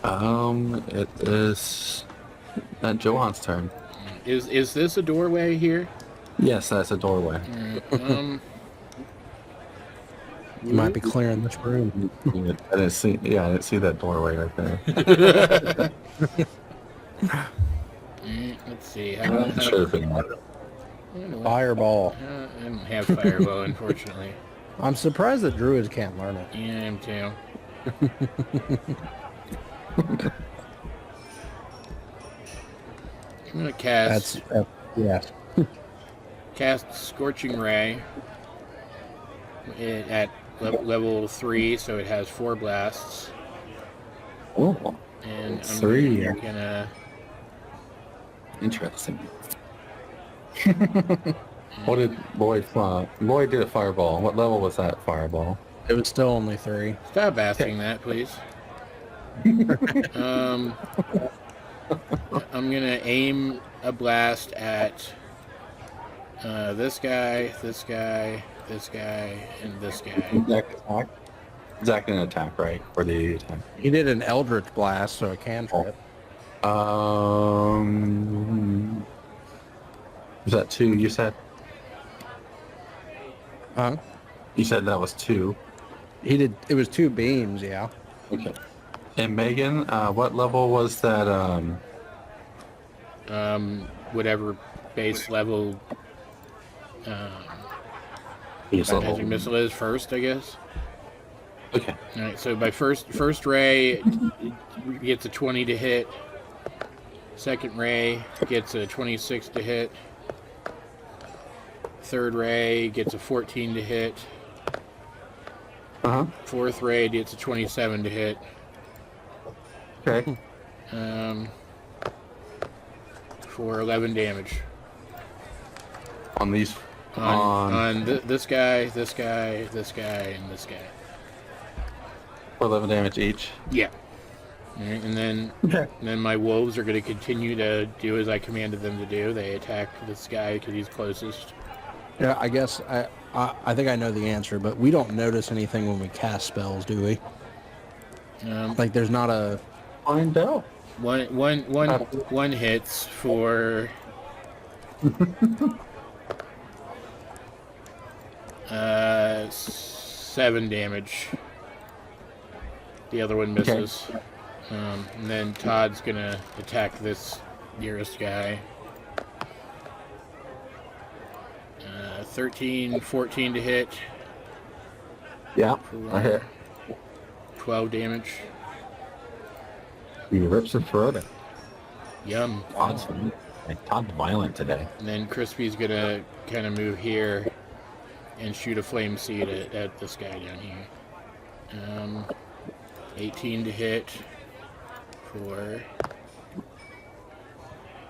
It is Johan's turn. Is this a doorway here? Yes, that's a doorway. You might be clearing this room. I didn't see that doorway right there. Let's see. Should have been more. Fireball. I don't have fireball, unfortunately. I'm surprised that druids can't learn it. Yeah, I am too. I'm gonna cast. Yes. Cast Scorching Ray at level 3, so it has 4 blasts. Oh, And I'm 3. gonna. Interesting. What did Lloyd fly? Lloyd did a fireball. What level was that fireball? It was still only 3. Stop asking that, please. I'm gonna aim a blast at this guy, this guy, this guy, and this guy. Zack attack. Zack didn't attack, right? Or did he attack? He did an Eldritch Blast, so a cantrip. Was that 2? You said? Huh? You said that was 2. He did. It was 2 beams, yeah. Okay. And Megan, what level was that? Whatever base level Base my level. magic missile is first, I guess. Okay. All right, so by first ray gets a 20 to hit. Second ray gets a 26 to hit. Third ray gets a 14 to hit. Fourth ray gets a 27 to hit. Okay. For 11 damage. On these. On this guy, this guy, this guy, and this guy. For 11 damage each. Yeah. All right, and then my wolves are going to continue to do as I commanded them to do. They attack this guy because he's closest. Yeah, I guess I think I know the answer, but we don't notice anything when we cast spells, do we? Like, there's not a... Find out. One hits for 7 damage. The other one misses. Okay. And then Todd's gonna attack this nearest guy. 13, 14 to hit. Yeah, I hit. 12 damage. He rips her throat out. Yum. Todd's violent today. And then Crispy's gonna kind of move here and shoot a flame seed at this guy down here. 18 to hit for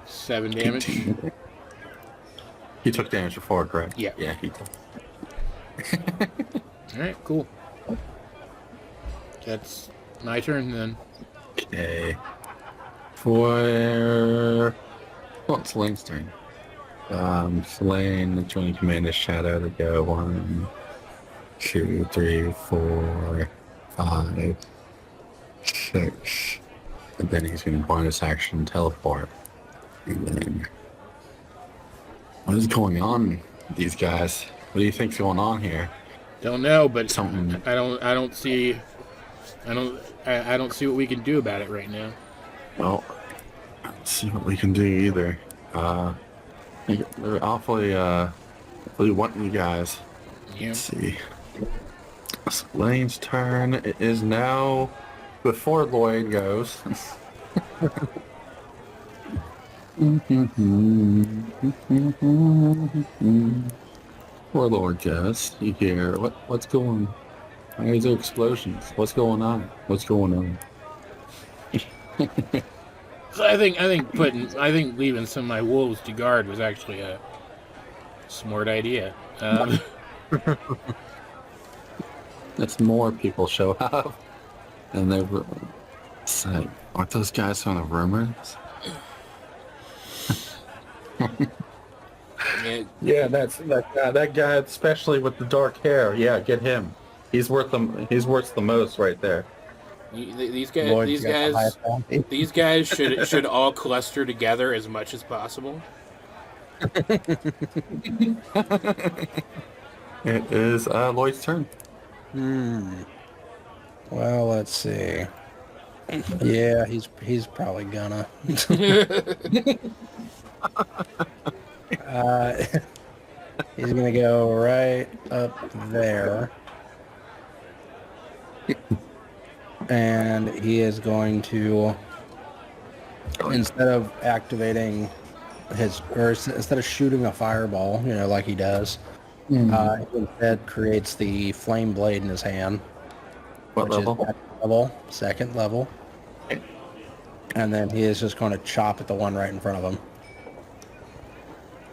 7 damage. 18. He took damage before, correct? Yeah. Yeah, he did. Alright, cool. That's my turn then. Okay. For... Well, it's Lane's turn. Lane, joining command is Shadow to go 1, 2, 3, 4, 5, 6. And then he's going to bonus action teleport. And then... What is going on with these guys? What do you think's going on here? Don't know, but Something. I don't see what we can do about it right now. Well, let's see what we can do either. They're awfully wanting you guys. Yeah. Let's see. So Lane's turn. It is now before Lloyd goes. Poor Lord goes. You hear what's going on? Why is there explosions? What's going on? What's going on? So I think leaving some of my wolves to guard was actually a smart idea. That's more people show up, and they were saying, "Aren't those guys on the rumors?" Yeah, that guy, especially with the dark hair. Yeah, get him. He's worth the most right there. These guys should all cluster together as much as possible. It is Lloyd's turn. Well, let's see. Yeah, he's probably gonna. He's gonna go right up there, and he is going to, instead of activating instead of shooting a fireball, like he does, he instead creates the flame blade in his hand. What level? Second level. And then he is just going to chop at the one right in front of him.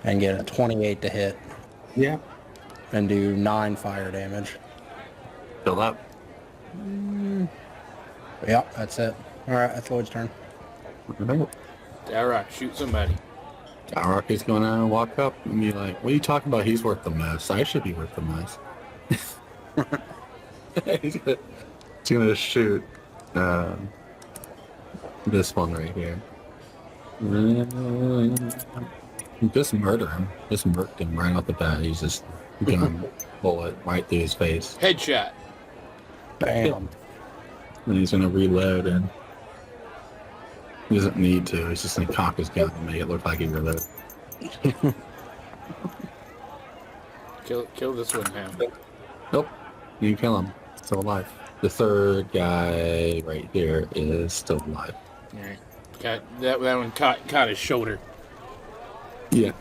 And get a 28 to hit. Yeah. And do 9 fire damage. Fill up. Yep, that's it. Alright, that's Lloyd's turn. Dowroc, shoot somebody. Dowroc is going to walk up and be like, what are you talking about? He's worth the most. I should be worth the most. he's gonna shoot this one right here. Just murder him. Just murked him right off the bat. He's just gun bullet right through his face. Headshot. Bam. And he's gonna reload and he doesn't need to. He's just gonna cock his gun and make it look like he reloaded. Kill this one now. Nope. You can kill him. Still alive. The third guy right here is still alive. Alright. Got that one caught his shoulder. Yeah.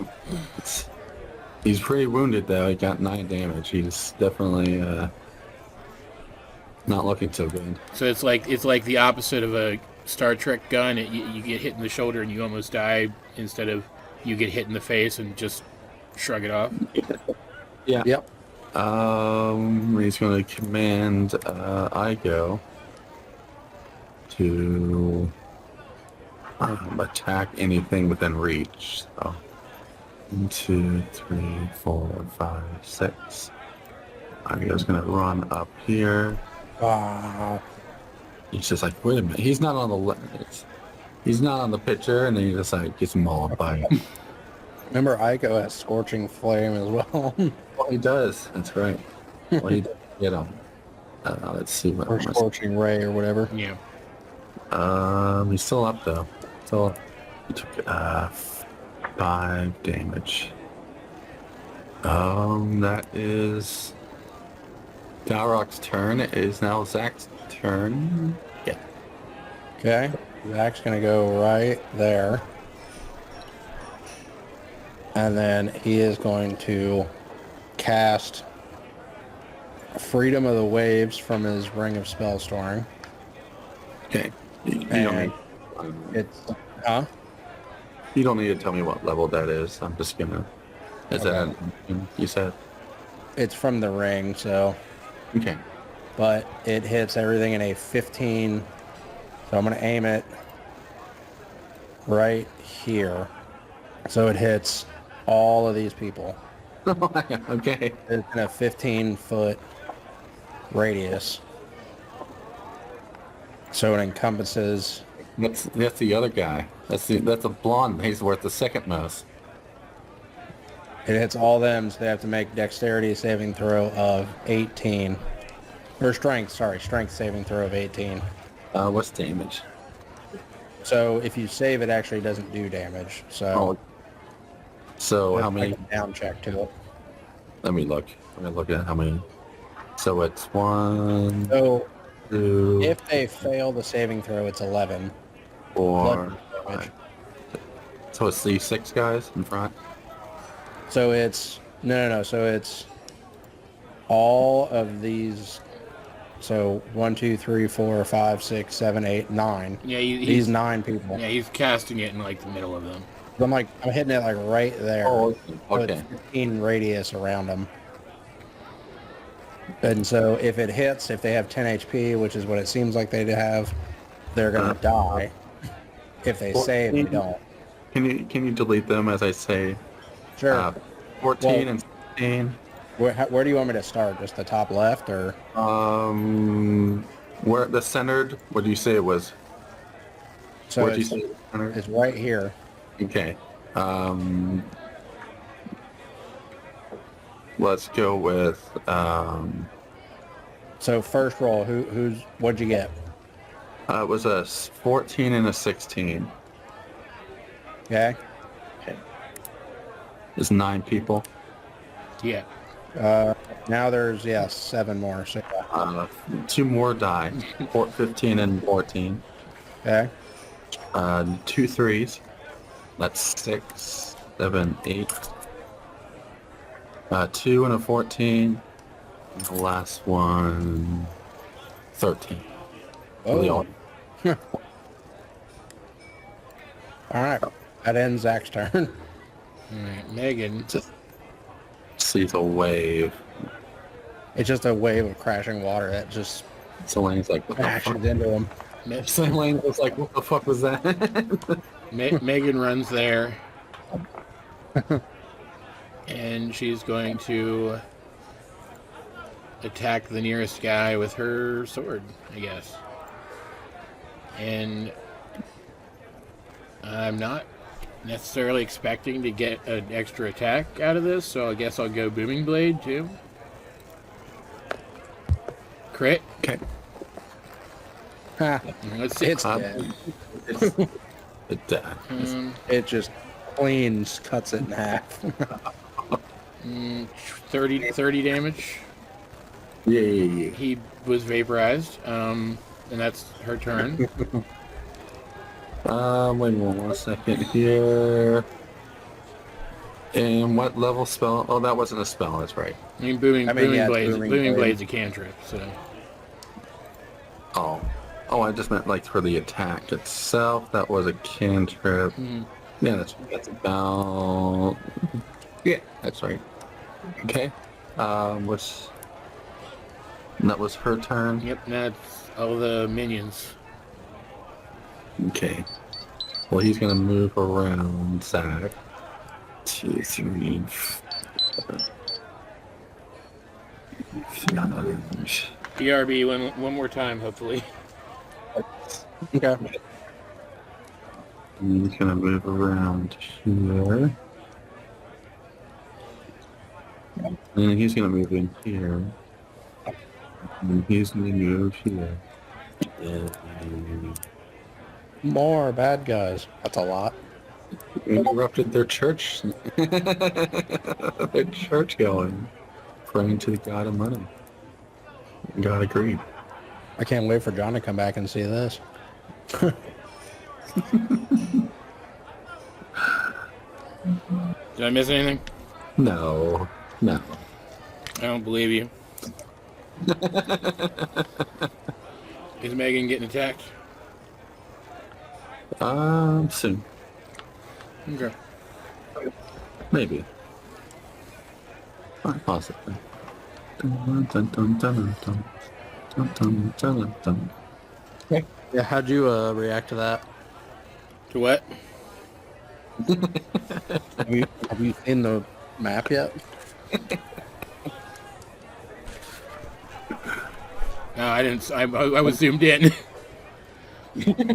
He's pretty wounded though. He got 9 damage. He's definitely not looking so good. So it's like the opposite of a Star Trek gun. You get hit in the shoulder and you almost die, instead of you get hit in the face and just shrug it off. Yeah. Yep. He's going to command Igo to attack anything within reach. So 1, 2, 3, 4, 5, 6. Igo's going to run up here. He's just like, wait a minute. He's not on the he's not on the picture, and then he just like gets mauled by him. Remember, Ico has Scorching Flame as well. Well, he does. That's right. Well, he does get him. Let's see what. Or Scorching Ray or whatever. Yeah. He's still up though. Still, he took 5 damage. That is Dowroc's turn. It is now Zack's turn. Yeah. Okay. Zack's gonna go right there. And then he is going to cast Freedom of the Waves from his Ring of Spell Storing. Okay. You don't And need, it's you don't need to tell me what level that is. I'm just gonna. Is Okay. that you said? it's from the ring, so Okay. but it hits everything in a 15. So I'm gonna aim it right here. So it hits all of these people. Okay. It's in a 15-foot radius. So it encompasses. That's the other guy. That's a blonde. He's worth the second most. It hits all them, so they have to make dexterity saving throw of 18. Or strength saving throw of 18. What's damage? So if you save, it actually doesn't do damage. So So how many? make a down check to it. Let me look. I'm gonna look at how many. So it's 1, So 2, if they fail the saving throw, it's 11. 4, damage. 5. So it's these 6 guys in front. So it's no. So it's all of these. So 1, 2, 3, 4, 5, 6, 7, 8, 9. Yeah, These he's 9 people. yeah, he's casting it in like the middle of them. I'm hitting it like right there. Oh, So it's okay. 15 radius around them. And so if it hits, if they have 10 HP, which is what it seems like they have, they're gonna die. If they save, they don't. Can you delete them as I say? Sure. 14 Well- and 16. Where do you want me to start? Just the top left, or Where the centered? What do you say it was? so Where'd you it's, say it was centered? it's right here. Okay. Let's go with So first roll, what'd you get? it was a 14 and a 16. Okay. There's 9 people. Yeah. Now there's 7 more. So 2 more die. 15 and 14. okay. 2 3s. That's 6, 7, 8. 2 and a 14. And the last one, 13. Really Oh. all- All right. That ends Zach's turn. All right, Megan. Just sees a wave. It's just a wave of crashing water that just So Lane's like, what the fuck? crashes into him. So Lane was like, what the fuck was that? Megan runs there. And she's going to attack the nearest guy with her sword, I guess. And I'm not necessarily expecting to get an extra attack out of this, so I guess I'll go Booming Blade too. Crit. Okay. Ha, Let's see. it's dead. It just clean cuts it in half. 30 damage. Yeah. He was vaporized, and that's her turn. Wait one second here. And what level spell? Oh, that wasn't a spell. That's right. I mean, Booming Blade's Booming Blade's a cantrip, so. Oh, I just meant like for the attack itself. That was a cantrip. Yeah, that's about. Yeah, that's right. Okay. That was her turn. Yep, that's all the minions. Okay. Well, he's gonna move around Zack. 2, 3, 4, 5. BRB one more time, hopefully. Okay. He's gonna move around here. And he's gonna move in here. And he's gonna move here. And More bad guys. That's a lot. interrupted their church. Their church going. Praying to the god of money. God agreed. I can't wait for John to come back and see this. Did I miss anything? No. I don't believe you. Is Megan getting attacked? Soon. Okay. Maybe. Possibly. Dun, dun, dun, dun, dun, dun, dun, dun, dun. Yeah, how'd you react to that? To what? Have you seen the map yet? No, I didn't. I was zoomed in.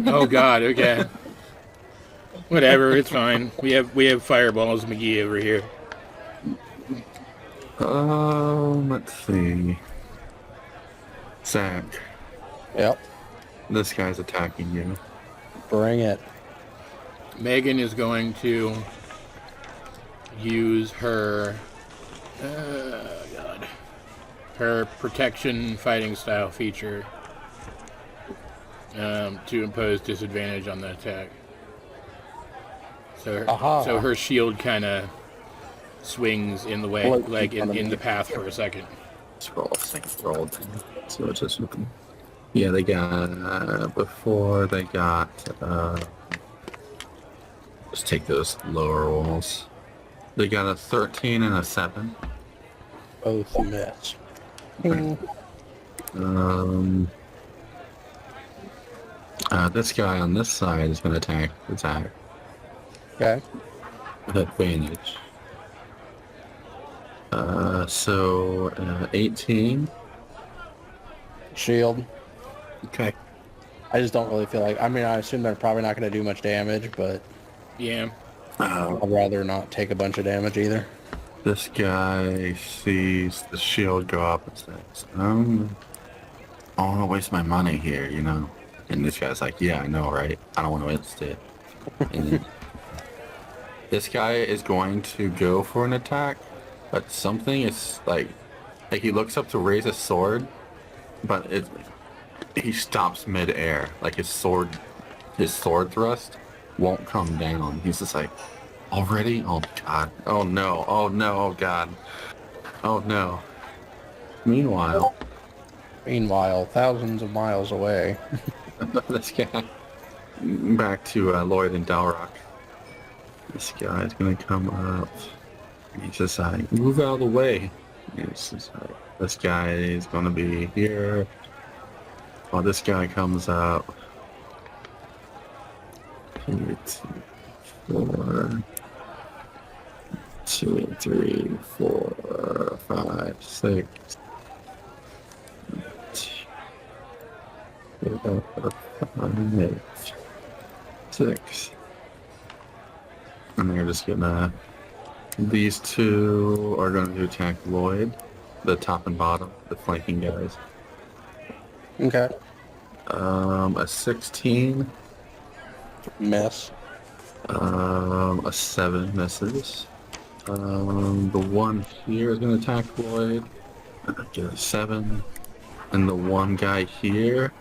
Oh God. Okay. Whatever. It's fine. We have fireballs, McGee over here. Let's see. Zack, Yep. this guy's attacking you. Bring it. Megan is going to use her her protection fighting style feature to impose disadvantage on the attack. So her shield kind of swings in the way, like in the path for a second. Scroll. So it's just looking. Yeah, they got before they got. Let's take those lower rolls. They got a 13 and a 7. Both miss. This guy on this side is going to attack Okay. with advantage. So 18. Shield. Okay. I just don't really feel like. I mean, I assume they're probably not going to do much damage, but Yeah. I'd rather not take a bunch of damage either. This guy sees the shield go up and says, I don't want to waste my money here, you know? And this guy's like, yeah, I know, right? I don't want to waste it. And then this guy is going to go for an attack, but something is like he looks up to raise his sword, but he stops mid-air. Like his sword thrust won't come down. He's just like, already? Oh God. Oh no. Oh no. Oh God. Oh no. Meanwhile, thousands of miles away. this guy, back to Lloyd and Dowroc. This guy's gonna come up. He's just like, move out of the way. He's just like, this guy is gonna be here. While this guy comes up. 8, 4, 2, 3, 4, 5, 6. 5, 6. And they're just gonna. These two are going to attack Lloyd, the top and bottom, the flanking guys. Okay. A 16. Miss. A 7 misses. The one here is going to attack Lloyd. Get a 7. And the one guy here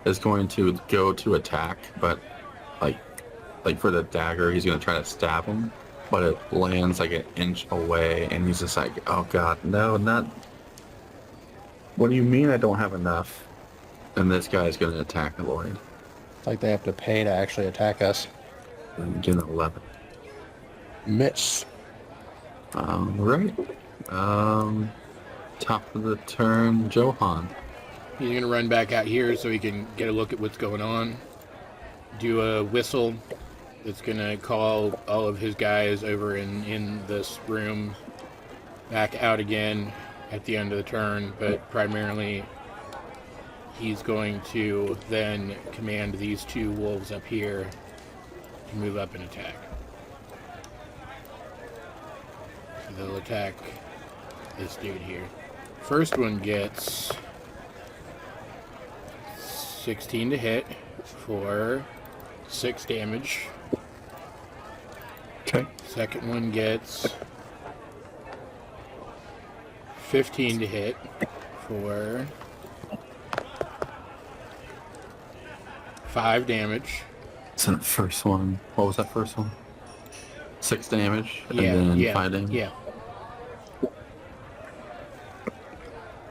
is going to go to attack, but like for the dagger, he's going to try to stab him, but it lands like an inch away, and he's just like, oh god, no, not... What do you mean I don't have enough? And this guy's going to attack Lloyd. It's like they have to pay to actually attack us. And get an 11. Miss. Right. Top of the turn, Johan. He's gonna run back out here so he can get a look at what's going on. Do a whistle that's gonna call all of his guys over in this room back out again at the end of the turn, but primarily he's going to then command these two wolves up here to move up and attack. So they'll attack this dude here. First one gets 16 to hit for 6 damage. Okay. Second one gets 15 to hit for 5 damage. So the first one, what was that first one? 6 damage, and Yeah, then yeah, 5 damage? yeah.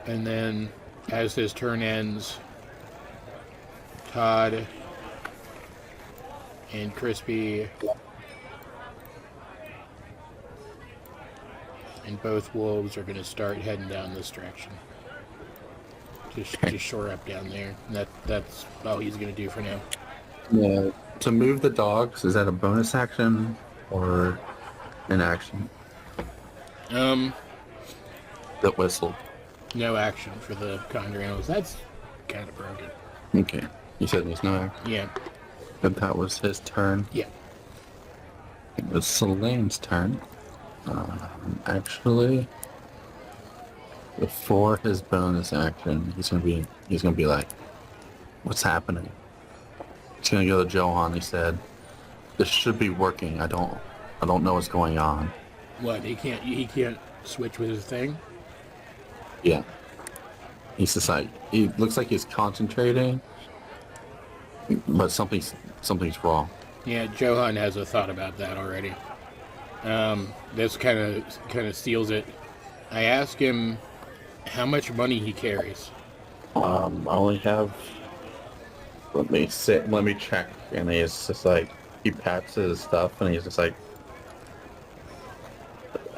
And then, as his turn ends, Todd and Crispy and both wolves are going to start heading down this direction. Just shore up down there. And that's all he's going to do for now. Yeah. To move the dogs, is that a bonus action or an action? The whistle. No action for the conjuring animals. That's kind of broken. Okay. You said there's no action. Yeah. But that was his turn. Yeah. It was Selene's turn. Actually, before his bonus action, he's gonna be like, "What's happening?" He's gonna go to Johan. He said, "This should be working. I don't know what's going on." What? He can't switch with his thing? Yeah. He's just like, he looks like he's concentrating, but something's wrong. Yeah, Johan has a thought about that already. This kind of seals it. I ask him how much money he carries. I only have. Let me check. And he's just like, he pats his stuff, and he's just like,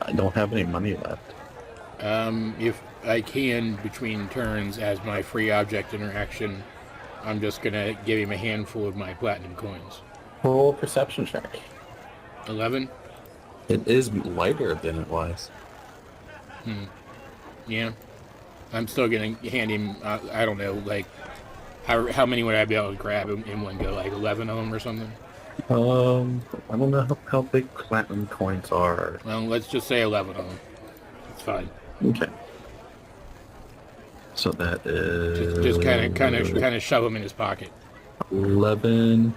I don't have any money left. If I can, between turns, as my free object interaction, I'm just gonna give him a handful of my platinum coins. Roll a perception check. 11? It is lighter than it was. Yeah. I'm still gonna hand him, I don't know, like, how many would I be able to grab in one go? Like 11 of them or something? I don't know how big platinum coins are. Well, let's just say 11 of them. It's fine. Okay. So that is Just kind of shove them in his pocket. 11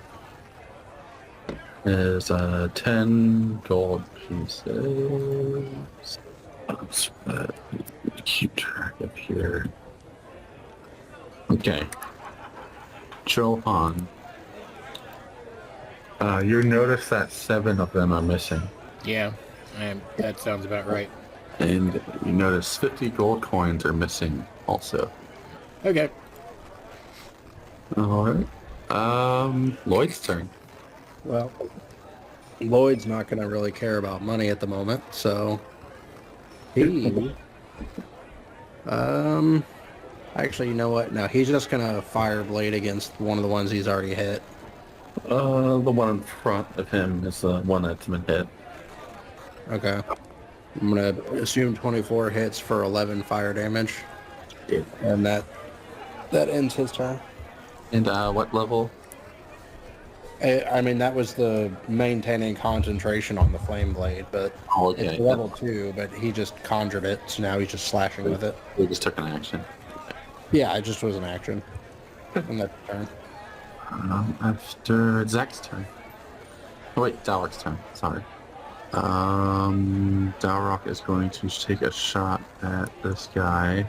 is 10 gold pieces. Keep track of here. Okay. Johan, you notice that 7 of them are missing. Yeah, that sounds about right. And you notice 50 gold coins are missing also. Okay. Alright. Lloyd's turn. Well, Lloyd's not going to really care about money at the moment, so he... actually, you know what? No, he's just going to fire blade against one of the ones he's already hit. The one in front of him is the one that's been hit. Okay. I'm gonna assume 24 hits for 11 fire damage, Yeah. and that ends his turn. And what level? I mean, that was the maintaining concentration on the flame blade, but Oh, okay. it's level 2, but he just conjured it, so now he's just slashing with it. We just took an action. Yeah, it just was an action. And that's turn. After Zack's turn. Oh, wait, Dowroc's turn. Sorry. Dowroc is going to take a shot at this guy.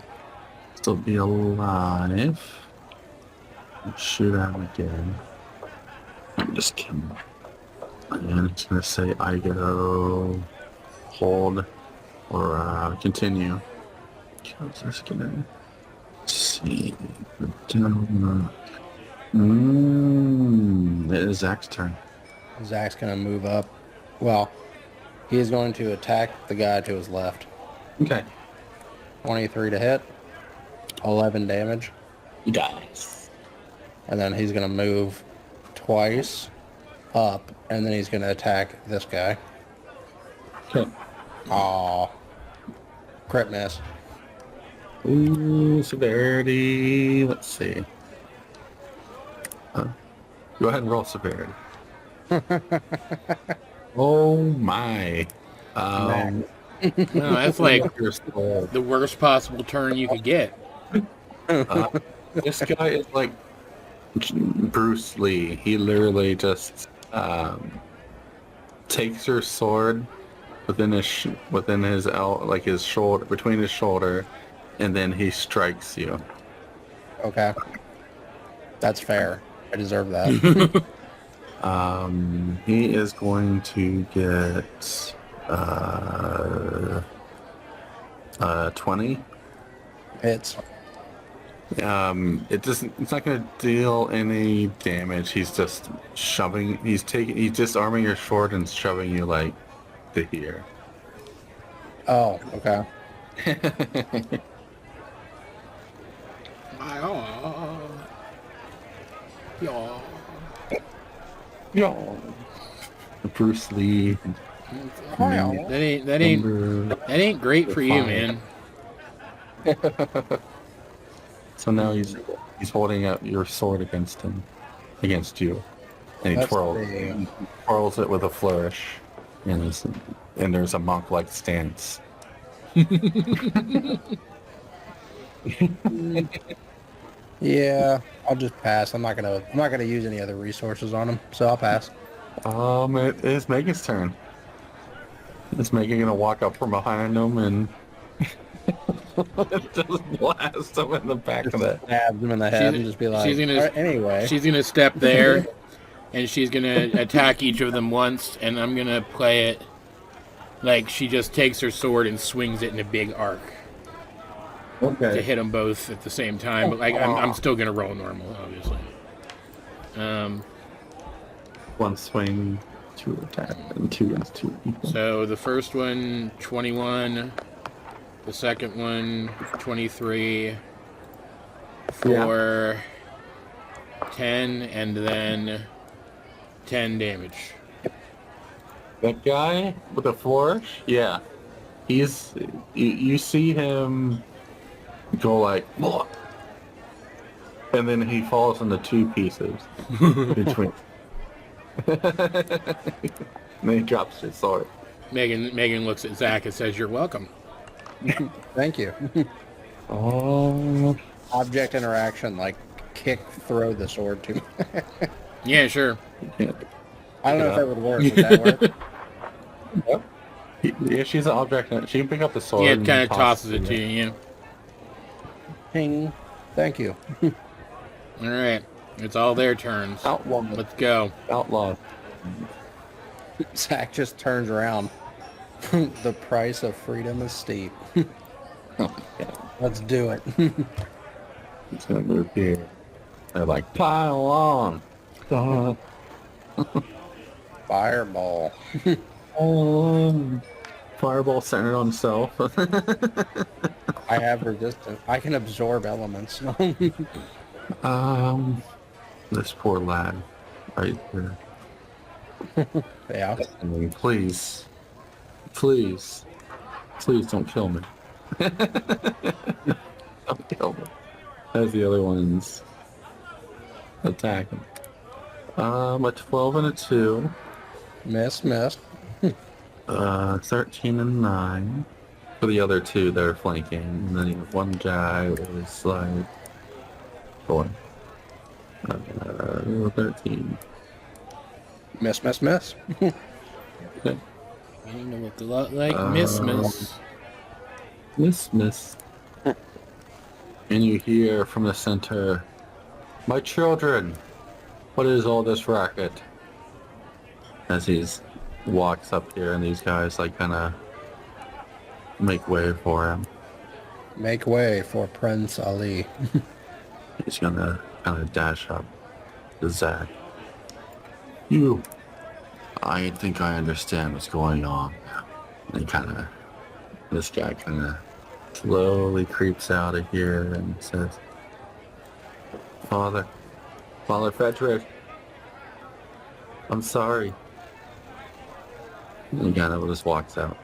Still be alive. Shoot at him again. I'm just kidding. And it's going to say I go hold or continue. How's this going to see? It is Zack's turn. Zack's gonna move up. Well, he is going to attack the guy to his left. Okay. 23 to hit. 11 damage. He dies. And then he's gonna move twice up, and then he's gonna attack this guy. Okay. Aw. Crit miss. Ooh, severity. Let's see. Go ahead and roll severity. Oh my. No, that's like Your soul. the worst possible turn you could get. This guy is like Bruce Lee. He literally just takes your sword within his like his shoulder, between his shoulder, and then he strikes you. Okay. That's fair. I deserve that. He is going to get 20. Hits. It's not going to deal any damage. He's just shoving. He's disarming your sword and shoving you like to here. Oh, okay. Yo, Bruce Lee. That ain't great for you, man. So now he's holding up your sword against you, and he That's twirls it with a flourish, and there's a monk-like stance. Yeah, I'll just pass. I'm not gonna use any other resources on him, so I'll pass. It is Megan's turn. Is Megan gonna walk up from behind him and just blast him in the back of the Stab him in the head and just be like, "All right, anyway." She's gonna step there, and she's gonna attack each of them once, and I'm gonna play it like she just takes her sword and swings it in a big arc to hit them both at the same time. But like I'm still gonna roll normal, obviously. one swing, 2 attack, and 2 against 2 people. So the first one, 21. The second one, 23. For 10, and then 10 damage. That guy with the flourish, yeah, you see him go like, "Whoa," and then he falls into 2 pieces between. And then he drops his sword. Megan looks at Zack and says, "You're welcome." Thank you. Oh, Object interaction, like kick, throw the sword to me. Yeah, sure. yeah. I don't know if that would work. Would that work? Yeah, she's an object. She can pick up the sword. Yeah, it and kind of toss tosses it to you. Yeah. Ping. Thank you. All right, it's all their turns. Outlaw. Let's go. Outlaw. Zack just turns around. The price of freedom is steep. Oh, yeah. Let's do it. He's gonna move here. They're like, pile on. Fireball. Fireball centered on himself. I have resistance. I can absorb elements. This poor lad. right here. Yeah. I mean, please don't kill me. Don't kill me. As the other ones attack him. A 12 and a 2. Miss. 13 and 9. For the other two that are flanking. And then one guy is like 4. 13. Miss. Okay. Beginning to look a lot like Miss. Miss. And you hear from the center, "My children, what is all this racket?" As he walks up here and these guys like kind of make way for him. Make way for Prince Ali. He's gonna kind of dash up to Zack. I think I understand what's going on. And this guy kind of slowly creeps out of here and says, Father Frederick, I'm sorry. And he kind of just walks out.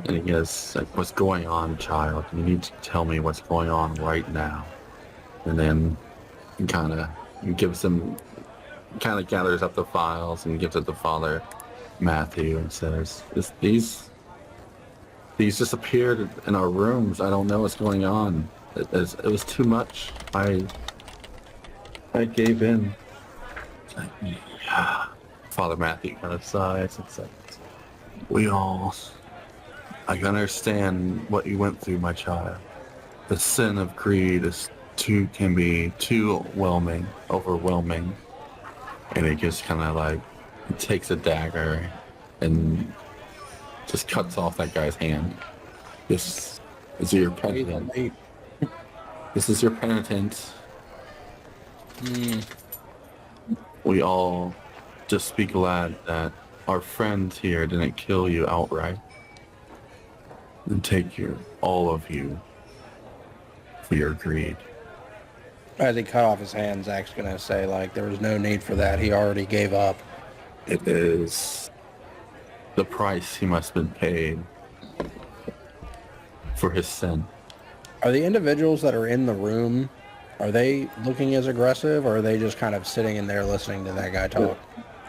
And he goes, like, "What's going on, child? You need to tell me what's going on right now." And then he kind of gathers up the files and gives it to Father Matthew and says, These just appeared in our rooms. I don't know what's going on. It was too much. I gave in." Father Matthew kind of sighs and says, I can understand what you went through, my child. The sin of greed can be too overwhelming. And he just kind of like takes a dagger and just cuts off that guy's hand. This is your penitent. This is your penitent. We all just be glad that our friends here didn't kill you outright and take all of you for your greed. As he cut off his hand, Zach's gonna say, like, there was no need for that. He already gave up. It is the price he must have been paid for his sin. Are the individuals that are in the room, are they looking as aggressive, or are they just kind of sitting in there listening to that guy talk?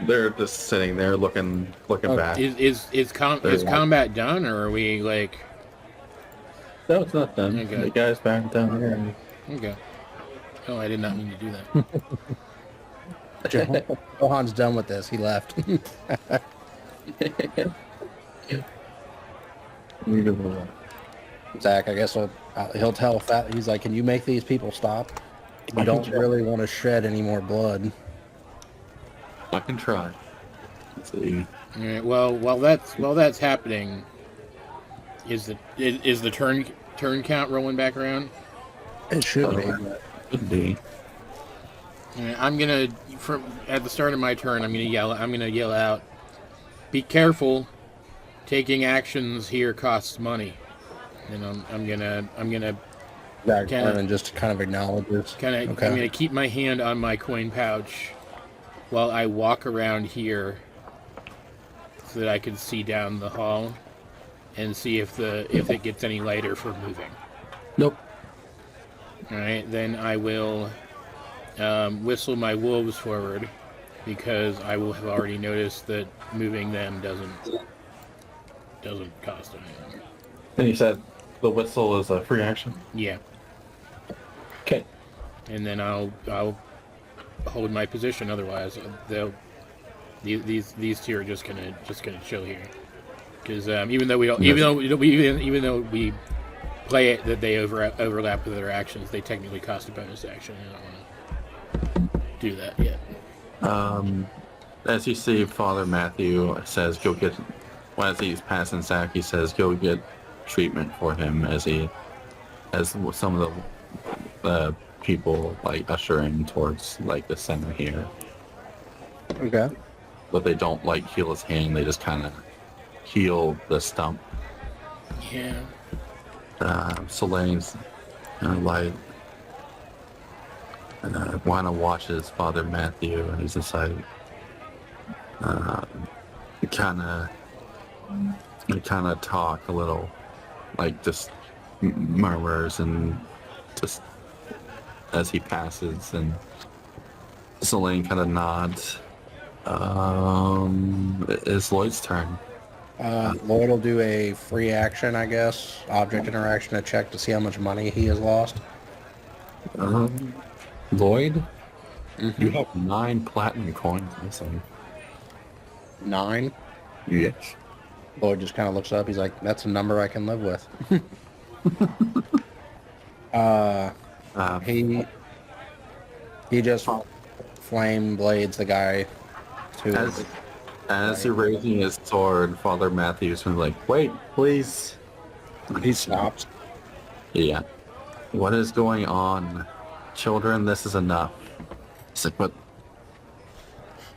They're just sitting there looking back. Is combat done, or are we like? No, it's not done. Okay. The guy's back down here. Okay. Oh, I did not mean to do that. Johan's done with this. He left. Zach, I guess he'll tell Fat. He's like, "Can you make these people stop? We don't really want to shed any more blood." I can try. Let's see. All right. Well, while that's happening, is the turn count rolling back around? It should be. Could be. All right, I'm gonna at the start of my turn. I'm gonna yell out, "Be careful! Taking actions here costs money." And I'm gonna Zach and just kind of acknowledges. Okay. I'm gonna keep my hand on my coin pouch while I walk around here so that I can see down the hall and see if it gets any lighter for moving. Nope. All right, then I will whistle my wolves forward because I will have already noticed that moving them doesn't cost anything. And you said the whistle is a free action? Yeah. Okay. And then I'll hold my position. Otherwise, these two are just gonna chill here. Because even though we play it that they overlap with their actions, they technically cost a bonus action. I don't want to do that yet. As you see, Father Matthew says, "Go get." Well, as he's passing Zack, he says, "Go get treatment for him." As some of the people like usher him towards like the center here. Okay. But they don't like heal his hand; they just kind of heal the stump. Yeah. Selene's like Juana watches Father Matthew, and he's just like, kind of talk a little, like just murmurs and just as he passes, and Selene kind of nods. It's Lloyd's turn. Lloyd will do a free action, I guess, object interaction to check to see how much money he has lost. Lloyd, you have 9 platinum coins missing. 9. Yes. Lloyd just kind of looks up. He's like, "That's a number I can live with." He just flame blades the guy to. As you're raising his sword, Father Matthews was like, "Wait, please." He stops. Yeah. What is going on? Children, this is enough. It's like, but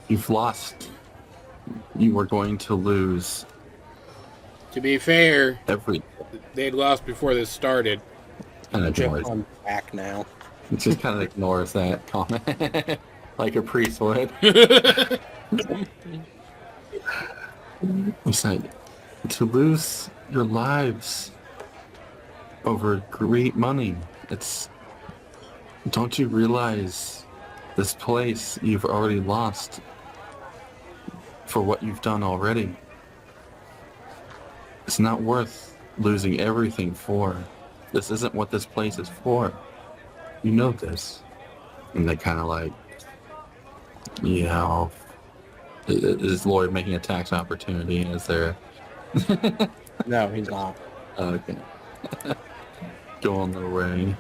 you've lost. You were going to lose To be fair, every. they'd lost before this started. Kind of ignores. I'm back now. It just kind of ignores that comment, like a priest would. It's like, to lose your lives over great money. It's. Don't you realize this place you've already lost for what you've done already? It's not worth losing everything for. This isn't what this place is for. You know this. And they kind of like, yeah. Is Lloyd making a tax opportunity? Is there? No, he's not. Okay. Going their way.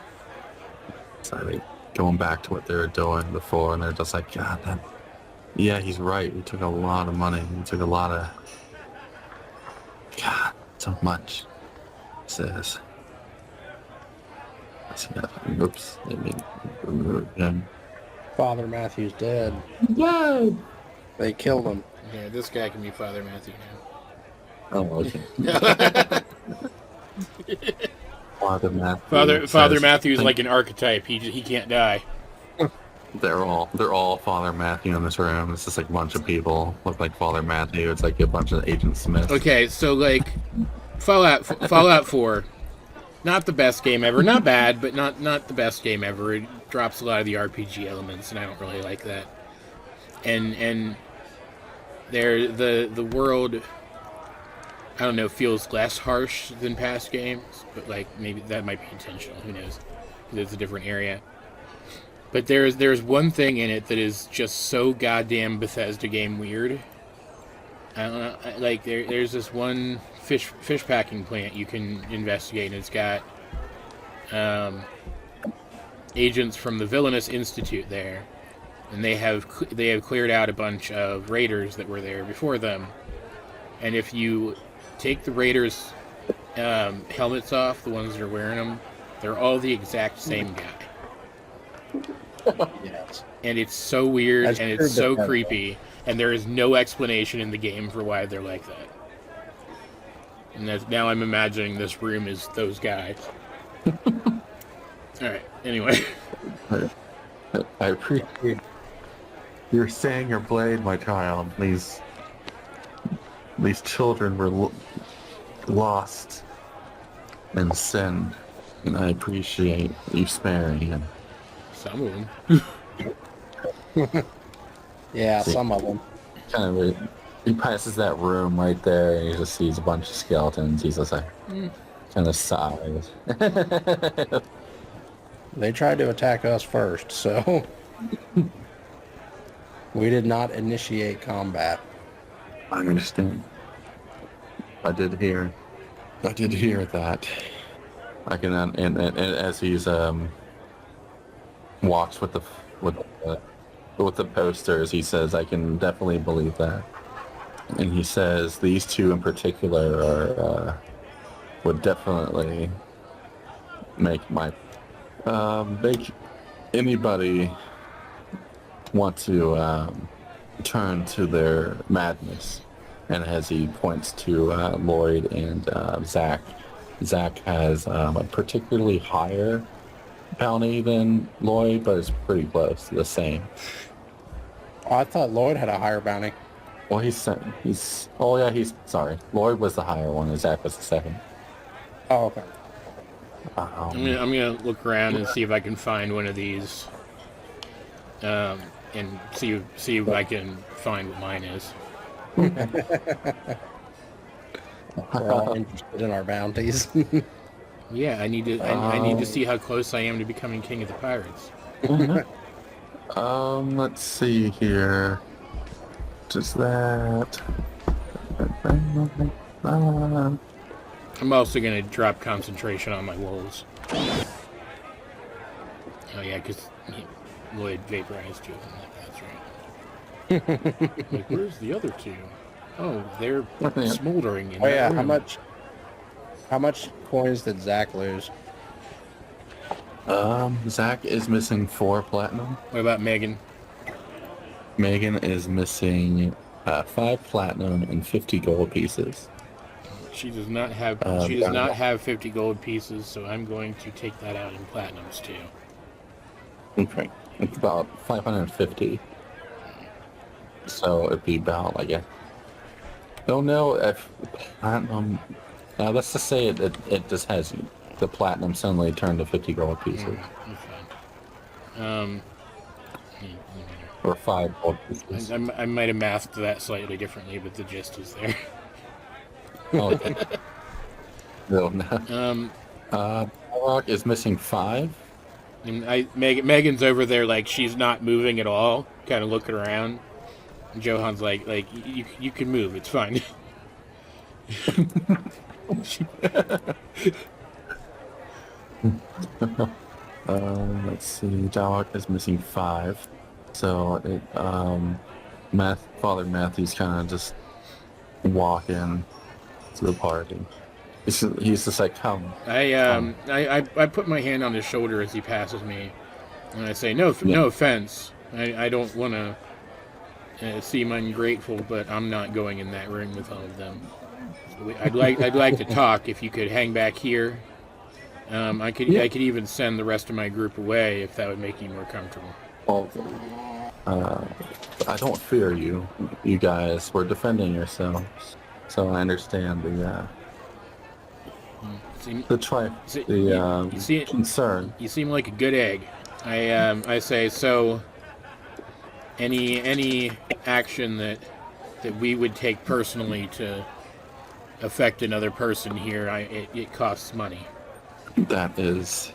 Sorry, going back to what they were doing before, and they're just like, God, yeah, he's right. We took a lot of money. We took a lot of, God, so much. Says, oops, I mean, him. Father Matthew's dead. Yay! They killed him. Yeah, this guy can be Father Matthew Oh, okay. now. Father Matthew. Father Matthew's like an archetype. He can't die. They're all Father Matthew in this room. It's just like a bunch of people look like Father Matthew. It's like a bunch of Agent Smith. Okay, so like Fallout 4, not the best game ever. Not bad, but not the best game ever. It drops a lot of the RPG elements, and I don't really like that. And there the world, I don't know, feels less harsh than past games, but like maybe that might be intentional. Who knows? Because it's a different area. But there's one thing in it that is just so goddamn Bethesda game weird. I don't know, like there's this one fish packing plant you can investigate, and it's got agents from the Villainous Institute there, and they have cleared out a bunch of raiders that were there before them. And if you take the raiders' helmets off, the ones that are wearing them, they're all the exact same guy. Yes. And it's so weird, That's and true, it's so but- creepy, and there is no explanation in the game for why they're like that. And now I'm imagining this room is those guys. Alright, anyway. I appreciate you're saying your blade, my child. These children were lost in sin, and I appreciate you sparing him. Some of them. Yeah, some of them. Kind of, he passes that room right there, and he just sees a bunch of skeletons. He's just like, kind of sighs. They tried to attack us first, so we did not initiate combat. I understand. I did hear that. I can, and as he's walks with the posters, he says, I can definitely believe that. And he says these two in particular are would definitely make anybody want to turn to their madness. And as he points to Lloyd and Zack, Zack has a particularly higher bounty than Lloyd, but it's pretty close to the same. Oh, I thought Lloyd had a higher bounty. Well, he's. Oh yeah, he's sorry. Lloyd was the higher one, and Zack was the second. Oh, okay. I'm gonna look around and see if I can find one of these, and see if I can find what mine is. We're all interested in our bounties. Yeah, I need to see how close I am to becoming king of the pirates. Let's see here. Just that. I'm also gonna drop concentration on my wolves. Oh yeah, because Lloyd vaporized two of them. That's right. Like, where's the other two? Oh, they're smoldering in Oh that yeah, room. how much coins did Zack lose? Zack is missing 4 platinum. What about Megan? Megan is missing 5 platinum and 50 gold pieces. She does not have. She does not have 50 gold pieces, so I'm going to take that out in platinums too. Okay, it's about 550. So it'd be about like a. Don't know if platinum. Let's just say it just has the platinum suddenly turned to 50 gold pieces That's fine. or 5 gold pieces. I might have mathed that slightly differently, but the gist is there. Okay. No. Dowroc is missing 5. And Megan's over there like she's not moving at all, kind of looking around. And Johan's like you can move, it's fine. Let's see. Dowroc is missing 5. So it Father Matthew's kind of just walking to the party. He's just like, come. I put my hand on his shoulder as he passes me, and I say, no offense. I don't want to seem ungrateful, but I'm not going in that room with all of them. I'd like to talk. If you could hang back here, I could even send the rest of my group away if that would make you more comfortable. Well, I don't fear you. You guys were defending yourselves, so I understand the concern. You seem like a good egg. I say so. Any action that we would take personally to affect another person here, it costs money. That is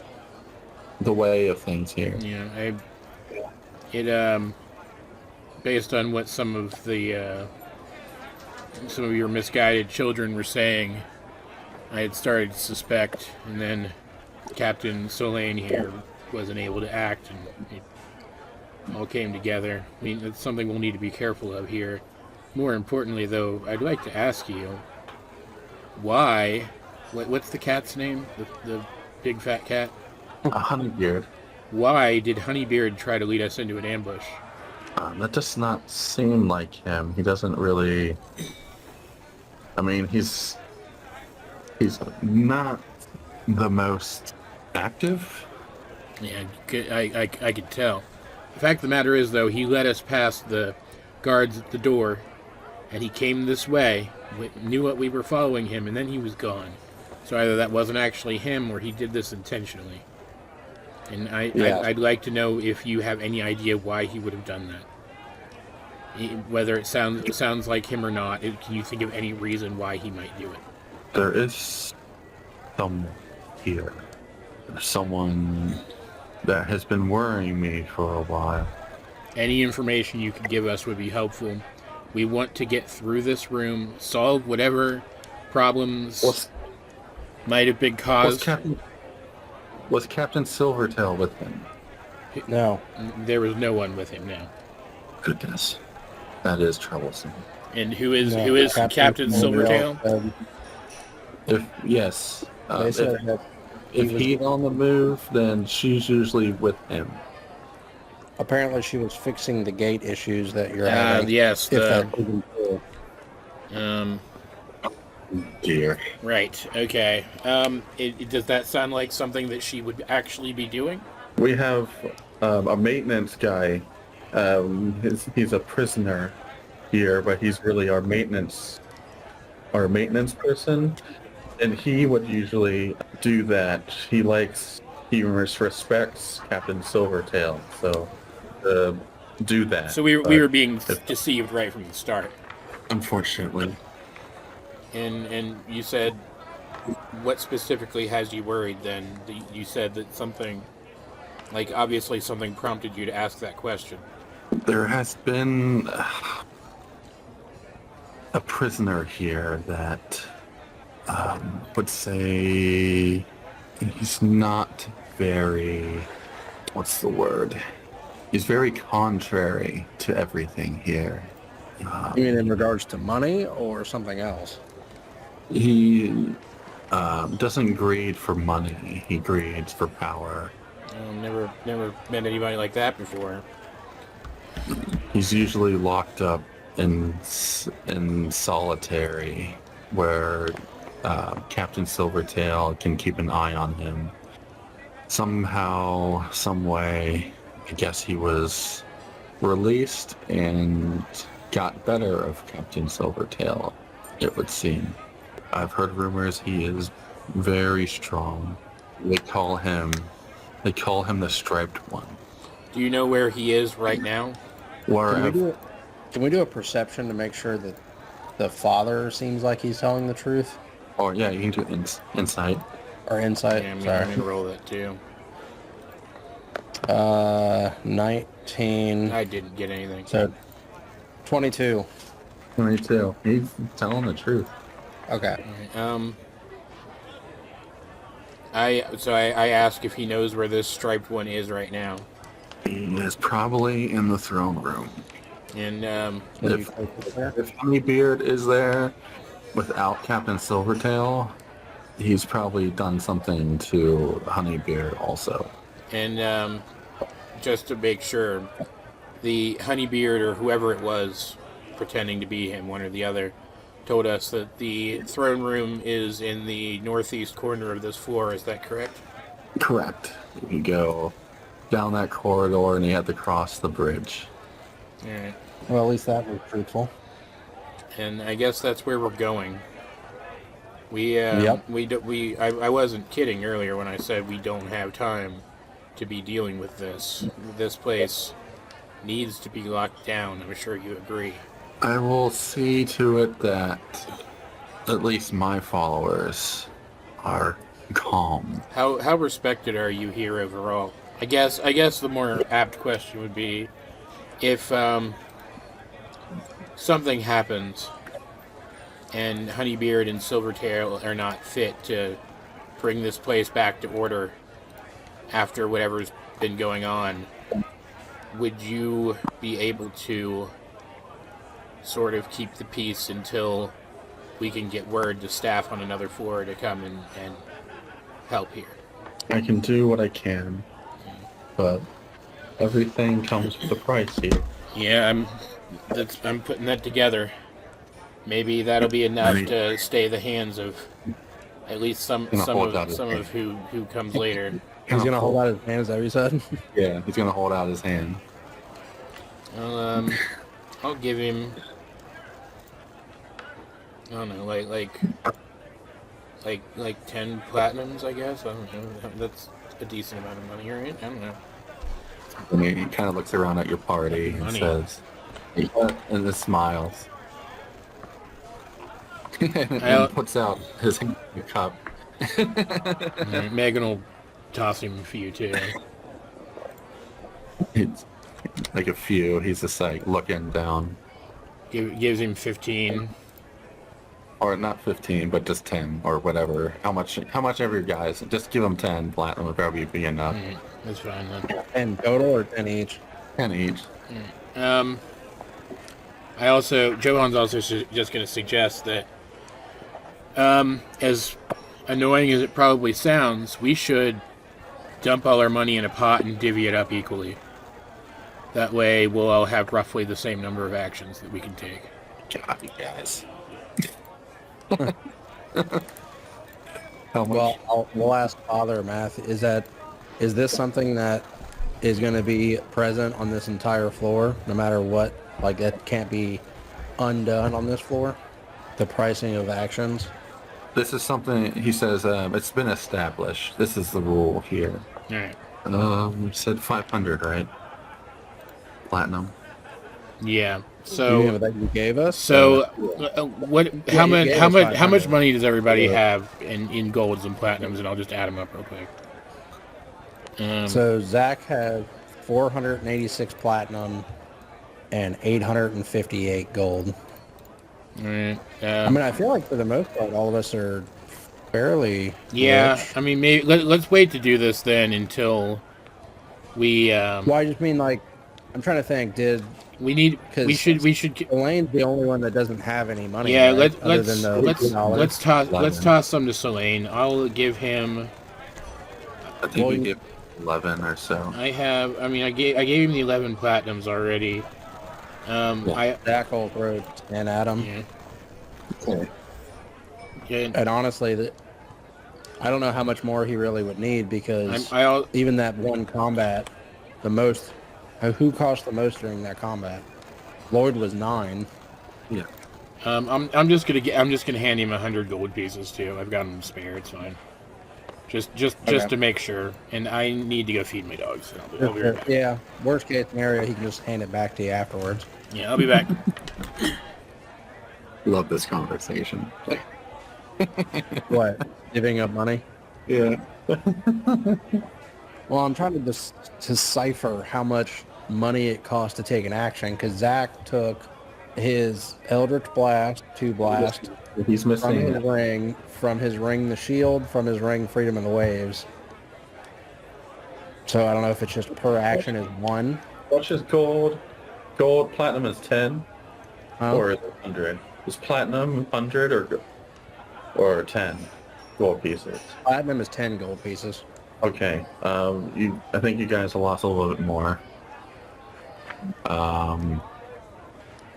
the way of things here. Yeah, based on what some of your misguided children were saying, I had started to suspect, and then Captain Solane here wasn't able to act, and it all came together. I mean, it's something we'll need to be careful of here. More importantly, though, I'd like to ask you, why? What's the cat's name? The big fat cat? Honeybeard. Why did Honeybeard try to lead us into an ambush? That does not seem like him. He doesn't really. I mean, he's not the most active. Yeah, I could tell. The fact of the matter is, though, he led us past the guards at the door, and he came this way, knew what we were following him, and then he was gone. So either that wasn't actually him, or he did this intentionally. And I'd like to know if you have any idea why he would have done that. Whether it sounds like him or not, can you think of any reason why he might do it? There is someone here. Someone that has been worrying me for a while. Any information you could give us would be helpful. We want to get through this room, solve whatever problems might have been caused. Was Captain Silvertail with him? No. There was no one with him now. Goodness. That is troublesome. And who is Captain Silvertail? Yes. They said that If he's on the move, then she's usually with him. apparently she was fixing the gate issues that you're having. Yes. If that's even true. Dear. Right. Okay. Does that sound like something that she would actually be doing? We have a maintenance guy. He's a prisoner here, but he's really our maintenance person, and he would usually do that. He respects Captain Silvertail, so do that. So we were being deceived right from the start. Unfortunately. And you said, what specifically has you worried then? You said that something, like obviously something prompted you to ask that question. There has been a prisoner here that would say he's not very, what's the word? He's very contrary to everything here. You mean in regards to money or something else? He doesn't greed for money. He greeds for power. Never met anybody like that before. He's usually locked up in solitary, where Captain Silvertail can keep an eye on him. Somehow, some way, I guess he was released and got better of Captain Silvertail, it would seem. I've heard rumors he is very strong. They call him the Striped One. Do you know where he is right now? Can we do a perception to make sure that the father seems like he's telling the truth? Oh yeah, you can do insight. Or insight? Yeah, I'm Sorry. going to roll that too. 19. I didn't get anything. So 22. 22. He's telling the truth. Okay. I ask if he knows where this Striped One is right now. He is probably in the throne room. And If Honeybeard is there without Captain Silvertail, he's probably done something to Honeybeard also. And just to make sure, the Honeybeard or whoever it was pretending to be him, one or the other, told us that the throne room is in the northeast corner of this floor. Is that correct? Correct. You go down that corridor and you have to cross the bridge. All right. Well, at least that was truthful. And I guess that's where we're going. Yep. I wasn't kidding earlier when I said we don't have time to be dealing with this. This place needs to be locked down. I'm sure you agree. I will see to it that at least my followers are calm. How respected are you here overall? I guess the more apt question would be if something happens and Honeybeard and Silvertail are not fit to bring this place back to order after whatever's been going on, would you be able to sort of keep the peace until we can get word to staff on another floor to come and help here? I can do what I can, but everything comes with a price here. Yeah, I'm putting that together. Maybe that'll be enough to stay the hands of at least some of who comes later. He's going to hold out his hand, is that what you said? Yeah, he's gonna hold out his hand. Well, I'll give him, I don't know, like 10 platinums, I guess. I don't know. That's a decent amount of money, right? I don't know. And he kind of looks around at your party and says, and then smiles. and puts out his hand in the cup. Right, Megan will toss him a few too. It's like a few. He's just like looking down. Gives him 15. Or not 15, but just 10 or whatever. How much every guys? Just give them 10 platinum would probably be enough. That's fine then. 10 total or 10 each? 10 each. Johan's also just going to suggest that, as annoying as it probably sounds, we should dump all our money in a pot and divvy it up equally. That way, we'll all have roughly the same number of actions that we can take. God, you guys. How much? Well, we'll ask Father Math. Is this something that is going to be present on this entire floor, no matter what? Like, it can't be undone on this floor? The pricing of actions? This is something he says. It's been established. This is the rule here. All right. You said 500, right? Platinum. Yeah. You So know that you gave us? so what? Yeah, How you much? gave How us much? How much 500. money does everybody have in golds and platinums? And I'll just add them up real quick. So Zack has 486 platinum and 858 gold. All right. I mean, I feel like for the most part, all of us are fairly Yeah. rich. I mean, maybe let's wait to do this then until we. Well, I just mean like, I'm trying to think. Did We need. We 'cause should. Elaine's the only one that doesn't have any money? Yeah. right? Other than the Let's $50. let's toss some to Selene. I'll give him. I think Well, you you- give 11 or so. I have. I mean, I gave him the 11 platinums already. Yeah. Zack will throw 10 at him. Yeah. Okay. Yeah. And honestly, I don't know how much more he really would need because I'll. even that one combat, the most, who cost the most during that combat? Lloyd was 9. Yeah. I'm just gonna hand him 100 gold pieces too. I've got them spare. It's fine. Just Okay. to make sure. And I need to go feed my dogs. I'll be right back. Yeah, worst case scenario, he can just hand it back to you afterwards. Yeah, I'll be back. Love this conversation. What? Giving up money? Yeah. Well, I'm trying to decipher how much money it costs to take an action because Zack took his Eldritch Blast, 2 blast, He's from missing. his ring the shield, from his ring Freedom of the Waves. So I don't know if it's just per action is 1. What's his gold? Gold, platinum is 10? Huh? Or is it 100? Is platinum 100 or 10 gold pieces? Platinum is 10 gold pieces. Okay. I think you guys lost a little bit more.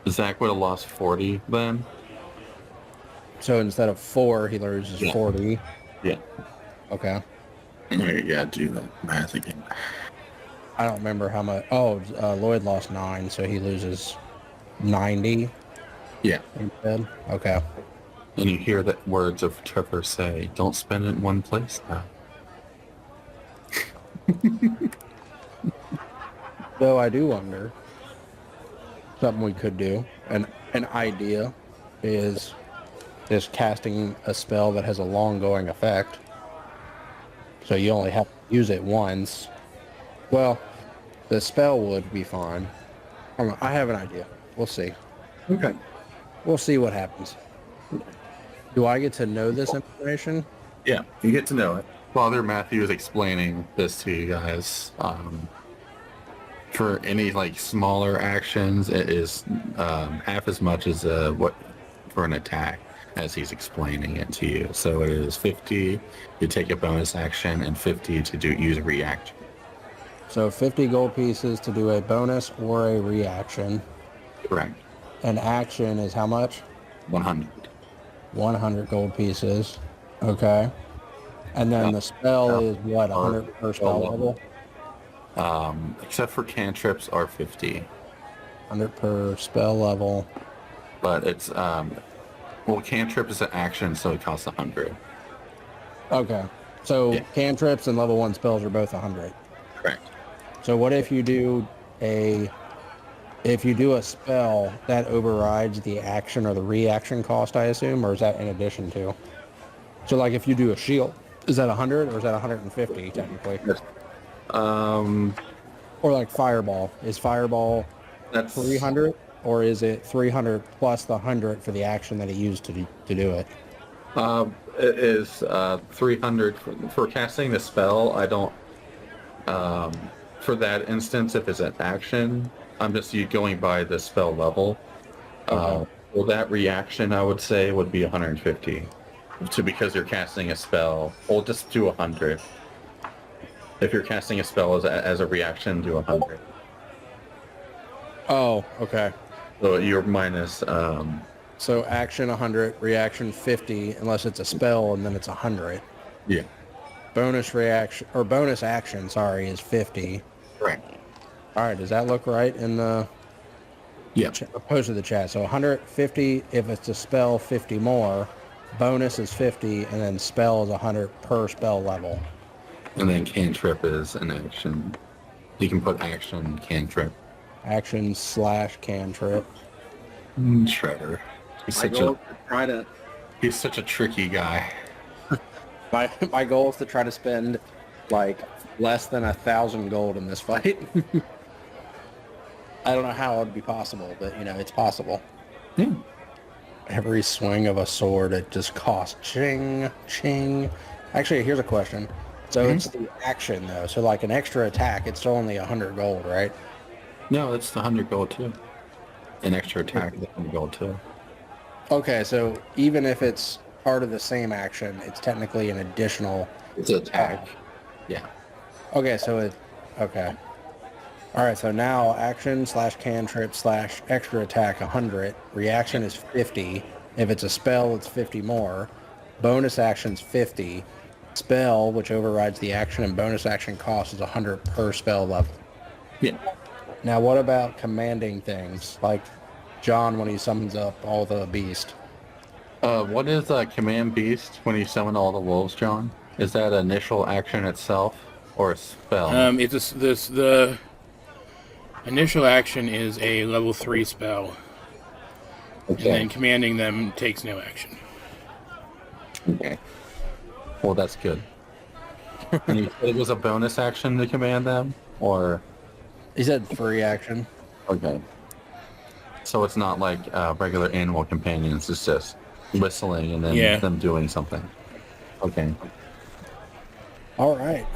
Zack would have lost 40 then. So instead of 4, he loses Yeah. 40. Yeah. Okay. Yeah, do that math again. I don't remember how much. Oh, Lloyd lost 9, so he loses 90 Yeah. instead. Okay. And you hear the words of Trevor say, "Don't spend it in one place now." Though I do wonder, something we could do, an idea is just casting a spell that has a long going effect. So you only have to use it once. Well, the spell would be fine. I don't know, I have an idea. We'll see. Okay. We'll see what happens. Do I get to know this information? Yeah, you get to know it. Father Matthew is explaining this to you guys. For any like smaller actions, it is half as much as what for an attack as he's explaining it to you. So it is 50 to take a bonus action and 50 to use a reaction. So 50 gold pieces to do a bonus or a reaction. Correct. An action is how much? 100. 100 gold pieces. Okay. And then the spell is what, 100 per spell level? Except for cantrips are 50. 100 per spell level. But it's well, cantrip is an action, so it costs 100. Okay. So Yeah. cantrips and level 1 spells are both 100. Correct. So what if you do a spell that overrides the action or the reaction cost, I assume, or is that in addition to? So like if you do a shield, is that 100 or is that 150 technically? Yes. Or like fireball, is fireball That's 300 or is it 300 plus the 100 for the action that he used to do it? It is 300 for casting the spell. I don't. For that instance, if it's an action, I'm just going by the spell level. Okay. Well, that reaction I would say would be 150. Because you're casting a spell, we'll just do 100. If you're casting a spell as a reaction, do 100. Oh, okay. So you're minus. So action 100, reaction 50, unless it's a spell, and then it's 100. Yeah. Bonus reaction or bonus action, sorry, is 50. Correct. All right, does that look right in the Yeah. Opposed to the chat. So 150 if it's a spell, 50 more. Bonus is 50, and then spell is 100 per spell level. And then cantrip is an action. You can put action, cantrip. Action / cantrip. Shredder. He's My goal is to try to he's such a tricky guy. My goal is to try to spend like less than 1,000 gold in this fight. I don't know how it would be possible, but you know, it's possible. Yeah. Every swing of a sword, it just costs ching, ching. Actually, here's a question. So it's the action though. So like an extra attack, it's still only 100 gold, right? No, that's the 100 gold too. An extra attack is 100 gold too. Okay, so even if it's part of the same action, it's technically an additional. It's an attack. Yeah. Okay, so okay. All right, so now action / cantrip / extra attack 100. Reaction is 50. If it's a spell, it's 50 more. Bonus action's 50. Spell, which overrides the action and bonus action cost, is 100 per spell level. Yeah. Now, what about commanding things like John when he summons up all the beast? What is a command beast when you summon all the wolves, John? Is that initial action itself or a spell? The initial action is a level 3 spell, Okay. and then commanding them takes no action. Okay. Well, that's good. And you said it was a bonus action to command them, or He said free action. okay. So it's not like regular animal companions. It's just whistling and then them doing something. Okay. All right.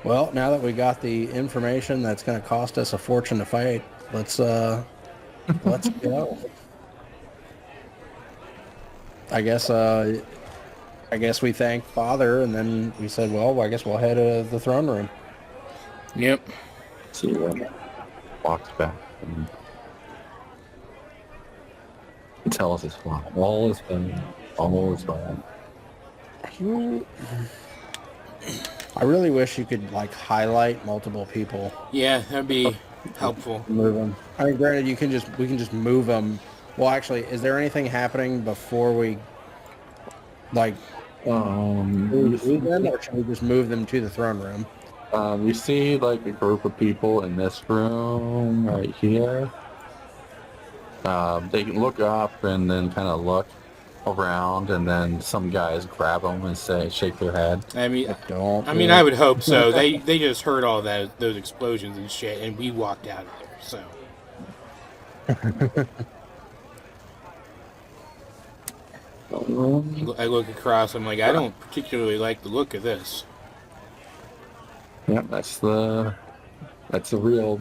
Well, now that we got the information that's going to cost us a fortune to fight, let's go. I guess we thanked Father, and then we said, well, I guess we'll head to the throne room. Yep. So walks back and he tells us all is fine. All is fine. I really wish you could like highlight multiple people. Yeah, that'd be helpful. Move them. I mean, granted, we can just move them. Well, actually, is there anything happening before we like move them, or should we just move them to the throne room? You see like a group of people in this room right here. They look up and then kind of look around, and then some guys grab them and shake their head. I mean, Don't. I would hope so. They just heard all those explosions and shit, and we walked out of there. So. I look across. I'm like, I don't particularly like the look of this. Yep, that's a real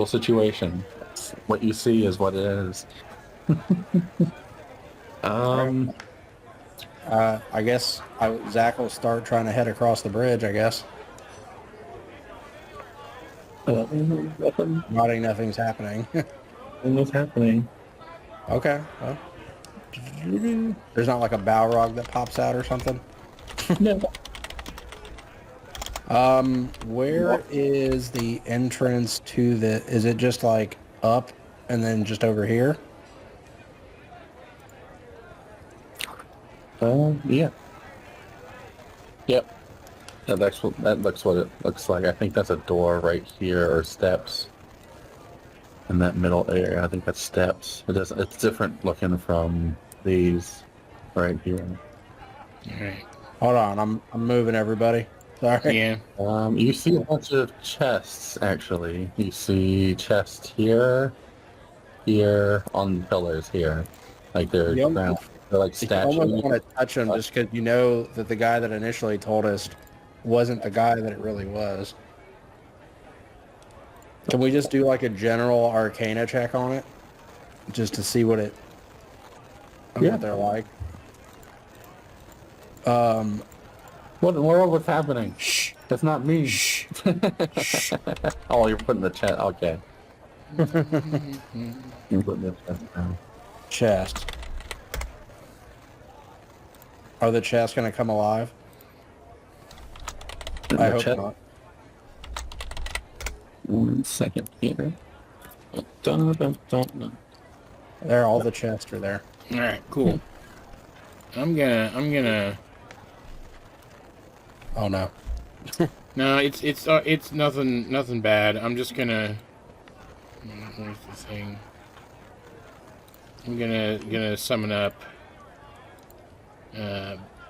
situation. What you see is what it is. I guess Zack will start trying to head across the bridge. I guess. Nothing's happening. What's happening? Okay. Well, there's not like a Balrog that pops out or something. No. Where is the entrance to the? Is it just like up and then just over here? Yeah. Yep. That looks what it looks like. I think that's a door right here, or steps. In that middle area, I think that's steps. It's different looking from these right here. All right. Hold on, I'm moving everybody. Sorry. Yeah. You see a bunch of chests, actually. You see chests here, on pillars here. Like they're You ground. They're like You almost statues. want to touch them just because you know that the guy that initially told us wasn't the guy that it really was. Can we just do like a general Arcana check on it? Just to see what what they're like. What in the world was happening? Shh. That's not me. Shh. Oh, you're putting the chat. Okay. You're putting the chat down. Chest. Are the chests going to come alive? I hope not. 1 second here. Dun, dun, dun, dun. There, all the chests are there. All right, cool. I'm gonna. Oh no. No, it's nothing bad. I'm just gonna. Where's the thing? I'm gonna summon up.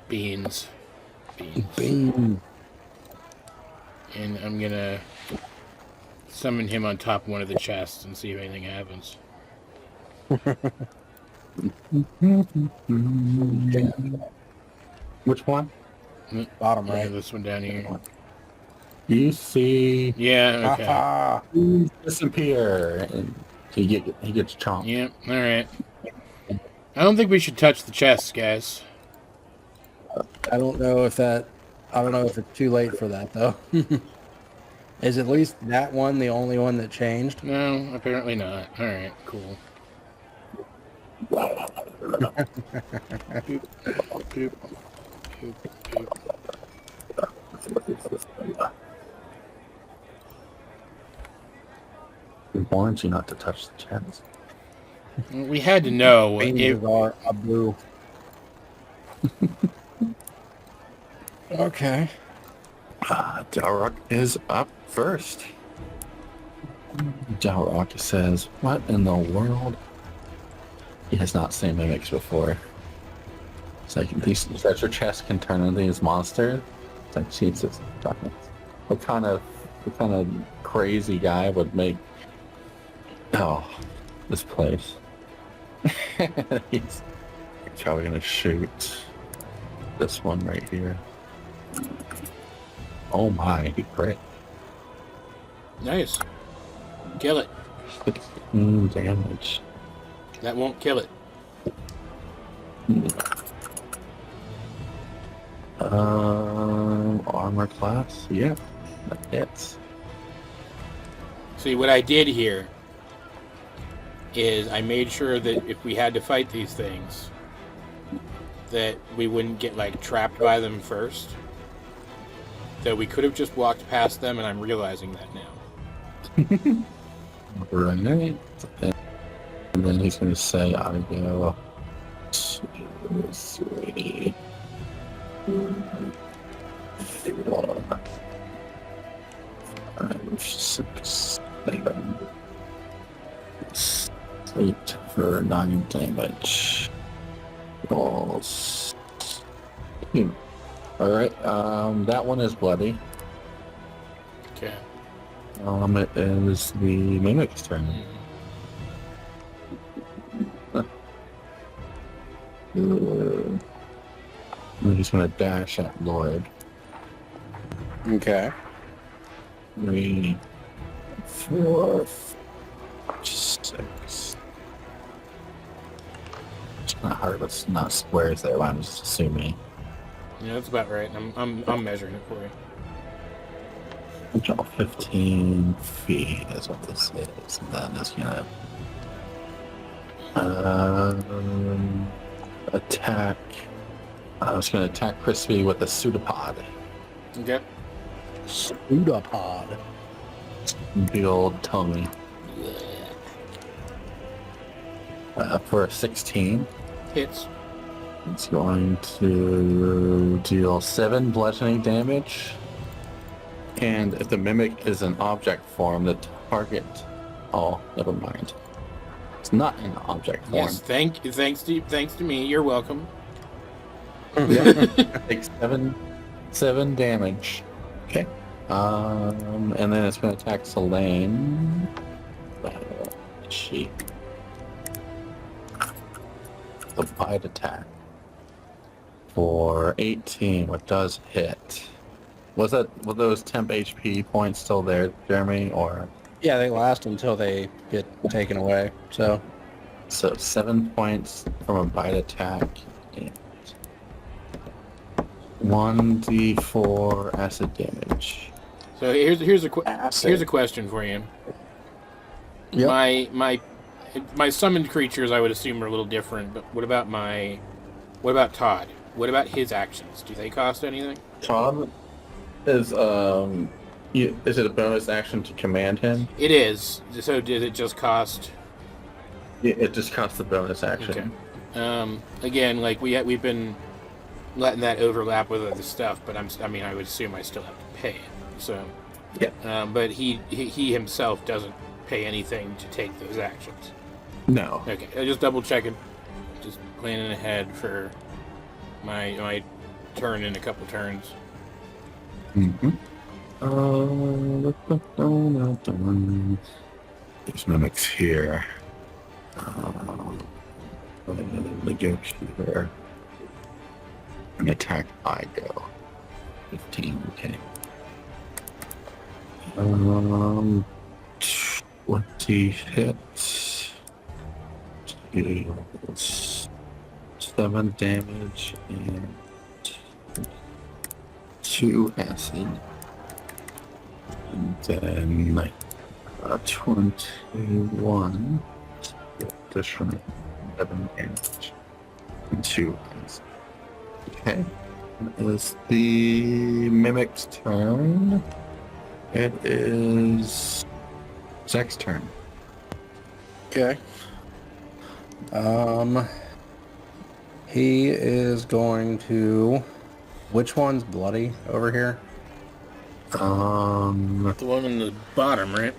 Beans. Bean. And I'm gonna summon him on top of one of the chests and see if anything happens. Which one? Bottom Right, right. this one down here. You see Yeah. Okay. Ah, disappear, and he gets chomped. Yep. All right. I don't think we should touch the chests, guys. I don't know if it's too late for that though. Is at least that one the only one that changed? No, apparently not. All right. Cool. Boop, boop, boop, boop. He warns you not to touch the chest. We had to know if Beans are a blue. Okay. Dowroc is up first. Dowroc says, "What in the world?" He has not seen mimics before. It's like these treasure chests can turn into these monsters. It's like Jesus. What kind of crazy guy would make this place? He's probably gonna shoot this one right here. Oh my, he crit. nice, kill it. 16 damage. That won't kill it. Armor class? Yeah, that hits. See, what I did here is I made sure that if we had to fight these things, that we wouldn't get like trapped by them first. That we could have just walked past them, and I'm realizing that now. Right. And then he's going to say, I go 2, 3, 4, 5, 6, 7, 8 for 9 damage. Balls. Alright, that one is bloody. Okay. It is the mimic's turn. And he's gonna dash at Lloyd. Okay. 3, 4, 6. It's not hard, but it's not squares there. I'm just assuming. Yeah, that's about right. I'm measuring it for you. Draw 15 feet is what this is. And then it's gonna attack. I was gonna attack Crispy with a pseudopod. Okay. Pseudopod. Big old tummy. For a 16. Hits. It's going to deal 7 bludgeoning damage. And if the mimic is an object form, the target... Oh, never mind. It's not an object form. Yes. Thanks to me. You're welcome. Takes 7 damage. Okay. And then it's going to attack Selene. She. The bite attack. For 18, what does hit? Were those temp HP points still there, Jeremy, or? Yeah, they last until they get taken away. So 7 points from a bite attack. And 1d4 acid damage. So here's a question for you. Yep. My summoned creatures, I would assume, are a little different. But what about Todd? What about his actions? Do they cost anything? Todd is Is it a bonus action to command him? It is. So did it just cost? It just costs the bonus action. Okay. Again, like we've been letting that overlap with other stuff, but I would assume I still have to pay it. So. Yeah. But he himself doesn't pay anything to take those actions. No. Okay. I just double checking. Just planning ahead for my turn in a couple turns. Mm-hmm. There's mimics here. Let me go here. An attack I go. 15, okay. 20 hits. 7 damage and 2 acid. And then 21. Additional 7 damage and 2 acid. Okay. That is the mimic's turn. It is Zack's turn. Okay. He is going to... Which one's bloody over here? The one in the bottom, right?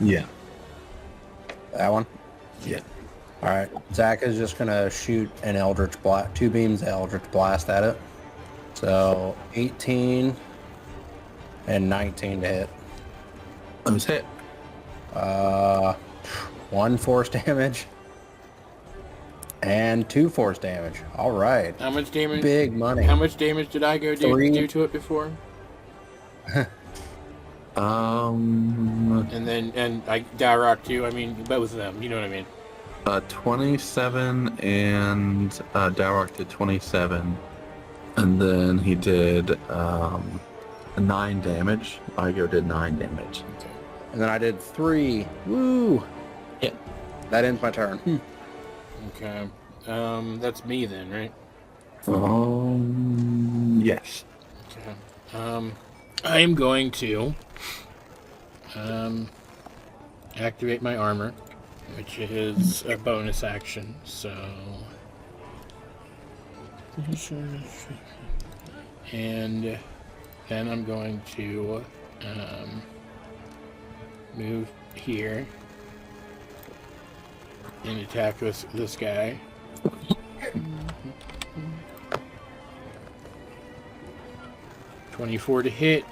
Yeah. That one? Yeah. Alright. Zack is just going to shoot an Eldritch Blast, 2 beams of Eldritch Blast at it. So, 18 and 19 to hit. Let's hit. 1 force damage. And 2 force damage. Alright. How much damage? Big money. How much damage did I go do 3. to it before? And Dowroc too. I mean, both of them. You know what I mean? 27 and Dowroc did 27. And then he did 9 damage. Igo did 9 damage. Okay. And then I did 3. Woo! Yeah. That ends my turn. Okay. That's me then, right? Yes. Okay. I am going to activate my armor, which is a bonus action. So, and then I'm going to move here and attack this guy. $24 to hit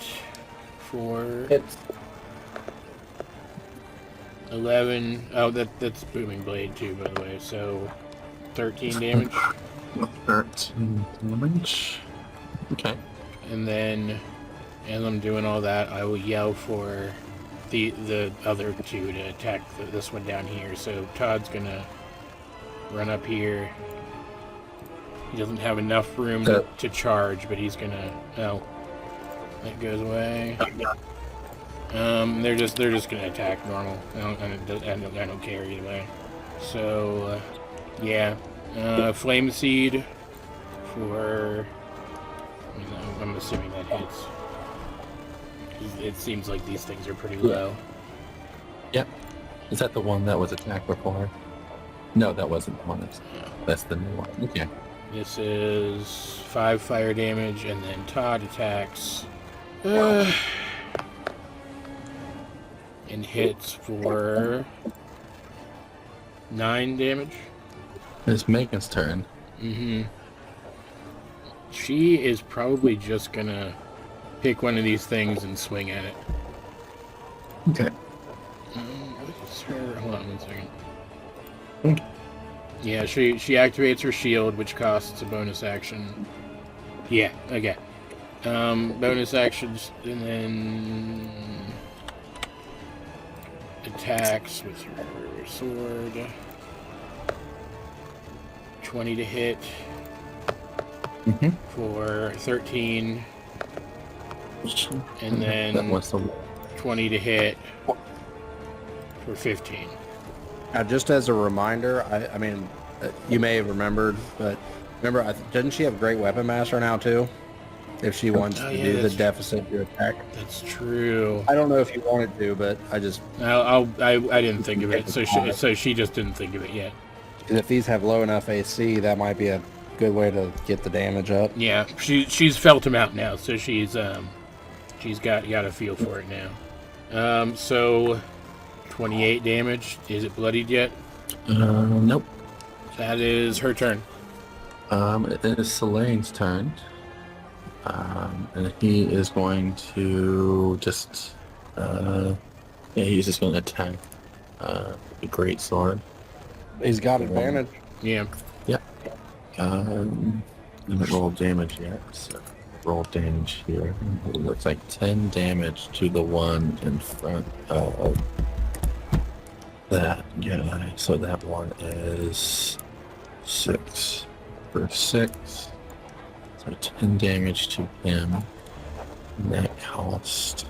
for Hits. 11. Oh, that's booming blade too, by the way. So 13 damage, 13 damage. Okay. and then as I'm doing all that, I will yell for the other 2 to attack this one down here. So Todd's gonna run up here. He doesn't have enough room to charge, but he's gonna. Oh, that goes away. They're just gonna attack normal. I don't care either way. So, yeah, flame seed for. I'm assuming that hits. It seems like these things are pretty low. Yep. Is that the one that was attacked before? No, that wasn't the one. That's the new one. Okay. This is 5 fire damage, and then Todd attacks. And hits for 9 damage. It's Megan's turn. Mm-hmm. She is probably just gonna pick one of these things and swing at it. Okay. What is her? Hold on 1 second. Yeah, she activates her shield, which costs a bonus action. Yeah, okay. Bonus actions, and then attacks with her sword. 20 to hit for 13, and then that was the 20 to hit for 15. Now, just as a reminder, I mean, you may have remembered, but remember, didn't she have Great Weapon Master now too? if she wants Oh, to yeah, do the that's deficit to attack. That's true. I don't know if you wanted to, but I didn't think of it, so she just didn't think of it yet. if these have low enough AC, that might be a good way to get the damage up. Yeah, she's felt him out now, so she's got a feel for it now. So 28 damage. Is it bloodied yet? Nope. That is her turn. It is Selene's turn. And he is going to just, he's just going to attack the great sword. He's got advantage. Yeah. I haven't rolled damage yet, so roll damage here. It looks like 10 damage to the one in front of that guy. So that one is 6 for 6. So 10 damage to him. And that cost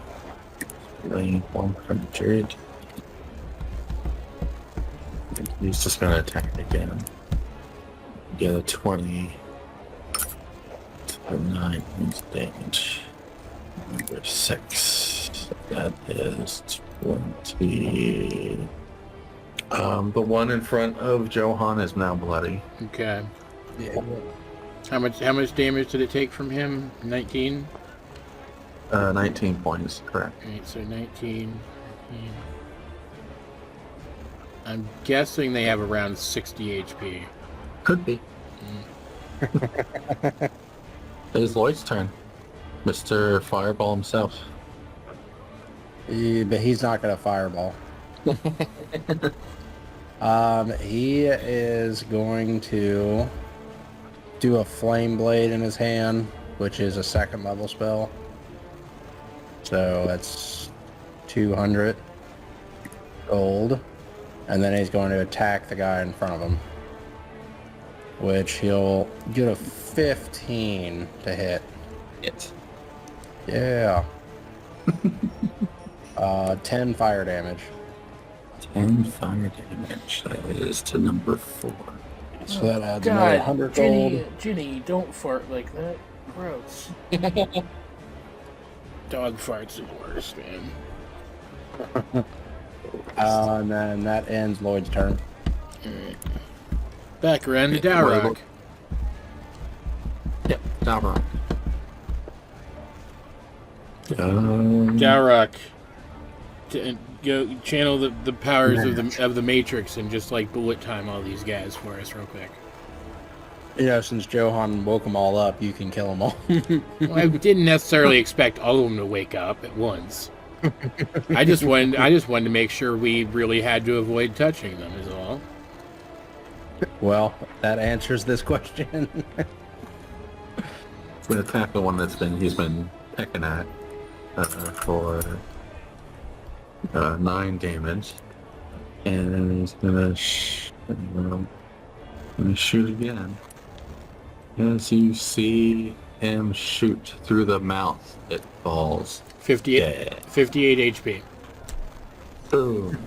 100. He's just going to attack again. Get a 20 for 9 points damage. Number 6. So that is 20. The one in front of Johan is now bloody. Okay. Yeah. How much damage did it take from him? 19? 19 points, correct. Alright, so 19. I'm guessing they have around 60 HP. Could be. It is Lloyd's turn. Mr. Fireball himself. But he's not going to fireball. He is going to do a flame blade in his hand, which is a 2nd level spell. So that's 200 gold. And then he's going to attack the guy in front of him, which he'll get a 15 to hit. It. Yeah. 10 fire damage. 10 fire damage. That is to number 4. So that adds another 100 gold. Ginny, don't fart like that. Gross. Dog farts are the worst, man. And then that ends Lloyd's turn. Alright. Back around to Dowroc. Yep, Dowroc. Dowroc. Go channel the powers of the Matrix and just like bullet time all these guys for us real quick. You know, since Johan woke them all up, you can kill them all. Well, I didn't necessarily expect all of them to wake up at once. I just wanted to make sure we really had to avoid touching them, is all. Well, that answers this question. It's going to attack the one he's been pecking at for 9 damage. And he's going to shoot again. As you see him shoot through the mouth, it falls. 58 HP. Boom.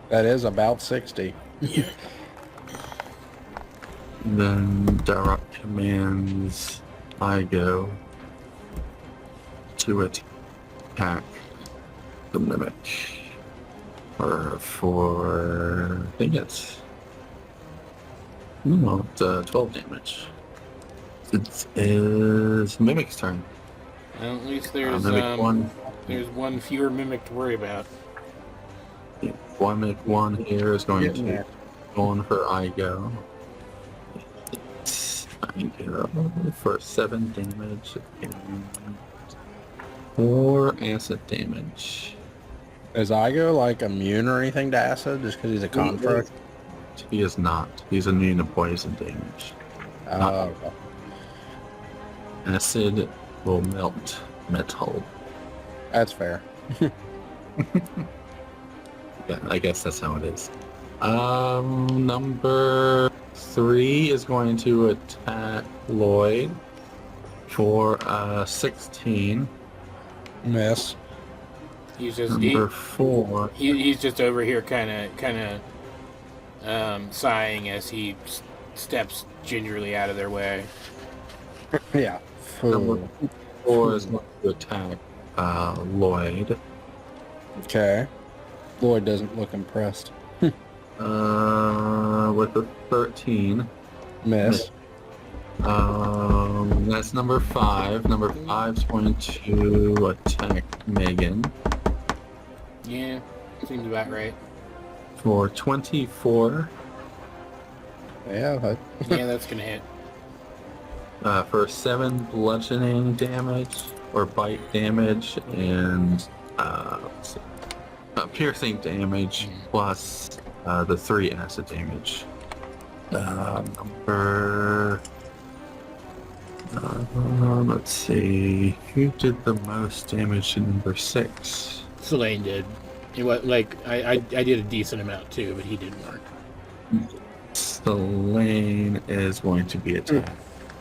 That is about 60. Yeah. Then Dowroc commands Igo to attack the mimic. Or for... I think it's... No, it's 12 damage. It is Mimic's turn. Well, at least there's there's one fewer mimic to worry about. One Mimic 1 here is going to go on for Igo. Igo for 7 damage and 4 acid damage. Is Igo like immune or anything to acid just because he's a contract? He is not. He's immune to poison damage. Acid will melt metal. That's fair. Yeah, I guess that's how it is. Number 3 is going to attack Lloyd for 16. Miss. He's just Number 4. he's just over here kind of sighing as he steps gingerly out of their way. Yeah. Number 4 is going to attack Lloyd. Okay. Lloyd doesn't look impressed. With a 13. Miss. That's number 5. Number 5's going to attack Megan Yeah, seems about right. for 24. Yeah. Yeah, that's gonna hit. For 7 bludgeoning damage or bite damage and let's see, piercing damage plus the 3 acid damage. Let's see, who did the most damage in number 6? Selene did. It was like I did a decent amount too, but he did more. Selene is going to be attacked.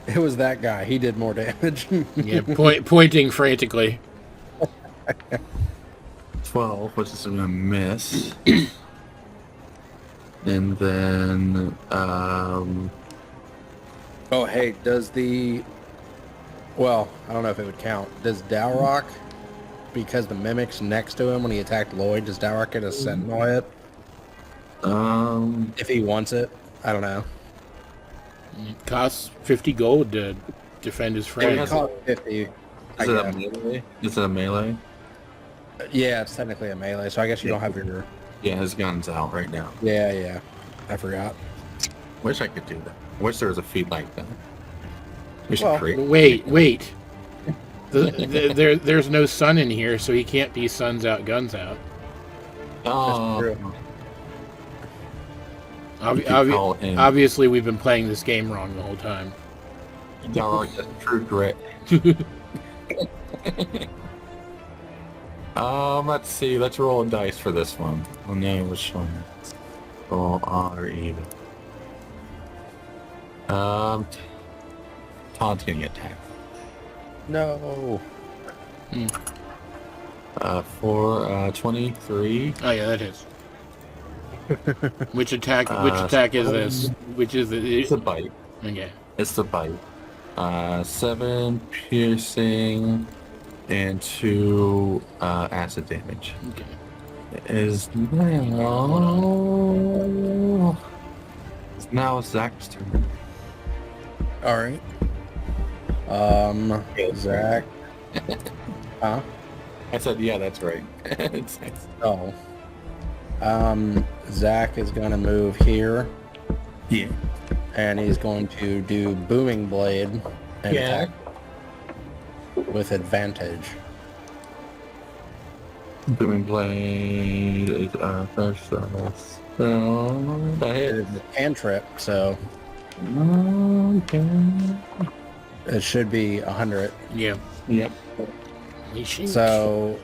It was that guy. He did more damage. Yeah, pointing frantically. 12, which is gonna miss. And then Oh, hey, does the... Well, I don't know if it would count. Does Dowroc, because the mimic's next to him when he attacked Lloyd, does Dowroc get a sentinel hit? If he wants it? I don't know. It costs 50 gold to defend his friend. It cost 50. is it a melee? Is it a melee? Yeah, it's technically a melee, so I guess you don't have your... Yeah, his gun's out right now. Yeah. I forgot. Wish I could do that. Wish there was a feat like that. We should Well, create. Wait. There's no sun in here, so he can't be suns out, guns out. Oh, true. you could call him Obviously, we've been playing this game wrong the whole time. Dowroc, true grit. Let's see. Let's roll a dice for this one. Oh no, which one? Roll odd or even. Todd's gonna get attacked. No. For 23. Oh yeah, that is. Which attack? Which attack is this? Which is it? It's a bite. Okay. It's the bite. 7 piercing and 2 acid damage. Okay. It is now Zack's turn. All right. Zack. Huh? I said, yeah, that's right. Oh. Zack is gonna move here, Yeah. and he's going to do booming blade and Yeah. attack with advantage. Booming blade is first spell. So that It hit. is a cantrip, so Okay. it should be 100. Yeah. Yep. He shoots. So,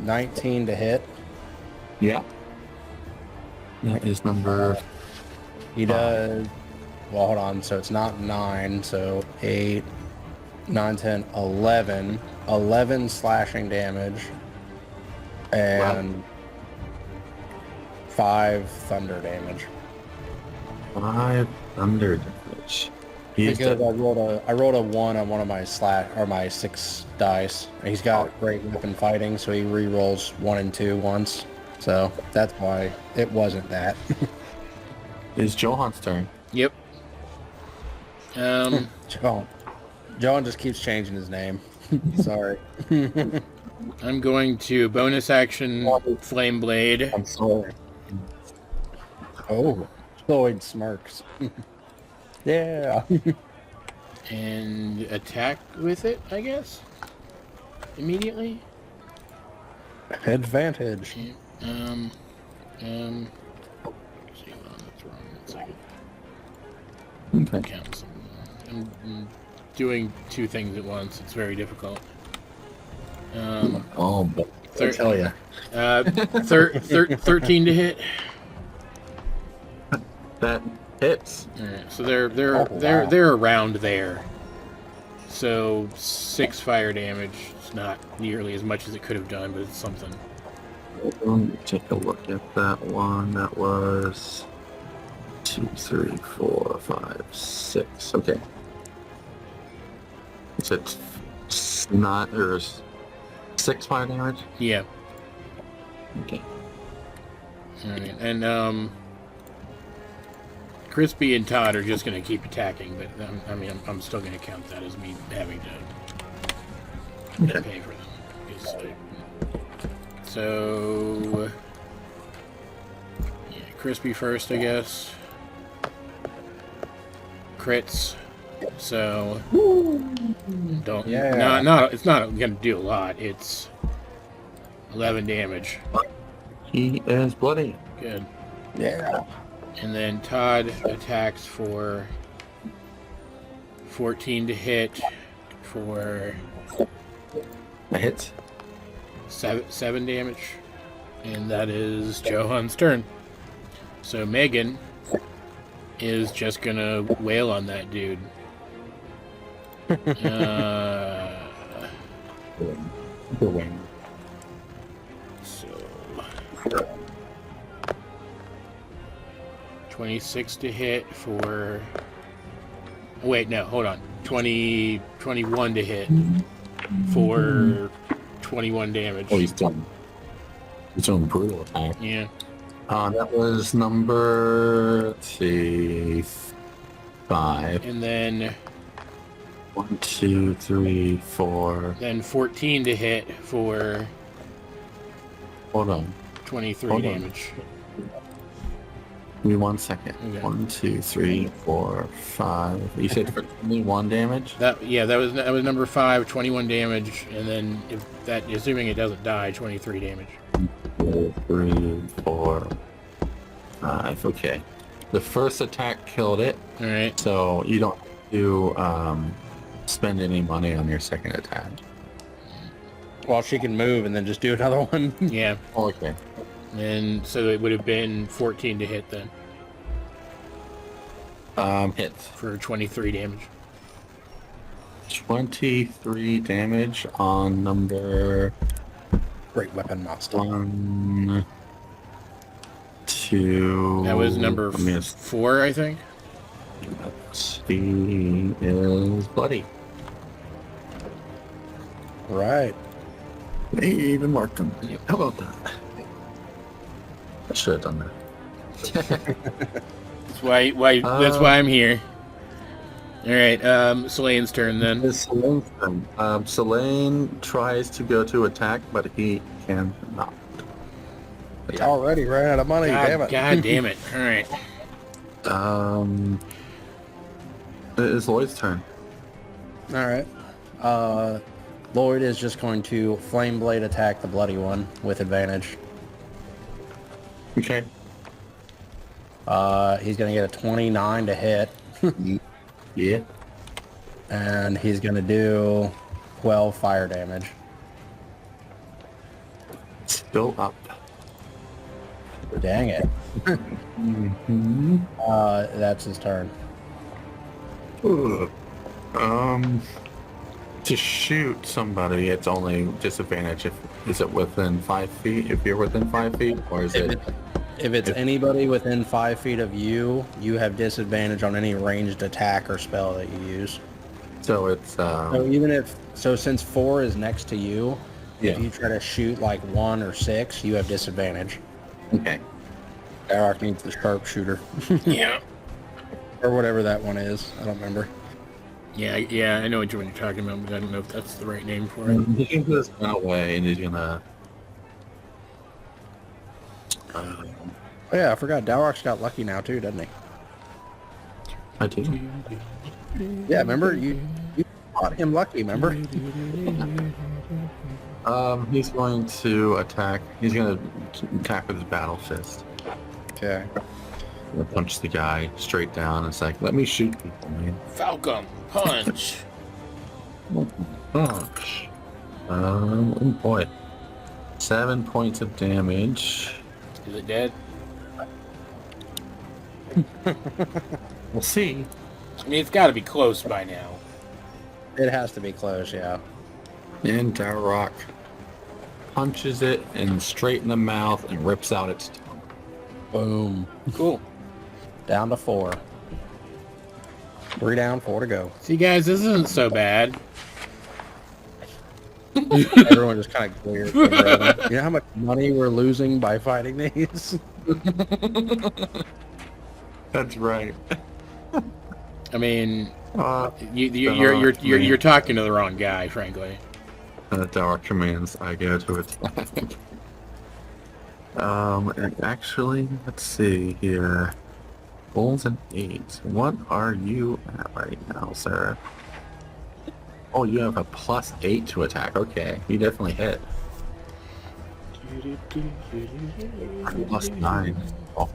19 to hit. Yeah. That is number. He does. Well, hold on. So it's not 9. So 8, 9, 10, 11. 11 slashing damage. And 5 thunder damage. 5 thunder damage. He is Because dead. I rolled a 1 on one of my or my 6 dice. He's got great weapon fighting, so he re-rolls 1 and 2 once. So that's why it wasn't that. It's Johan's turn. Yep. John just keeps changing his name. Sorry. I'm going to bonus action flame blade. I'm sorry. Oh, Lloyd smirks. Yeah. And attack with it, I guess. Immediately. Advantage. See, hold on, that's wrong. 1 second. Okay. Count some. I'm doing 2 things at once. It's very difficult. Oh, but I tell ya. 13 to hit. That hits. All right, so they're wow. they're around there. So 6 fire damage. It's not nearly as much as it could have done, but it's something. Let me take a look at that one. That was 2, 3, 4, 5, 6. Okay. So it's not, there's 6 fire damage? Yeah. Okay. Alright, and Crispy and Todd are just going to keep attacking, but I'm still going to count that as me having to pay for them. So, yeah, Crispy first, I guess. Crits. So, don't. Yeah. No, it's not going to do a lot. It's 11 damage. He is bloody. Good. Yeah. And then Todd attacks for 14 to hit for A hit. 7 damage. And that is Johan's turn. So Megan is just gonna wail on that dude. The wing. So 26 to hit for. Wait, no, hold on. 21 to hit for 21 damage. Oh, he's doing brutal attack. Yeah. That was number, let's see, 5. And then 1, 2, 3, 4. Then 14 to hit for Hold on. 23 Hold on. damage. Give me 1 second. Okay. 1, 2, 3, 4, 5. You said for 21 damage? That was number 5, 21 damage, and then if that, assuming it doesn't die, 23 damage. 2, 3, 4, 5. Okay. The first attack killed it, All right. so you don't have to spend any money on your second attack. Well, she can move and then just do another one. Yeah. Oh, okay. And so it would have been 14 to hit then Hits. for 23 damage. 23 damage on number Great weapon master. 1, 2. That was number let me just- 4, I think. He is bloody. Right. They even marked him. How about that? I should have done that. That's why I'm here. All right, Selene's turn then. It's Selene's turn. Selene tries to go to attack, but he cannot. But yeah. Already ran out of money. Damn it. God damn it! All right. It is Lloyd's turn. All right. Lloyd is just going to flame blade attack the bloody one with advantage. Okay. He's going to get a 29 to hit, Yeah. and he's going to do 12 fire damage. Still up. Dang it. Mm-hmm. That's his turn. Ugh. To shoot somebody, it's only disadvantage if is it within 5 feet. If you're within 5 feet, or is it? If it's anybody within 5 feet of you, you have disadvantage on any ranged attack or spell that you use. So it's So since 4 is next to you, Yeah. if you try to shoot like 1 or 6, you have disadvantage. okay. Dowroc needs the sharpshooter. Yeah. Or whatever that one is. I don't remember. Yeah, I know what you're talking about, but I don't know if that's the right name for it. He's gonna put his gun away, and he's gonna. Oh yeah, I forgot. Dowroc's got lucky now too, doesn't he? I do. Yeah, remember? You taught him lucky, remember? He's going to attack. He's gonna attack with his battle fist. Okay. Gonna punch the guy straight down. It's like, let me shoot people, man. Falcon punch. Punch. Oh boy. 7 points of damage. Is it dead? We'll see. I mean, it's got to be close by now. It has to be close, yeah. And Dowroc punches it and straight in the mouth and rips out its tongue. Boom. Cool. Down to 4. 3 down, 4 to go. See, guys, this isn't so bad. Everyone just kind of glares over at him. You know how much money we're losing by fighting these? That's right. I mean, Uh, you're talking to the wrong guy, frankly. Dowroc commands I go to attack. And actually, let's see here. Rolls an 8. What are you at right now, sir? Oh, you have a +8 to attack. Okay, you definitely hit. +9. Oh.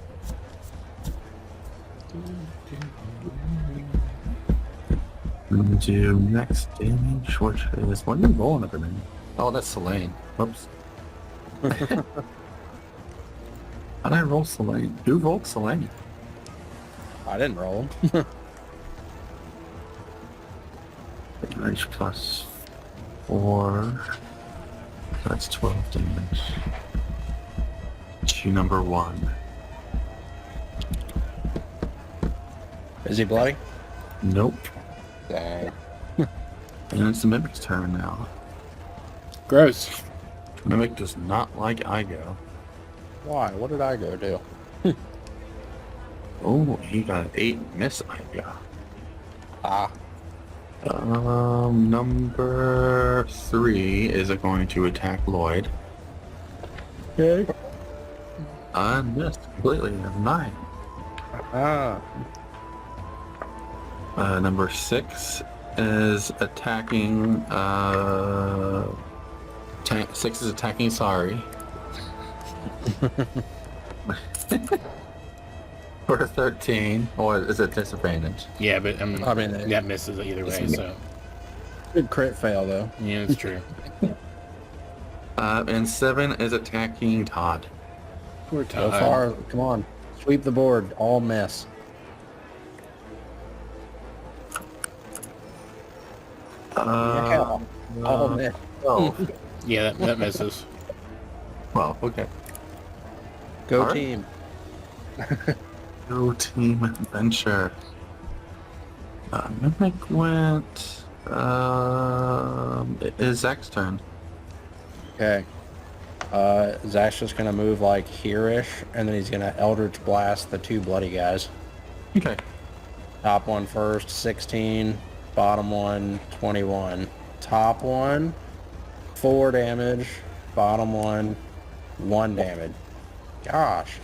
Do next damage, which is what are you rolling up in? Oh, that's Selene. Whoops. How'd I roll Selene? Who rolled Selene? I didn't roll. Damage +4. That's 12 damage. Issue number 1. Is he bloody? Nope. Dang. And it's the Mimic's turn now. Gross. Mimic does not like Igo. Why? What did I go do? Oh, he got an 8 miss Igo. Ah. Number 3 is going to attack Lloyd. Okay. I missed completely. 9. Ah. Number 6 is attacking. 6 is attacking. Sorry. For 13, or is it disadvantage? Yeah, but I mean, that misses either way. So good crit fail though. yeah, it's true. And 7 is attacking Todd. Poor So Todd. far, come on, sweep the board. All miss. All miss. Oh, Yeah, that misses. well, okay. Go All right. team. Go team adventure. Mimic went. It is Zack's turn. Okay. Zack's just gonna move like here-ish, and then he's gonna Eldritch Blast the 2 bloody guys. Okay. Top one first, 16. Bottom one, 21. Top one, 4 damage. Bottom one, 1 damage. Gosh.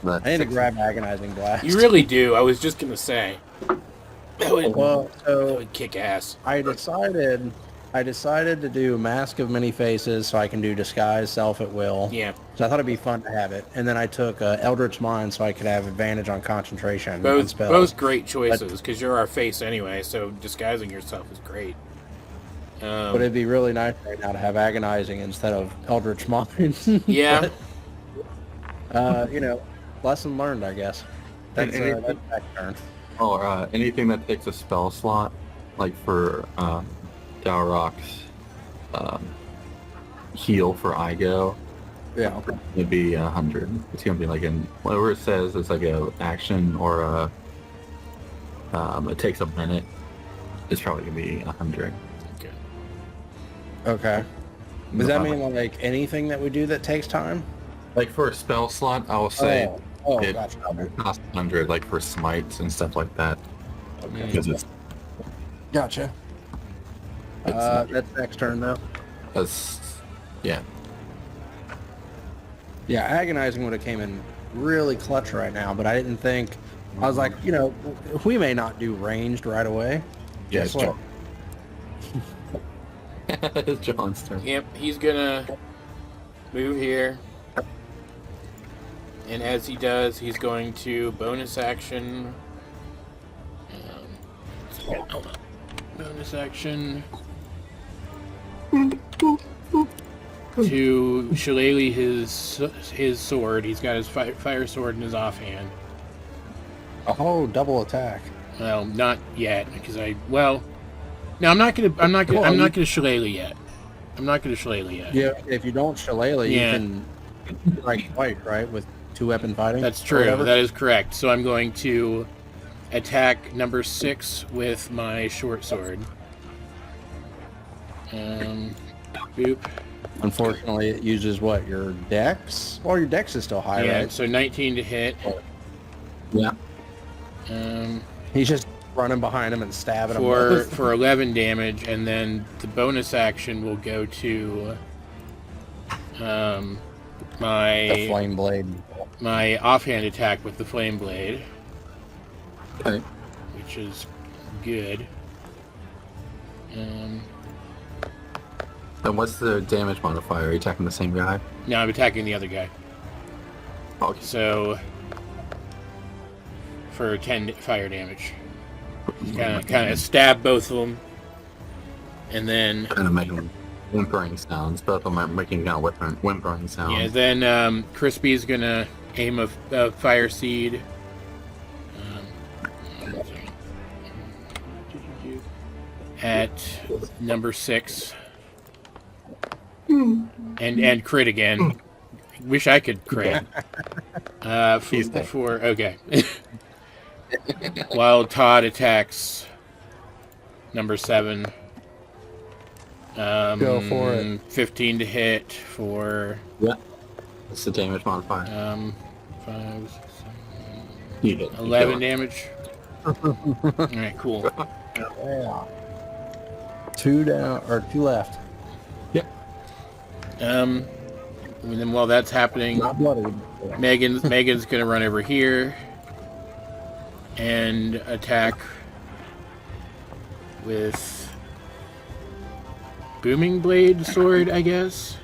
That's I need to 6. grab Agonizing Blast. You really do. I was just gonna say that would, Well, that so would kick ass. I decided to do Mask of Many Faces so I can do Disguise Self at Will. Yeah, So I thought it'd be fun to have it. And then I took Eldritch Mind so I could have advantage on concentration and both spells. great choices because you're our face anyway. So disguising yourself is great. But it'd be really nice right now to have Agonizing instead of Eldritch Mind. Yeah. But, lesson learned, I guess. That's And that turn. Or anything that takes a spell slot, like for Dowroc's heal for Igo, Yeah. it'd be 100. It's gonna be like whatever it says. It's like a action or it takes a minute. It's probably gonna be 100. Okay. Okay. Does that mean like anything that we do that takes time? Like for a spell slot, I will say it gotcha. costs 100, like for smites and stuff like that. Okay. Because it's Gotcha. That's next turn though. yeah. Yeah, Agonizing would have came in really clutch right now, but I didn't think. I was like, we may not do ranged right away. Yeah, Guess it's what? It's John's turn. Yep, he's gonna move here. And as he does, he's going to bonus action. Hold on. Bonus action. To shillelagh his sword. He's got his fire sword in his offhand. Oh, double attack. Well, not yet, because no, I'm not gonna shillelagh yet. I'm not gonna shillelagh yet. Yeah, if you don't shillelagh, Yeah. you can strike twice, right? With 2-weapon fighting. That's or true. whatever? That is correct. So I'm going to attack number 6 with my short sword. Boop. Unfortunately, it uses what, your dex? Well, your dex is still high, Yeah, right? so 19 to hit. Yeah. He's just running behind him and stabbing him. For both. for 11 damage, and then the bonus action will go to the my flame blade. my offhand attack with the flame blade, Okay. which is good. And what's the damage modifier? Are you attacking the same guy? Now I'm attacking the other guy. Okay. So for 10 fire damage, kind of stab both of them, and then Kind of making whimpering sounds. Both of them are making kind of whimpering sounds. yeah, then Crispy's gonna aim a fire seed. At number 6, and crit again. Wish I could crit. Okay. While Todd attacks number 7. Go for it. 15 to hit for Yeah. What's the damage modifier? 5, 6, You hit. 11 damage. Alright, cool. Yeah. 2 down, or 2 left. And then while that's happening, Not bloody. Megan's gonna run over here and attack with booming blade sword, I guess,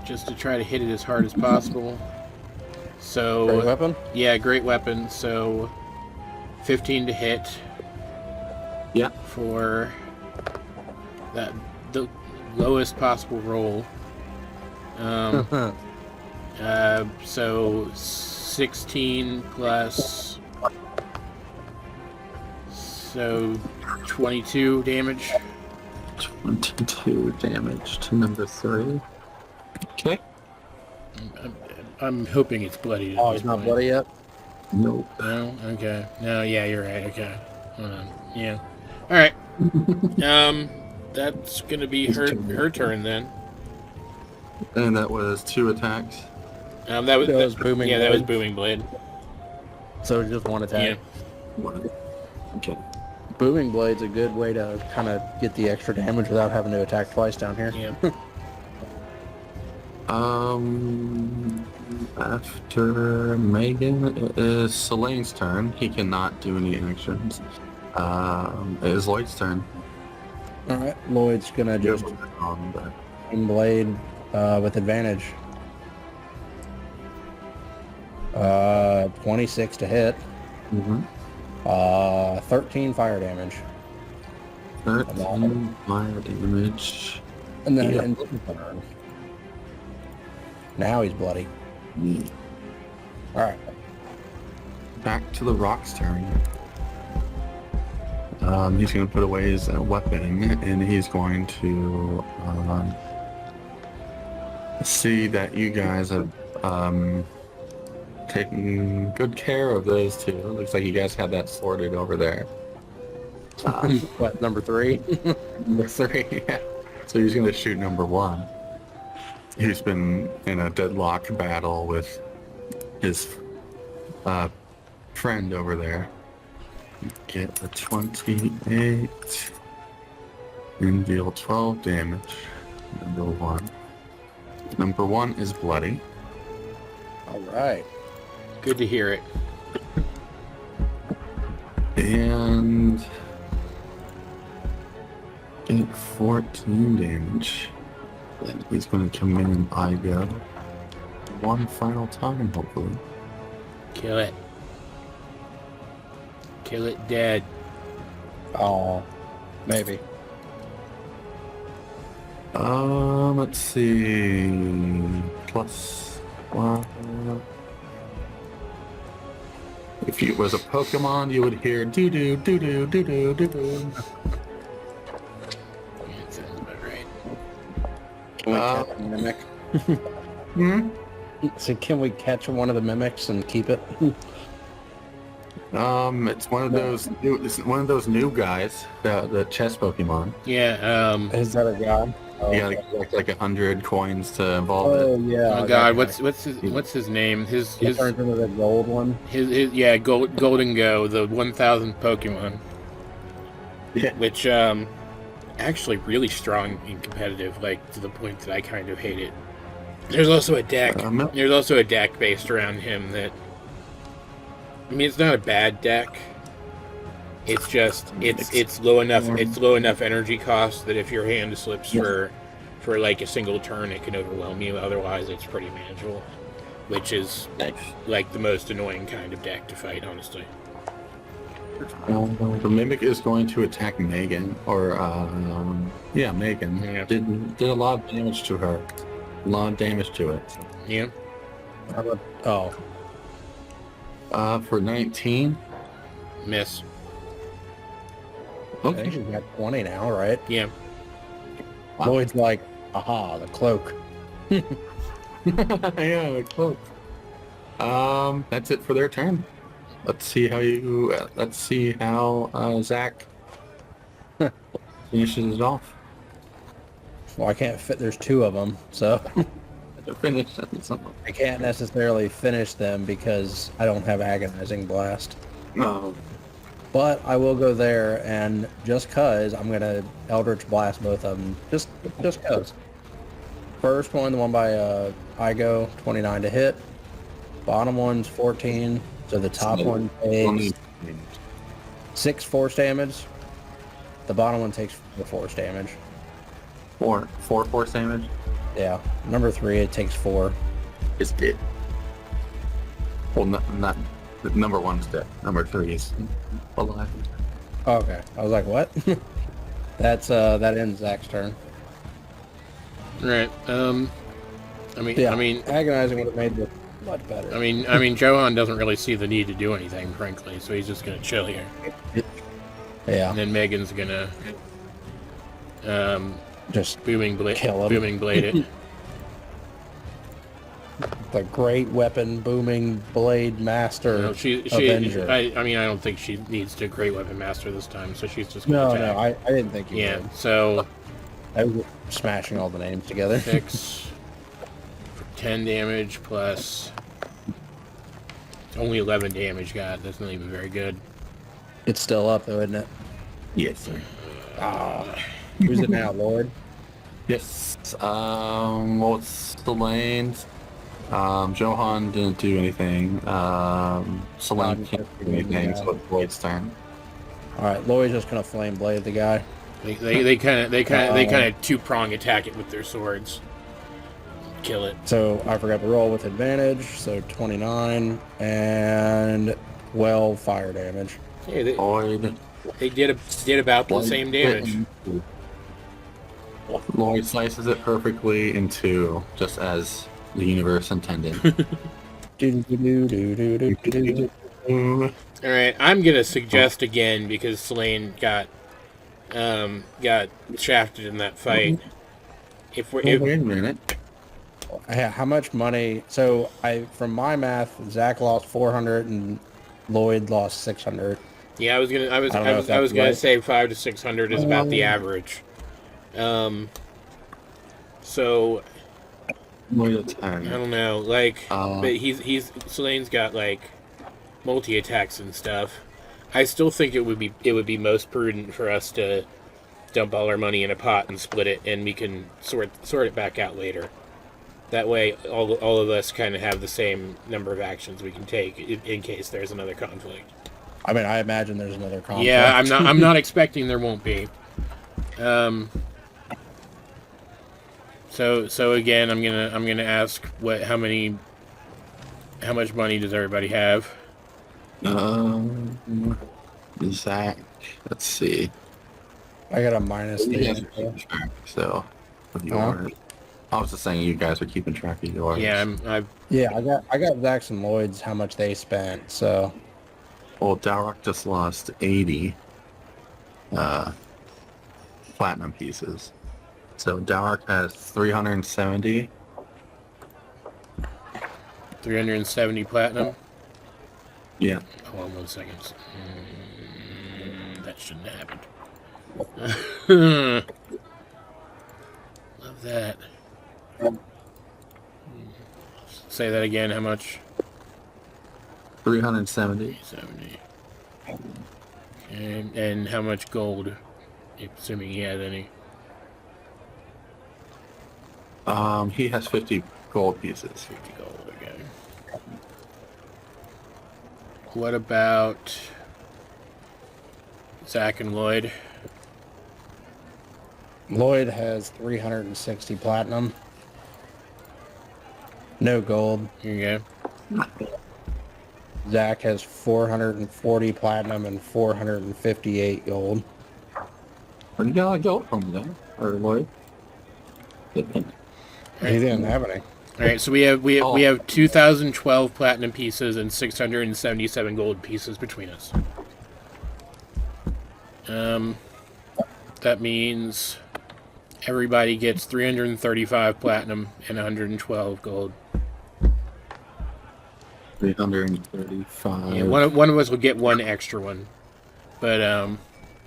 just to try to hit it as hard as possible. So Great weapon? yeah, great weapon. So 15 to hit Yeah. for the lowest possible roll. So 16 plus, so 22 damage. 22 damage to number 3. Okay. I'm hoping it's bloody. Oh, it's not bloody yet? Nope. No? Okay. No, yeah, you're right. Okay. Hold on. Yeah. Alright. That's gonna be her turn then. And that was 2 attacks. That was booming. Yeah, that was blade. booming blade. So just one attack. Yeah. Okay. Booming blade's a good way to kind of get the extra damage without having to attack twice down here. Yeah. After Megan, it is Selene's turn. He cannot do any actions. It is Lloyd's turn. All right, Lloyd's gonna just But booming blade with advantage. 26 to hit. 13 fire damage. 13 fire damage. And then Yep. ends his turn. Now he's bloody. All right. Back to the Rock's turn. He's going to put away his weapon, and he's going to see that you guys have taken good care of those two. Looks like you guys have that sorted over there. What, number 3? Number 3, yeah. So he's going to shoot number 1. He's been in a deadlock battle with his friend over there. Get a 28 and deal 12 damage. Number 1. Number 1 is bloody. All right. Good to hear it. And get 14 damage. And he's going to come in and I go one final time, hopefully. Kill it. Kill it dead. Oh, maybe. Let's see. Plus 1. If it was a Pokemon, you would hear doo doo doo doo doo doo doo doo. Yeah, that sounds about right. Can we cast Mimic? So can we catch one of the mimics and keep it? It's one of those new guys, the chess Pokemon. Yeah. Is that a guy? Oh, You gotta collect like 100 coins to evolve oh it. yeah. Oh God, what's his name? His turns into the gold one. his yeah, Golden Go, the 1,000th Pokemon. Yeah. Which actually really strong and competitive, like to the point that I kind of hate it. There's also a deck. There's also a deck based around him that. I mean, it's not a bad deck. It's just it's low enough. It's low enough energy cost that if your hand slips for like a single turn, it can overwhelm you. Otherwise, it's pretty manageable. Which is like the most annoying kind of deck to fight, honestly. The Mimic is going to attack Megan, or Megan. Yeah. Did a lot of damage to her. A lot of damage to it. Yeah. For 19. Miss. I think we got 20 now, right? Yeah. Wow. Lloyd's like, aha, the cloak. Yeah, the cloak. That's it for their turn. Let's see how Zack finishes it off. Well, I can't fit. There's two of them, so Finish. I can't necessarily finish them because I don't have agonizing blast. No. But I will go there, and just cause I'm gonna Eldritch Blast both of them. Just cause. First one, the one by Igo, 29 to hit. Bottom one's 14. So the top one takes 6 force damage. The bottom one takes 4 force damage. Four force damage. Yeah. Number 3, it takes 4. It's dead. Well, not number 1's dead. Number 3 is alive. Okay. I was like, what? That ends Zach's turn. Right. I mean, agonizing would have made it much better. I mean, Johan doesn't really see the need to do anything, frankly, so he's just gonna chill here. Yeah. And then Megan's gonna Just booming blade it. The great weapon booming blade master. No, Avenger. I don't think she needs to great weapon master this time, so she's just gonna attack. I didn't think you Yeah, would. so I was smashing all the names together. 6 for 10 damage plus only 11 damage. God, that's not even very good. It's still up though, isn't it? Yes, sir. Who's it now, Lloyd? Yes. What's the lanes? Johan didn't do anything. Selene can't do anything, so it's Lloyd's turn. All right, Lloyd's just gonna flame blade the guy. They kind of two-prong attack it with their swords. Kill it. So I forgot to roll with advantage. So 29 and 12 fire damage. Yeah, Lloyd. they did about the same damage. Lloyd slices it perfectly in two, just as the universe intended. All right, I'm gonna suggest again because Selene got shafted in that fight. Wait a minute. How much money? So from my math, Zach lost 400 and Lloyd lost 600. Yeah, I was gonna right. say 500 to 600 is about the average. So Lloyd a I 10. don't know, like, but Selene's got like multi attacks and stuff. I still think it would be most prudent for us to dump all our money in a pot and split it, and we can sort it back out later. That way, all of us kind of have the same number of actions we can take in case there's another conflict. I mean, I imagine there's another conflict. Yeah, I'm not expecting there won't be. So again, I'm gonna ask how much money does everybody have? Zack. Let's see. I got a minus. So, of yours. I was just saying you guys are keeping track of yours. Yeah, I got Zach's and Lloyd's how much they spent. So, Well, Dowroc just lost 80 platinum pieces. So Dowroc has 370. 370 platinum. Yeah. Hold on 1 second. That shouldn't have happened. Love that. Say that again. How much? 370. 70. And how much gold? Assuming he has any. He has 50 gold pieces. 50 gold, okay. What about Zack and Lloyd? Lloyd has 360 platinum. No gold. Here you go. Zack has 440 platinum and 458 gold. Where you got gold from there? Or Lloyd? He didn't have any. All right, so we have 2,012 platinum pieces and 677 gold pieces between us. That means everybody gets 335 platinum and 112 gold. 335. Yeah, one of us will get one extra one, but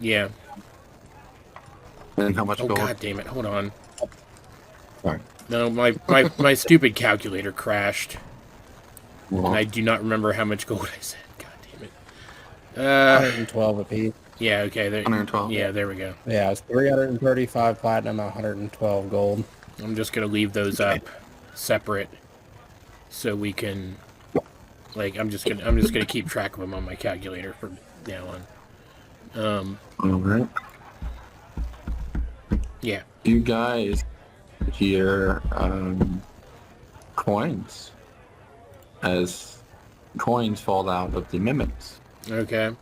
yeah. And how much Oh gold? god damn it! Hold on. Sorry. No, my stupid calculator crashed. Well, And I do not remember how much gold I said. God damn it. 112 apiece. Yeah, okay. There, 112. Yeah, there we go. Yeah, it's 335 platinum, 112 gold. I'm just going to leave those up separate so we can, like, I'm just going to keep track of them on my calculator from now on. all right. Yeah. You guys hear coins as coins fall out of the mimics. Okay.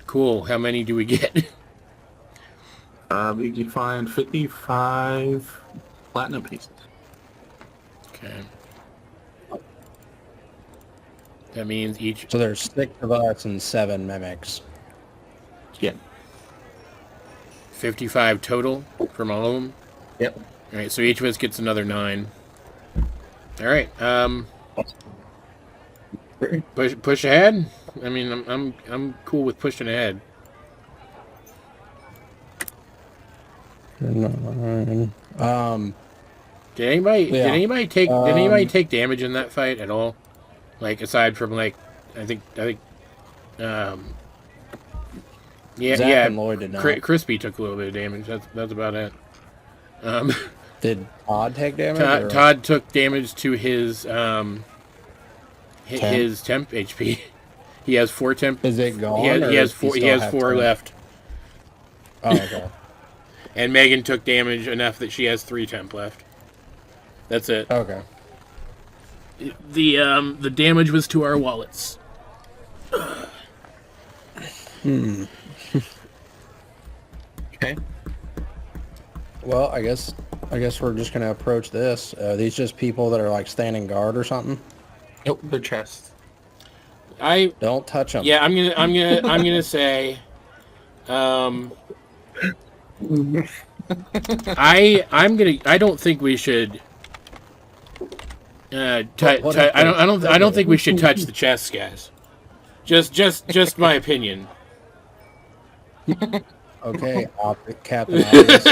Cool. How many do we get? You find 55 platinum pieces. Okay. That means each... So there's 6 of us and 7 mimics. Yeah. 55 total from all of them? Yep. All right, so each of us gets another 9. All right. Push ahead. I mean, I'm cool with pushing ahead. Um, Did anybody take damage in that fight at all? Like aside from like, I think yeah, Zack yeah. and Lloyd did not. Crispy took a little bit of damage. That's about it. Did Todd take damage? Todd took damage to his his Temp? temp HP. He has 4 temp. Is it gone? He has 4. He has 4 left. Oh, okay. And Megan took damage enough that she has 3 temp left. That's it. Okay. The damage was to our wallets. Okay. Well, I guess we're just gonna approach this. These just people that are like standing guard or something. Nope, their chests. Don't touch them. Yeah, I'm gonna say, I don't think we should. I don't think we should touch the chests, guys. Just my opinion. Okay, Captain Obvious.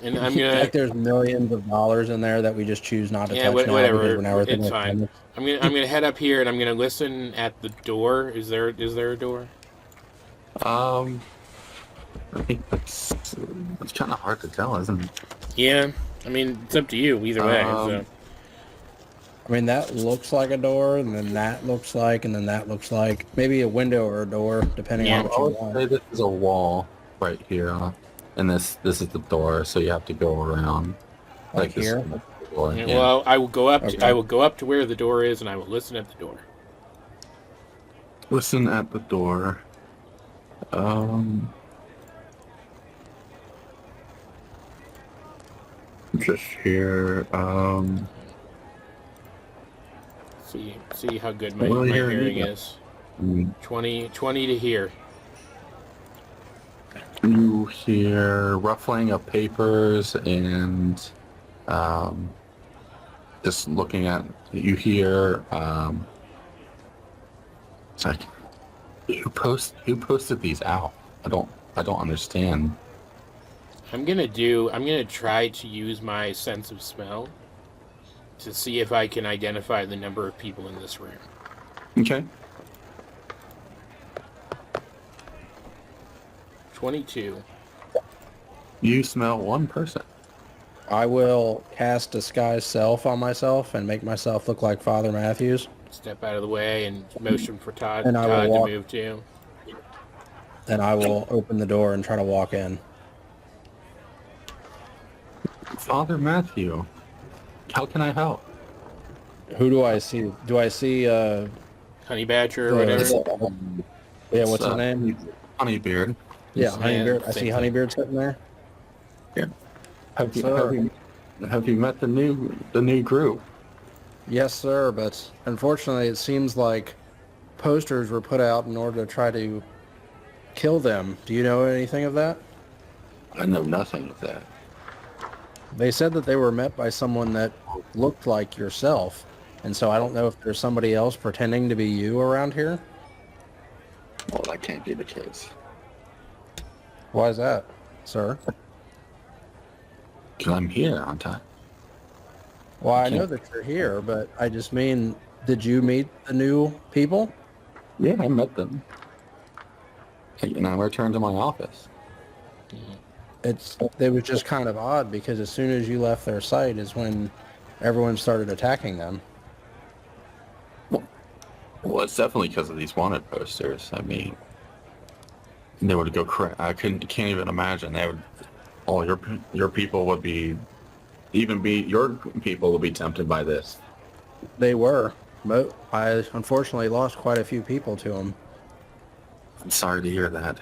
And I'm gonna. Like there's millions of dollars in there that we just choose not to Yeah, touch now whatever. because we're now within It's the fine. limits. I'm gonna head up here and I'm gonna listen at the door. Is there a door? I think that's kind of hard to tell, isn't it? Yeah. I mean, it's up to you either way. So. I mean, that looks like a door, and then that looks like, and then that looks like maybe a window or a door, depending Yeah. on what I you would want. say this is a wall right here, and this is the door, so you have to go around. Like this here? is the door. Yeah, Yeah. well, I will go up. Okay. I will go up to where the door is, and I will listen at the door. Listen at the door. Just here. See how good my Well, here hearing you go. is. 20 to hear. You hear ruffling of papers and Just looking at you here, it's like who posted these out? I don't understand. I'm gonna try to use my sense of smell to see if I can identify the number of people in this room. Okay. 22. You smell one person. I will cast Disguise Self on myself and make myself look like Father Matthews. Step out of the way and motion for Todd, And I will Todd to walk. move too. And I will open the door and try to walk in. Father Matthew, how can I help? Who do I see? Do I see, Honey Badger or whatever. yeah, what's his name? Honeybeard. Yeah, Honeybeard. I see same thing. Honeybeard sitting there. Yeah. Have you, Sir. have you met the new group? Yes, sir, but unfortunately it seems like posters were put out in order to try to kill them. Do you know anything of that? I know nothing of that. They said that they were met by someone that looked like yourself, and so I don't know if there's somebody else pretending to be you around here. Well, that can't be the case. Why is that, sir? Because I'm here, aren't I? Well, I know that you're here, but I just mean, did you meet the new people? Yeah, I met them. And I returned to my office. It was just kind of odd because as soon as you left their site is when everyone started attacking them. Well, it's definitely because of these wanted posters. I mean, they would go crazy. Can't even imagine. They would, all your people would be, your people would be tempted by this. They were. But I unfortunately lost quite a few people to them. I'm sorry to hear that.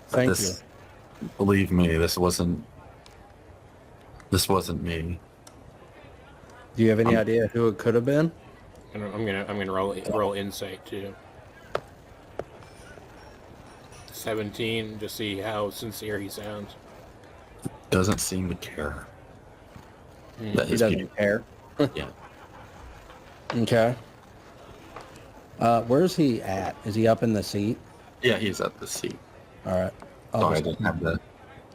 Thank you. Believe me, this wasn't me. Do you have any idea who it could have been? I'm gonna roll insight too. 17 to see how sincere he sounds. Doesn't seem to care. That He his doesn't people- care. Yeah. Okay. Where's he at? Is he up in the seat? Yeah, he's at the seat. All right. Sorry, I didn't have the.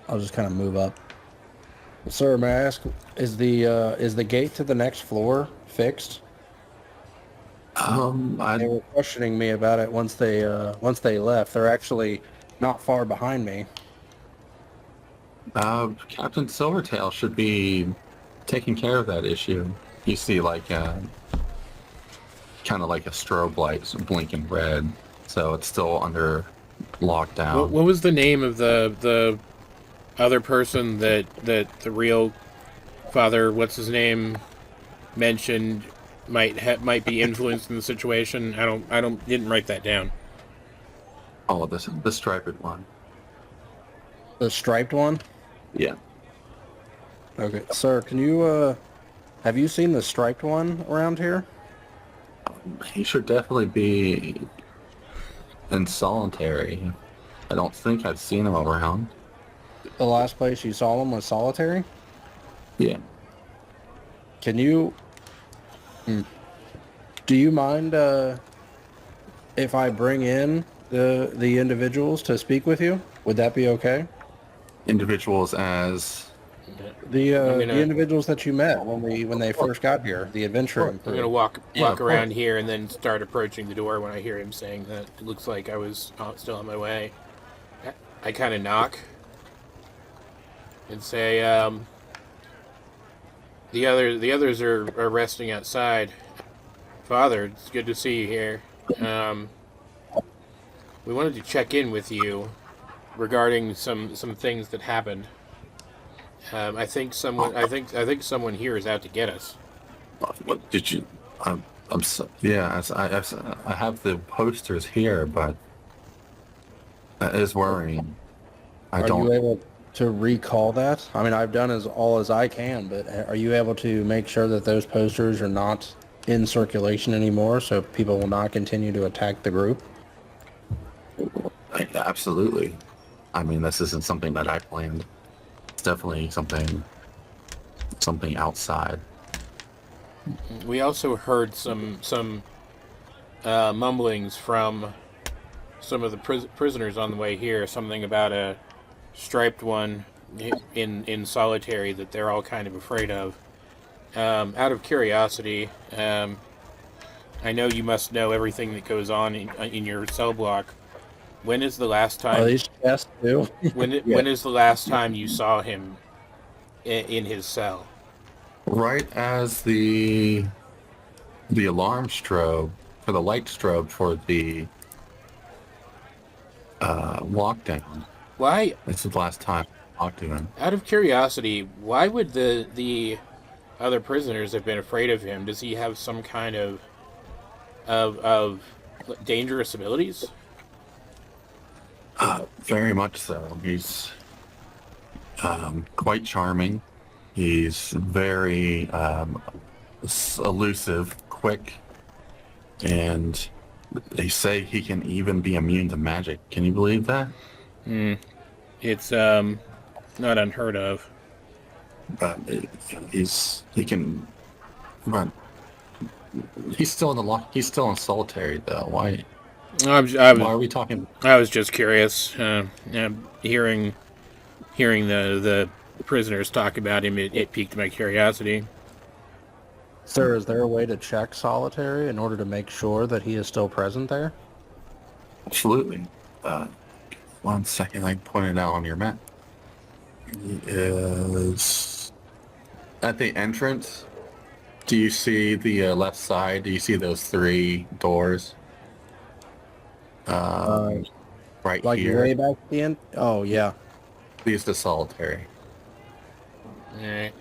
I'll just kind of move up. Sir, may I ask, is the gate to the next floor fixed? They I were questioning me about it once they left. They're actually not far behind me. Captain Silvertail should be taking care of that issue. You see, like, kind of like a strobe light blinking red, so it's still under lockdown. What was the name of the other person that the real father, what's his name, mentioned might be influenced in the situation? I didn't write that down. Oh, the striped one. The striped one? Yeah. Okay. Sir, can you, have you seen the striped one around here? He should definitely be in solitary. I don't think I've seen him around. The last place you saw him was solitary? Yeah. Can you... Do you mind, if I bring in the individuals to speak with you? Would that be okay? Individuals as... The I'm the gonna- individuals that you met when they first got here, the adventuring I'm crew. gonna walk Yeah, of around course. here and then start approaching the door when I hear him saying that. It looks like I was still on my way. I kind of knock and say, the others are resting outside. Father, it's good to see you here. We wanted to check in with you regarding some things that happened. I think someone here is out to get us. What did you... I'm so, yeah, I have the posters here, but that is worrying. I Are don't... you able to recall that? I mean, I've done all as I can, but are you able to make sure that those posters are not in circulation anymore so people will not continue to attack the group? Absolutely. I mean, this isn't something that I planned. It's definitely something something outside. We also heard some mumblings from some of the prisoners on the way here. Something about a striped one in solitary that they're all kind of afraid of. Out of curiosity, I know you must know everything that goes on in your cell block. When is the last Are time? these chests too? When is the last time you saw him in his cell? Right as the alarm strobe, for the light strobe for the lockdown. Why? This is the last time I talked to him. Out of curiosity, why would the other prisoners have been afraid of him? Does he have some kind of dangerous abilities? Very much so. He's quite charming. He's very elusive, quick, and they say he can even be immune to magic. Can you believe that? It's not unheard of. But he can. But he's still in the lock. He's still in solitary though. Why? Why are we talking? I was just curious. Hearing the prisoners talk about him, it piqued my curiosity. Sir, is there a way to check solitary in order to make sure that he is still present there? Absolutely. 1 second, I pointed out on your map. He is at the entrance. Do you see the left side? Do you see those 3 doors? Right Like here. way back at the end? Oh, yeah. He's the solitary. Alright.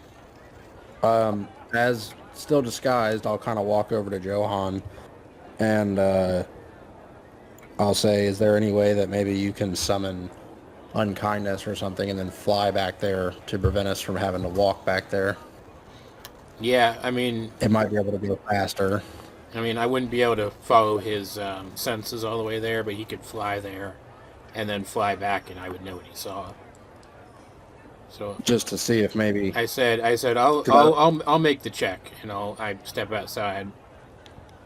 As still disguised, I'll kind of walk over to Johan and I'll say, is there any way that maybe you can summon unkindness or something and then fly back there to prevent us from having to walk back there? Yeah, I mean, It might be able to go faster. I wouldn't be able to follow his senses all the way there, but he could fly there and then fly back, and I would know what he saw. So Just to see if maybe... I said, I'll make the check, and I step outside,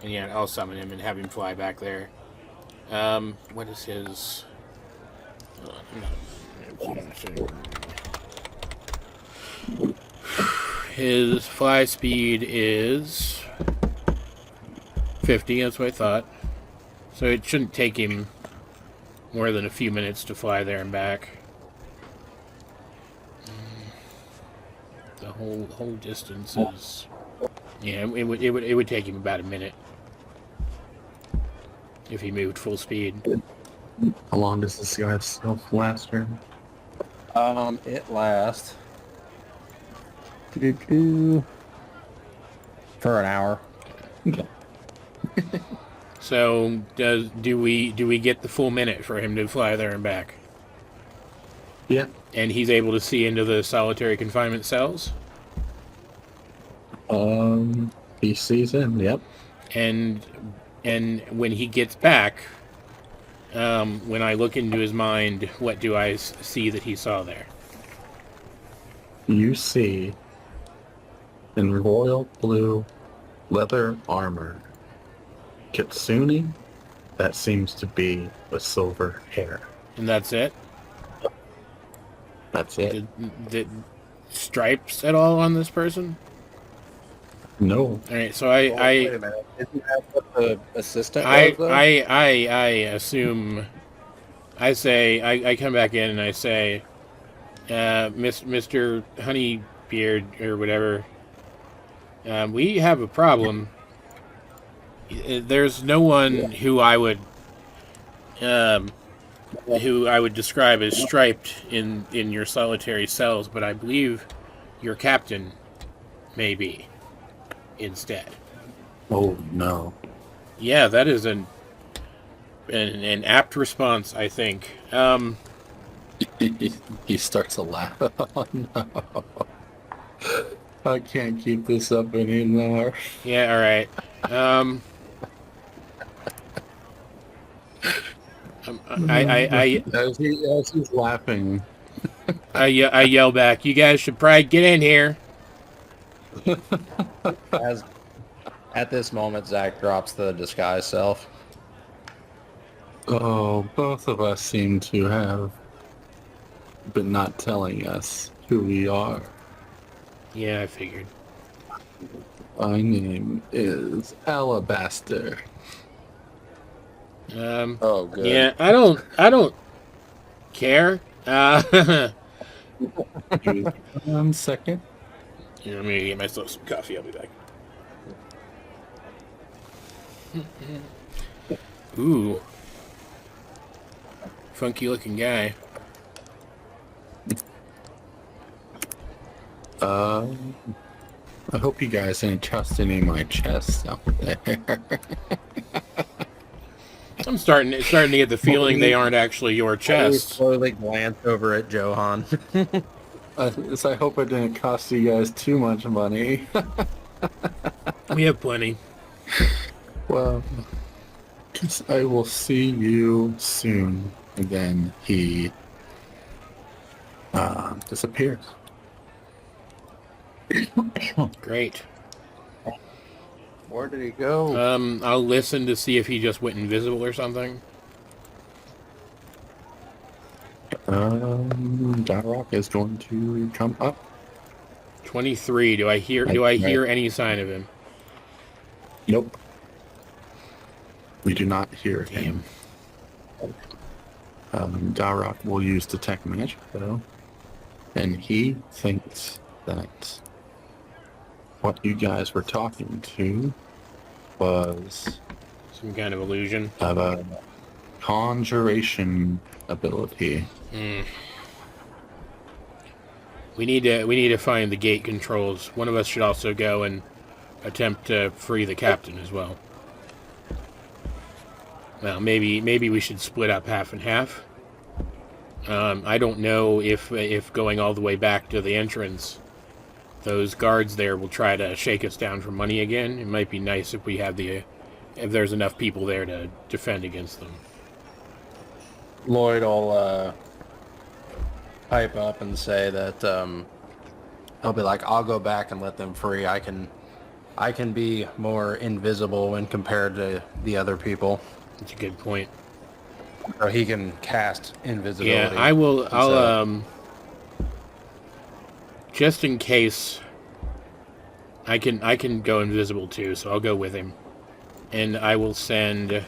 and yeah, I'll summon him and have him fly back there. What is his? His fly speed is 50. That's what I thought. So it shouldn't take him more than a few minutes to fly there and back. The whole distance is, yeah, it would take him about a minute if he moved full speed. How long does this guy's self last turn? It lasts for an hour. Okay. So do we get the full minute for him to fly there and back? Yeah. And he's able to see into the solitary confinement cells? He sees him, yep. And when he gets back, when I look into his mind, what do I see that he saw there? You see in royal blue leather armor Kitsune that seems to be with silver hair. And that's it? That's it. Did stripes at all on this person? No. All right, so Wait a minute. Isn't that what the assistant was, though? I assume. I come back in and I say, Mr. Honeybeard or whatever. We have a problem. There's no one who I would describe as striped in your solitary cells, but I believe your captain may be instead. Oh no. Yeah, that is an apt response, I think. He starts to laugh. Oh no. I can't keep this up anymore. Yeah, all right. As he's laughing. I yell back, you guys should probably get in here. As at this moment, Zack drops the disguise self. Oh, both of us seem to have been not telling us who we are. Yeah, I figured. My name is Alabaster. Oh, good. Yeah, I don't care. Give me 1 second. Yeah, I'm gonna get myself some coffee. I'll be back. Ooh, funky looking guy. I hope you guys didn't trust any of my chests out there. I'm starting to get the feeling they aren't actually your I chests. slowly glance over at Johan. So I hope it didn't cost you guys too much money. We have plenty. Well, I will see you soon. And then he disappears. Great. Where did he go? I'll listen to see if he just went invisible or something. Dowroc is going to come up. 23. Do I hear any sign of him? Nope. We do not hear him. Dowroc will use detect magic though, and he thinks that what you guys were talking to was Some kind of illusion. of a conjuration ability. We need to find the gate controls. One of us should also go and attempt to free the captain as well. Well, maybe we should split up half and half. I don't know if going all the way back to the entrance, those guards there will try to shake us down for money again. It might be nice if we have if there's enough people there to defend against them. Lloyd will pipe up and say that he'll be like, "I'll go back and let them free. I can be more invisible when compared to the other people." That's a good point. Or he can cast invisibility. Yeah, I will. I'll just in case. I can go invisible too, so I'll go with him, and I will send.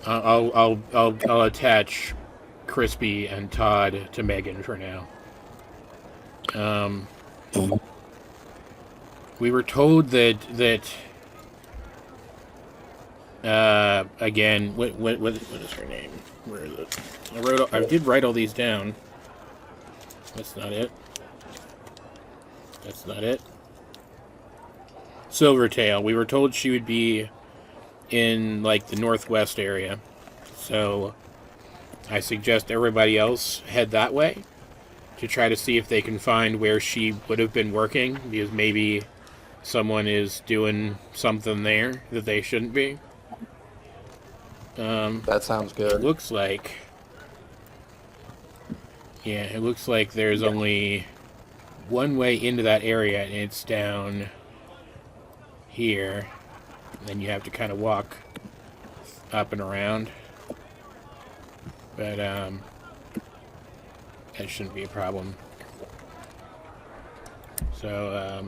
I'll attach Crispy and Todd to Megan for now. We were told that again, what is her name? Where is it? I did write all these down. That's not it. That's not it. Silvertail. We were told she would be in like the northwest area, so I suggest everybody else head that way to try to see if they can find where she would have been working, because maybe someone is doing something there that they shouldn't be. That sounds good. It looks like there's only one way into that area, and it's down here. And then you have to kind of walk up and around. But that shouldn't be a problem. So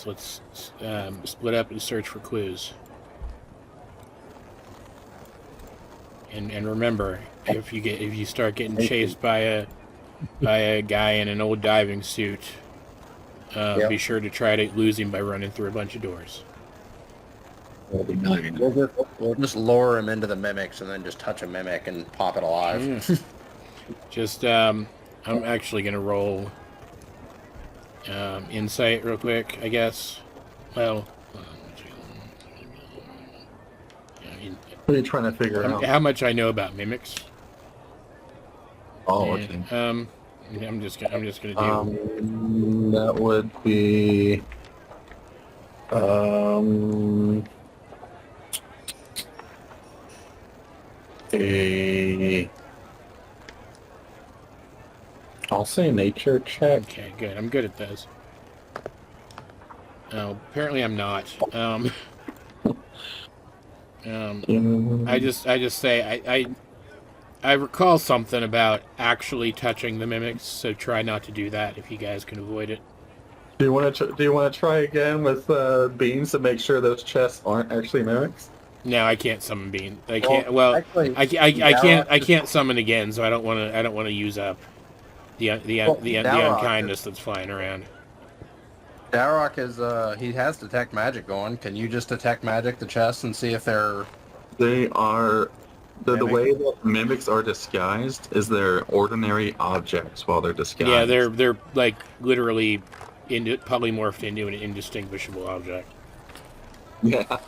let's split up and search for clues. And remember, if you start getting chased by a guy in an old diving suit, be sure to try to lose him by running through a bunch of doors. We'll just lure him into the mimics and then just touch a mimic and pop it alive. Just I'm actually gonna roll insight real quick, I guess. Well, What are you trying to figure out? how much I know about mimics. Oh, And, okay. I'm just gonna do. That would be I'll say nature check. Okay, good. I'm good at those. Oh, apparently I'm not. I just say I recall something about actually touching the mimics, so try not to do that if you guys can avoid it. Do you want to try again with beans to make sure those chests aren't actually mimics? No, I can't summon bean. I can't. Well, actually, I can't summon again, so I don't want to use up the unkindness that's flying around. Dowroc is he has detect magic going. Can you just detect magic the chest and see if they're? They are the way that mimics are disguised is they're ordinary objects while they're disguised. Yeah, they're like literally polymorphed into an indistinguishable object. Yeah.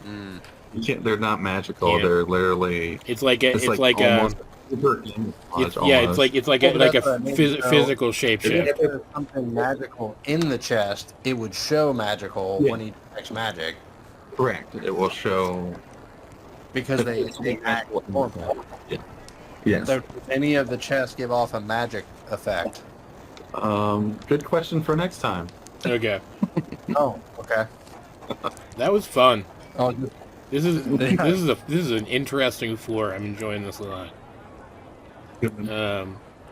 You can't. They're not magical. Yeah. They're literally. It's like a super camouflage almost. it's like a physical If shapeshift. there's something magical in the chest, it would show magical when he detects magic Correct. It will show. because they act normal. Yes. So, does any of the chests give off a magic effect? Good question for next time. Okay, Oh, okay. that was fun. Oh, This is an interesting floor. I'm enjoying this a lot.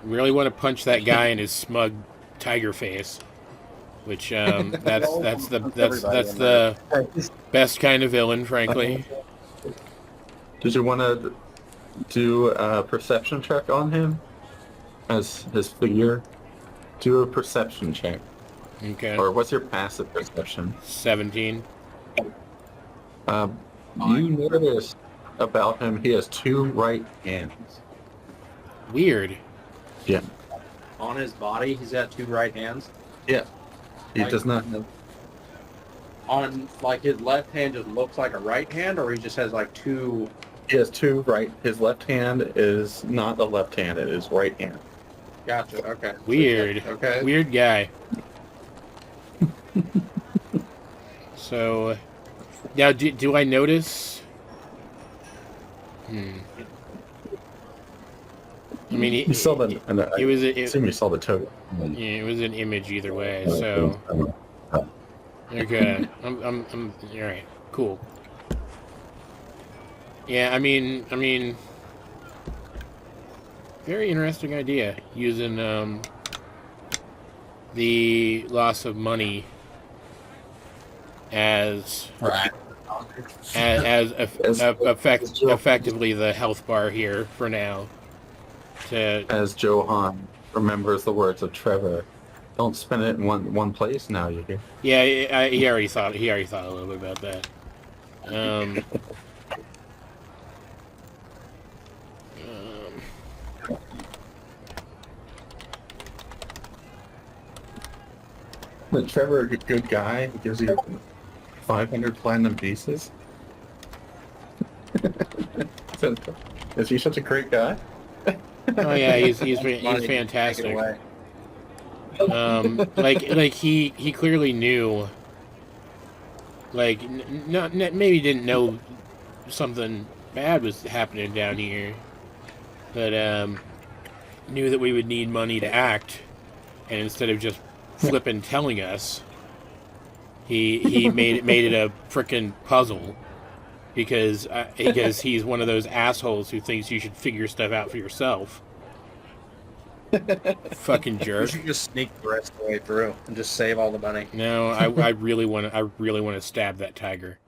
Really want to punch that guy in his smug tiger face, which that's the best kind of villain, frankly. Did you want to do a perception check on him as his figure? Do a perception check. Okay, Or what's your passive perception? 17. You notice about him, he has 2 right hands. Weird. Yeah. On his body, he's got 2 right hands. Yeah. He Like- does not have. On, like, his left hand just looks like a right hand, or he just has, like, 2... He has 2 right. His left hand is not the left hand, it is right hand. Gotcha, okay. Weird. Okay. Weird guy. So, now do I notice? I mean, You saw the. I it was assume you saw the totem. yeah, it was an image either way. So, okay, I'm all right, cool. Yeah, I mean, very interesting idea using the loss of money as right. effectively the health bar here for now. As Johan remembers the words of Trevor, don't spend it in one place now. You hear? Yeah, he already thought a little bit about that. But Trevor, a good guy, he gives you 500 platinum pieces. Is he such a great guy? Oh yeah, he's fantastic. Like he clearly knew. Like, maybe didn't know something bad was happening down here, but knew that we would need money to act, and instead of just flippin' telling us, he made it a frickin' puzzle, because he's one of those assholes who thinks you should figure stuff out for yourself. Fucking You jerk. should just sneak the rest of the way through and just save all the money. No, I really want to stab that tiger.